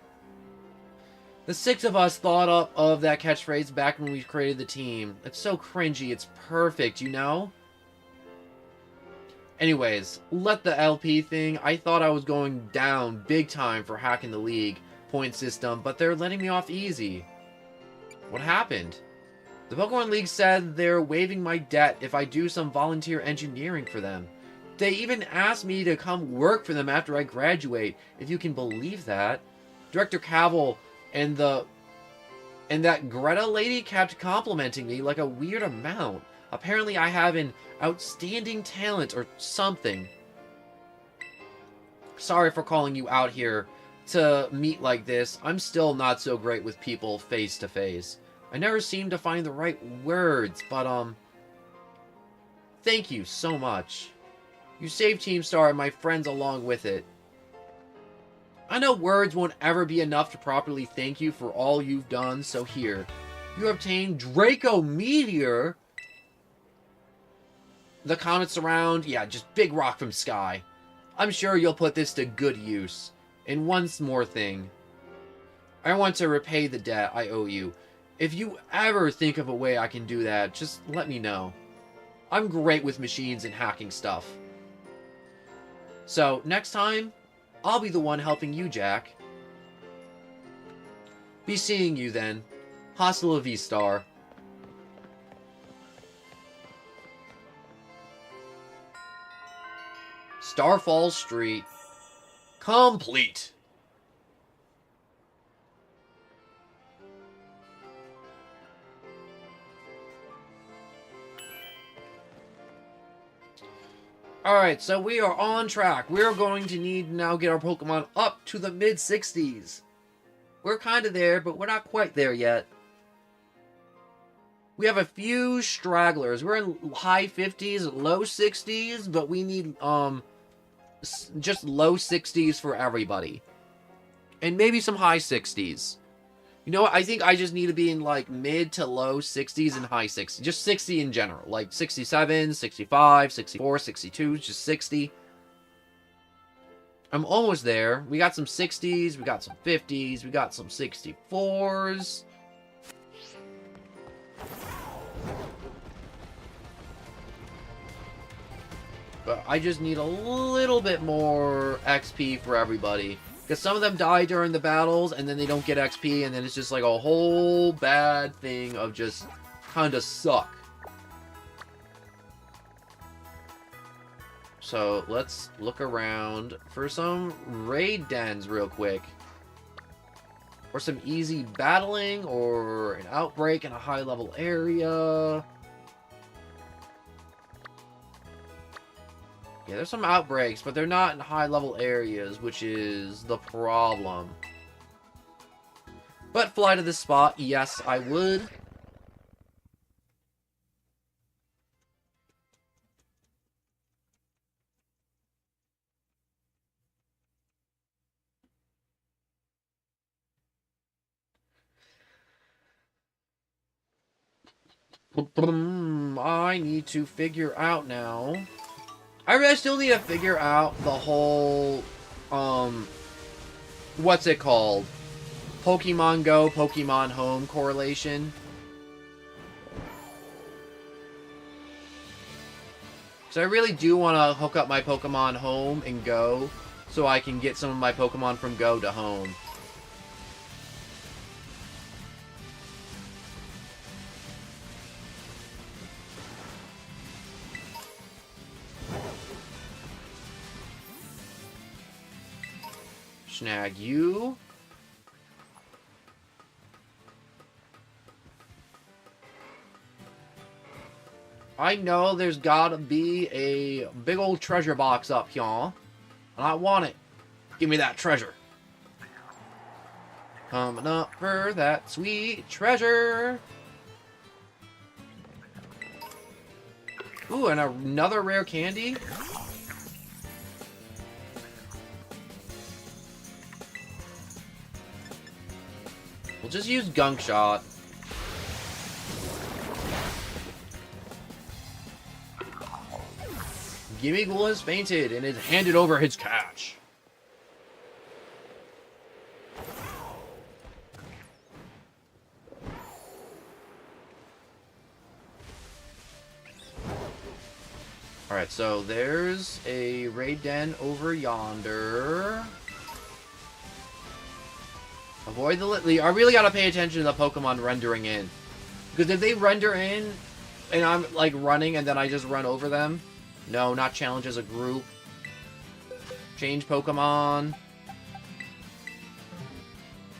The six of us thought up of that catchphrase back when we created the team. It's so cringy, it's perfect, you know? Anyways, let the LP thing. I thought I was going down big time for hacking the league point system, but they're letting me off easy. What happened? The Pokemon League said they're waiving my debt if I do some volunteer engineering for them. They even asked me to come work for them after I graduate, if you can believe that. Director Cavil and that Greta lady kept complimenting me like a weird amount. Apparently I have an outstanding talent or something. Sorry for calling you out here to meet like this. I'm still not so great with people face to face. I never seem to find the right words, but thank you so much. You saved Team Star and my friends along with it. I know words won't ever be enough to properly thank you for all you've done, so here. You obtained Draco Meteor. The comets around, yeah, just big rock from sky. I'm sure you'll put this to good use. And one more thing. I want to repay the debt I owe you. If you ever think of a way I can do that, just let me know. I'm great with machines and hacking stuff. So, next time, I'll be the one helping you, Jack. Be seeing you then. Hasta la vista. Starfall Street. Complete. Alright, so we are on track. We're going to need to now get our Pokemon up to the mid-60s. We're kind of there, but we're not quite there yet. We have a few stragglers. We're in high 50s, low 60s, but we need just low 60s for everybody. And maybe some high 60s. You know what? I think I just need to be in like mid to low 60s and high 60s. Just 60 in general. Like 67, 65, 64, 62, just 60. I'm almost there. We got some 60s, we got some 50s, we got some 64s. But I just need a little bit more XP for everybody. Because some of them die during the battles, and then they don't get XP, and then it's just like a whole bad thing of just kind of suck. So, let's look around for some raid dens real quick. Or some easy battling, or an outbreak in a high-level area. Yeah, there's some outbreaks, but they're not in high-level areas, which is the problem. But fly to this spot, yes, I would. I need to figure out now. I really still need to figure out the whole, what's it called? Pokemon Go, Pokemon Home correlation. So I really do want to hook up my Pokemon Home and Go so I can get some of my Pokemon from Go to Home. Snag you. I know there's gotta be a big old treasure box up here, and I want it. Give me that treasure. Coming up for that sweet treasure. Ooh, and another rare candy. We'll just use Gunk Shot. Gimmighoul has fainted and has handed over his catch. Alright, so there's a raid den over yonder. Avoid the... I really gotta pay attention to the Pokemon rendering in. Because if they render in, and I'm, like, running, and then I just run over them... No, not challenge as a group. Change Pokemon.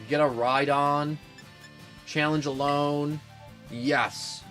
Get a Rhydon. Challenge alone. Yes.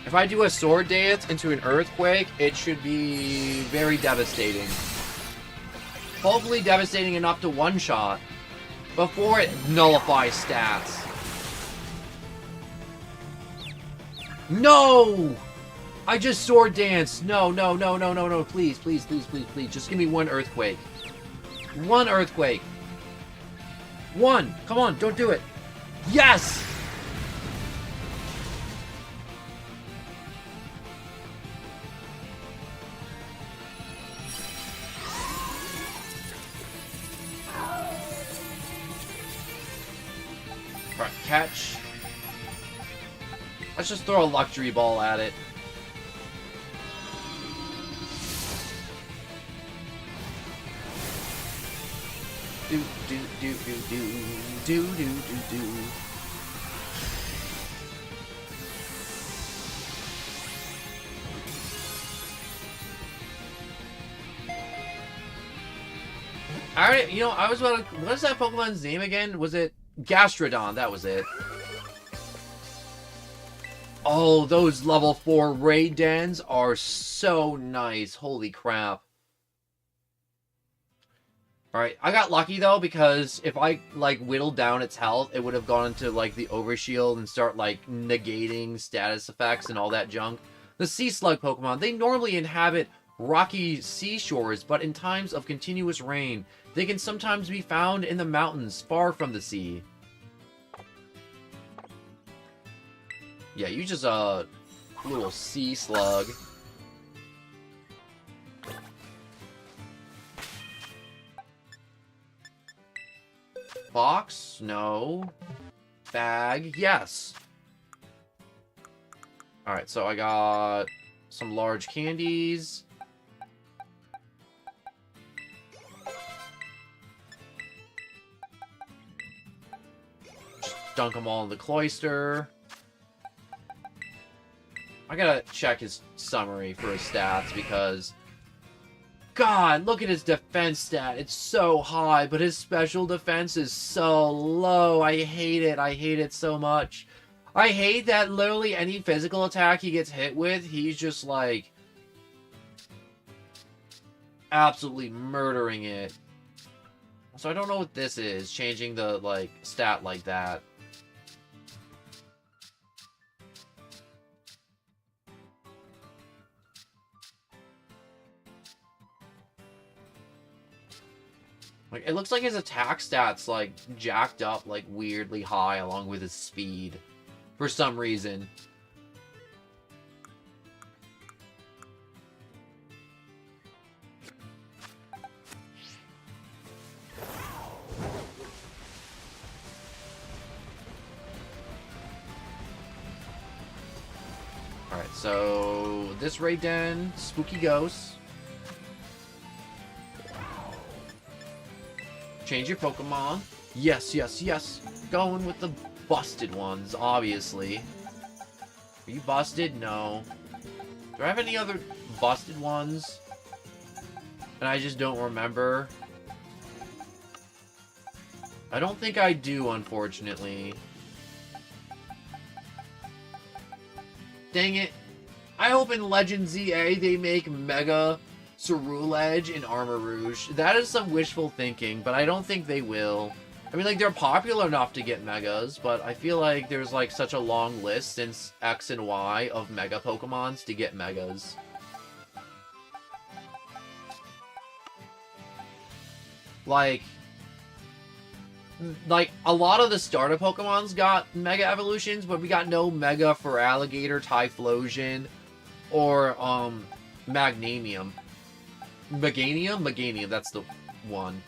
If I do a sword dance into an earthquake, it should be very devastating. Hopefully devastating enough to one-shot before it nullifies stats. No! I just sword danced. No, no, no, no, no, no. Please, please, please, please, please. Just give me one earthquake. One earthquake. One. Come on, don't do it. Yes! Right, catch. Let's just throw a luxury ball at it. Do do do do do do do do do. Alright, you know, I was about to... What is that Pokemon's name again? Was it Gastrodon? That was it. Oh, those level 4 raid dens are so nice. Holy crap. Alright, I got lucky though, because if I, like, whittled down its health, it would have gone into, like, the overshield and start, like, negating status effects and all that junk. The Sea Slug Pokemon, they normally inhabit rocky seashores, but in times of continuous rain, they can sometimes be found in the mountains far from the sea. Yeah, you just a little sea slug. Box? No. Bag? Yes. Alright, so I got some large candies. Just dunk them all in the cloister. I gotta check his summary for his stats because... God, look at his defense stat. It's so high, but his special defense is so low. I hate it. I hate it so much. I hate that literally any physical attack he gets hit with, he's just like... absolutely murdering it. So I don't know what this is, changing the, like, stat like that. Like, it looks like his attack stats, like, jacked up, like, weirdly high along with his speed. For some reason. Alright, so... this raid den, Spooky Ghost. Change your Pokemon. Yes, yes, yes. Going with the busted ones, obviously. Are you busted? No. Do I have any other busted ones? And I just don't remember. I don't think I do, unfortunately. Dang it. I hope in Legend ZA they make Mega Ceruledge in Armor Rouge. That is some wishful thinking, but I don't think they will. I mean, like, they're popular enough to get Megas, but I feel like there's, like, such a long list since X and Y of Mega Pokemons to get Megas. Like, a lot of the starter Pokemons got Mega Evolutions, but we got no Mega for Alligator, Typhlosion, or, Magnanium. Meganium? Meganium, that's the one.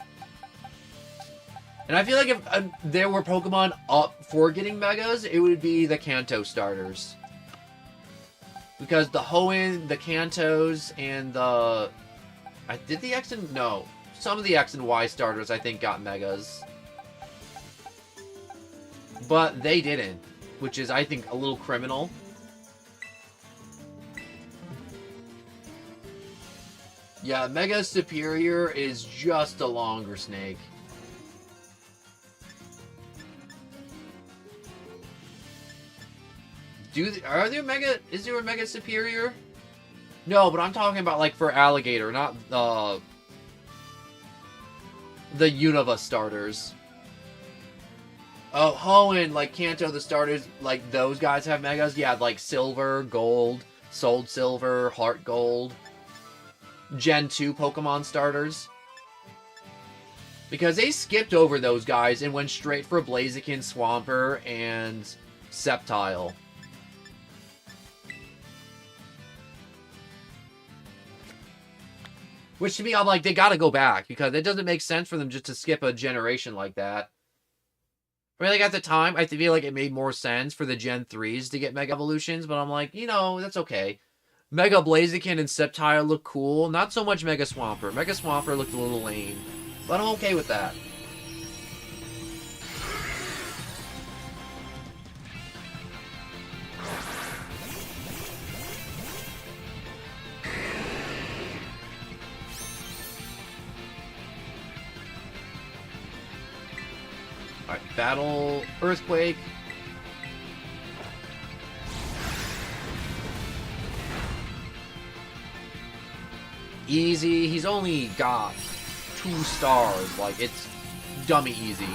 And I feel like if there were Pokemon up for getting Megas, it would be the Kanto starters. Because the Hoenn, the Kantos, and the... did the X and... no. Some of the X and Y starters, I think, got Megas. But they didn't. Which is, I think, a little criminal. Yeah, Mega Superior is just a longer snake. Are there Mega... is there a Mega Superior? No, but I'm talking about, like, for Alligator, not the... the Unova starters. Oh, and like Kanto, the starters, like those guys have megas. Yeah, like Silver, Gold, Soul Silver, Heart Gold. Gen 2 Pokemon starters. Because they skipped over those guys and went straight for Blaziken, Swampert, and Sceptile. Which to me, I'm like, they gotta go back, because it doesn't make sense for them just to skip a generation like that. I mean, like, at the time, I feel like it made more sense for the Gen 3s to get Mega Evolutions, but I'm like, you know, that's okay. Mega Blaziken and Sceptile look cool. Not so much Mega Swampert. Mega Swampert looked a little lame. But I'm okay with that. Alright, Battle Earthquake. Easy. He's only got 2 stars. Like, it's dummy easy.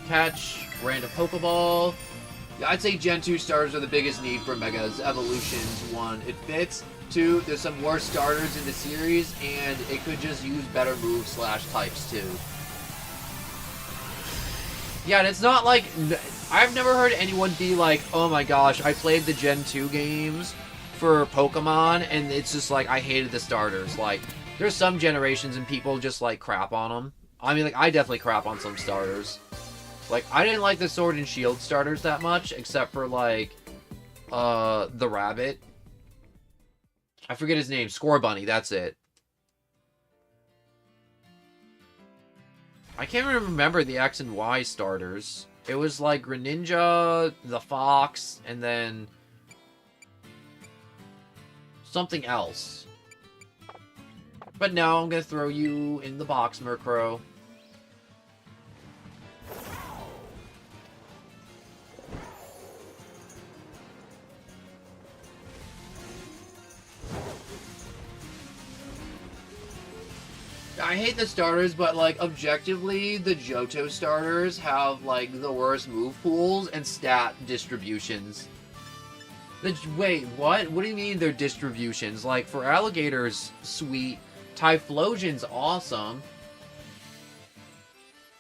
Catch. Random Pokeball. Yeah, I'd say Gen 2 starters are the biggest need for Megas. Evolutions, 1, it fits. 2, there's some worse starters in the series, and it could just use better moves / types, too. Yeah, and it's not like... I've never heard anyone be like, oh my gosh, I played the Gen 2 games for Pokemon, and it's just like, I hated the starters. Like, there's some generations and people just, like, crap on them. I mean, like, I definitely crap on some starters. Like, I didn't like the Sword and Shield starters that much, except for, like, the rabbit. I forget his name. Scorbunny, that's it. I can't even remember the X and Y starters. It was, like, Greninja, the Fox, and then... something else. But no, I'm gonna throw you in the box, Murkrow. I hate the starters, but, like, objectively, the Johto starters have, like, the worst move pools and stat distributions. Wait, what? What do you mean they're distributions? Like, for Alligator's sweet, Typhlosion's awesome.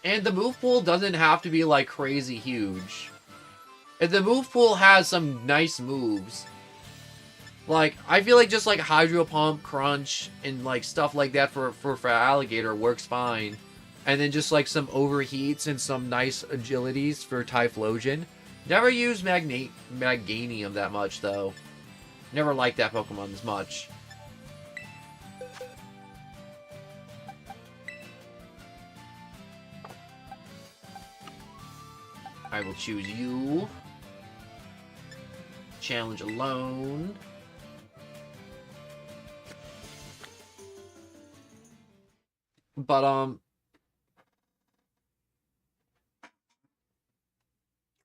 And the move pool doesn't have to be, like, crazy huge. If the move pool has some nice moves, like, I feel like just, like, Hydro Pump, Crunch, and, like, stuff like that for Alligator works fine. And then just, like, some overheats and some nice agilities for Typhlosion. Never used Maganium that much, though. Never liked that Pokemon as much. I will choose you. Challenge alone. But,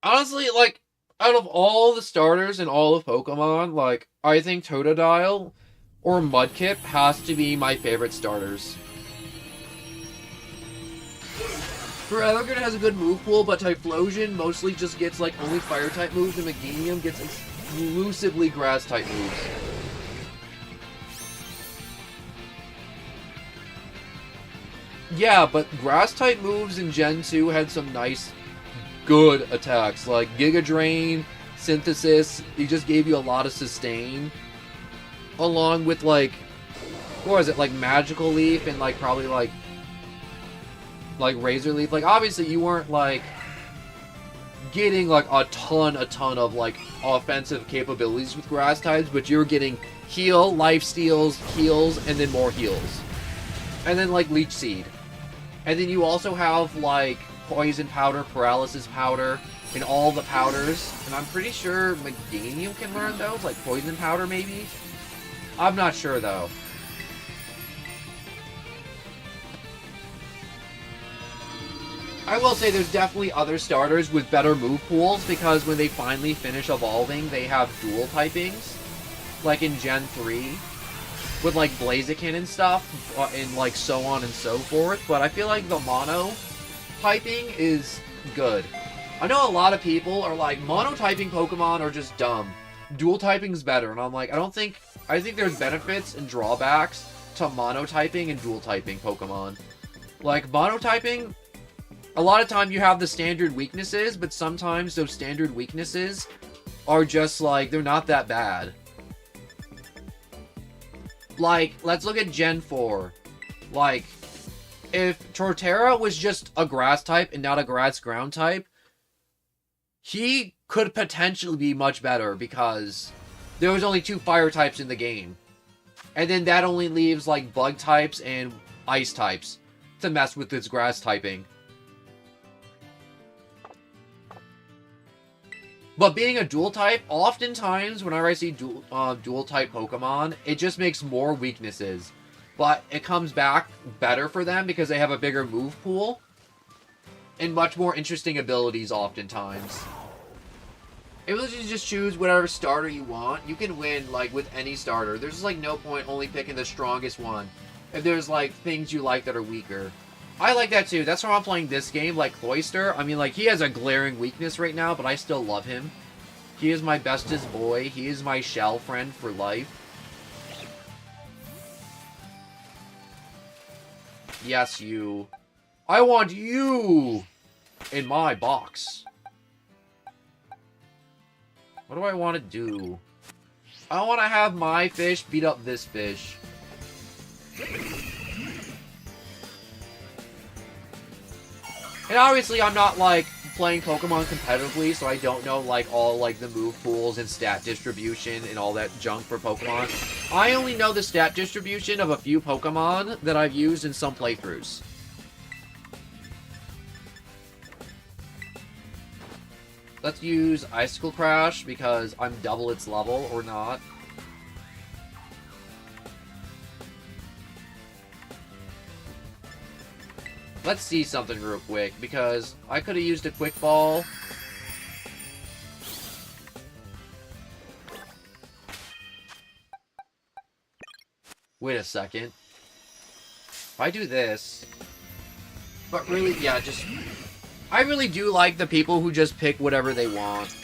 honestly, like, out of all the starters in all of Pokemon, like, I think Totodile or Mudkip has to be my favorite starters. Feraligatr has a good move pool, but Typhlosion mostly just gets, like, only Fire-type moves, and Meganium gets exclusively Grass-type moves. Yeah, but Grass-type moves in Gen 2 had some nice, good attacks. Like, Giga Drain, Synthesis, he just gave you a lot of sustain. Along with, like, what was it, like, Magical Leaf and, like, probably, like, Razor Leaf. Like, obviously you weren't, like, getting, like, a ton of, like, offensive capabilities with Grass types, but you were getting heal, life steals, heals, and then more heals. And then, like, Leech Seed. And then you also have, like, Poison Powder, Paralysis Powder, and all the powders. And I'm pretty sure Meganium can learn those, like Poison Powder, maybe? I'm not sure, though. I will say there's definitely other starters with better move pools, because when they finally finish evolving, they have dual typings. Like in Gen 3. with like Blaziken and stuff, and like so on and so forth, but I feel like the mono typing is good. I know a lot of people are like, mono typing Pokemon are just dumb. Dual typing's better, and I'm like, I think there's benefits and drawbacks to mono typing and dual typing Pokemon. Like, mono typing, a lot of time you have the standard weaknesses, but sometimes those standard weaknesses are just like, they're not that bad. Like, let's look at Gen 4. Like, if Torterra was just a grass type and not a grass ground type, he could potentially be much better because there was only 2 fire types in the game. And then that only leaves, like, bug types and ice types to mess with its grass typing. But being a dual type, oftentimes whenever I see dual type Pokemon, it just makes more weaknesses. But it comes back better for them because they have a bigger move pool and much more interesting abilities oftentimes. If you just choose whatever starter you want, you can win like with any starter. There's like no point only picking the strongest one if there's like things you like that are weaker. I like that too. That's why I'm playing this game, like Cloyster. I mean, like, he has a glaring weakness right now, but I still love him. He is my bestest boy. He is my shell friend for life. Yes, you. I want you in my box. What do I want to do? I want to have my fish beat up this fish. And obviously, I'm not, like, playing Pokemon competitively, so I don't know, like, all, like, the move pools and stat distribution and all that junk for Pokemon. I only know the stat distribution of a few Pokemon that I've used in some playthroughs. Let's use Icicle Crash, because I'm double its level, or not. Let's see something real quick, because I could have used a Quick Ball. Wait a second. If I do this... But really, yeah, just... I really do like the people who just pick whatever they want.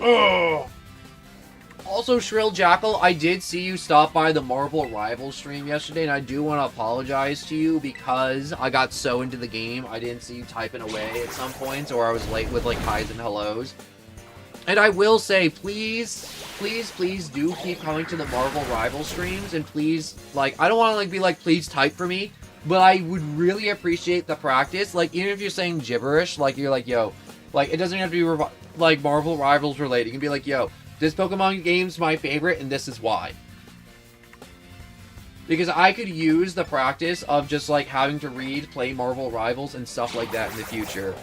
Oh. Also, Shrill Jackal, I did see you stop by the Marvel Rivals stream yesterday, and I do want to apologize to you because I got so into the game, I didn't see you typing away at some points, or I was late with, like, highs and hellos. And I will say, please, please, please do keep coming to the Marvel Rivals streams, and please, like, I don't want to, like, be like, please type for me, but I would really appreciate the practice. Like, even if you're saying gibberish, like, you're like, yo, like, it doesn't have to be, like, Marvel Rivals related. You can be like, yo, this Pokemon game's my favorite, and this is why. Because I could use the practice of just, like, having to play Marvel Rivals and stuff like that in the future.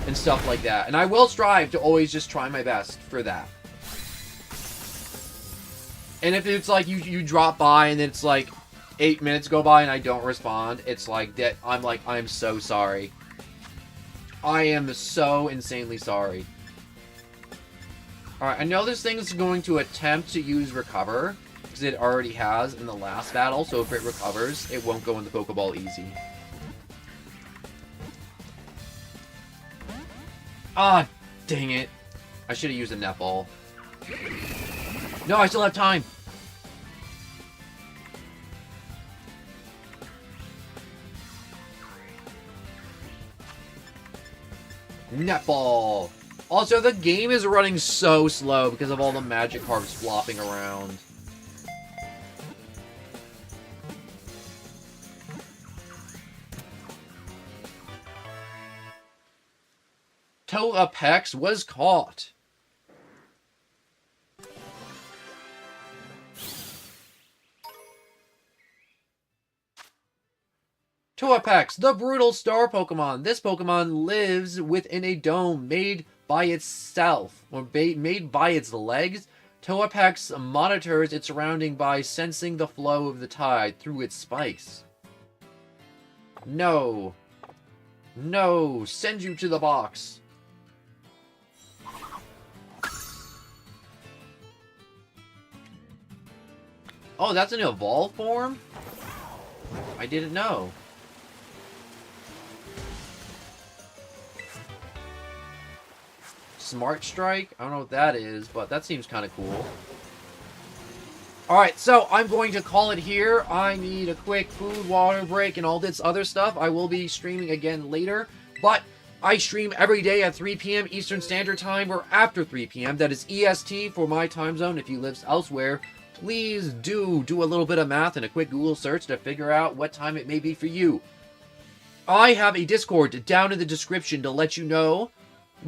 And stuff like that. And I will strive to always just try my best for that. And if it's like you drop by and it's like 8 minutes go by and I don't respond, it's like that. I'm so sorry. I am so insanely sorry. Alright, I know this thing is going to attempt to use Recover, because it already has in the last battle, so if it recovers, it won't go in the Pokeball easy. Ah, dang it. I should have used a netball. No, I still have time. Netball. Also, the game is running so slow because of all the Magikarps flopping around. Togepex was caught. Togepex, the brutal star Pokemon. This Pokemon lives within a dome made by itself, or made by its legs. Togepex monitors its surrounding by sensing the flow of the tide through its spikes. No. No, send you to the box. Oh, that's an evolved form? I didn't know. Smart Strike? I don't know what that is, but that seems kind of cool. Alright, so I'm going to call it here. I need a quick food, water break, and all this other stuff. I will be streaming again later, but I stream every day at 3 p.m. Eastern Standard Time or after 3 p.m. That is EST for my time zone. If you live elsewhere, please do a little bit of math and a quick Google search to figure out what time it may be for you. I have a Discord down in the description to let you know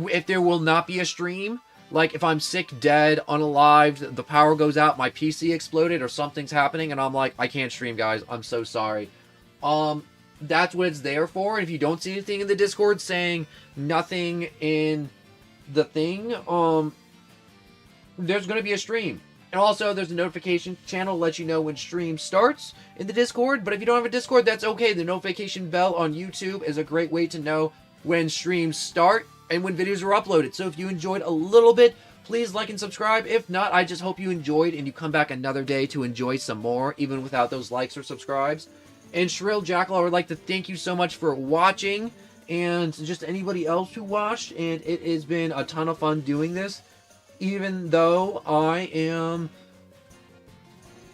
if there will not be a stream. Like, if I'm sick, dead, unalived, the power goes out, my PC exploded, or something's happening, and I'm like, I can't stream, guys. I'm so sorry. That's what it's there for. And if you don't see anything in the Discord saying nothing in the thing, there's going to be a stream. And also, there's a notification channel to let you know when stream starts in the Discord. But if you don't have a Discord, that's okay. The notification bell on YouTube is a great way to know when streams start and when videos are uploaded. So if you enjoyed a little bit, please like and subscribe. If not, I just hope you enjoyed and you come back another day to enjoy some more, even without those likes or subscribes. And Shrill Jackal, I would like to thank you so much for watching, and just anybody else who watched. And it has been a ton of fun doing this, even though I am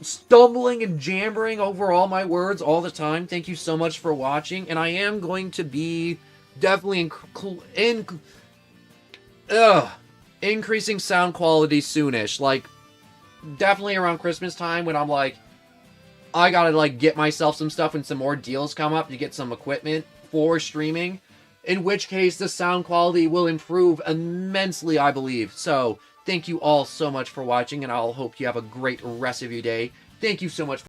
stumbling and jammering over all my words all the time. Thank you so much for watching, and I am going to be definitely increasing sound quality soonish. Like, definitely around Christmas time, when I'm like, I gotta like get myself some stuff when some more deals come up to get some equipment for streaming. In which case, the sound quality will improve immensely, I believe. So, thank you all so much for watching, and I'll hope you have a great rest of your day. Thank you so much.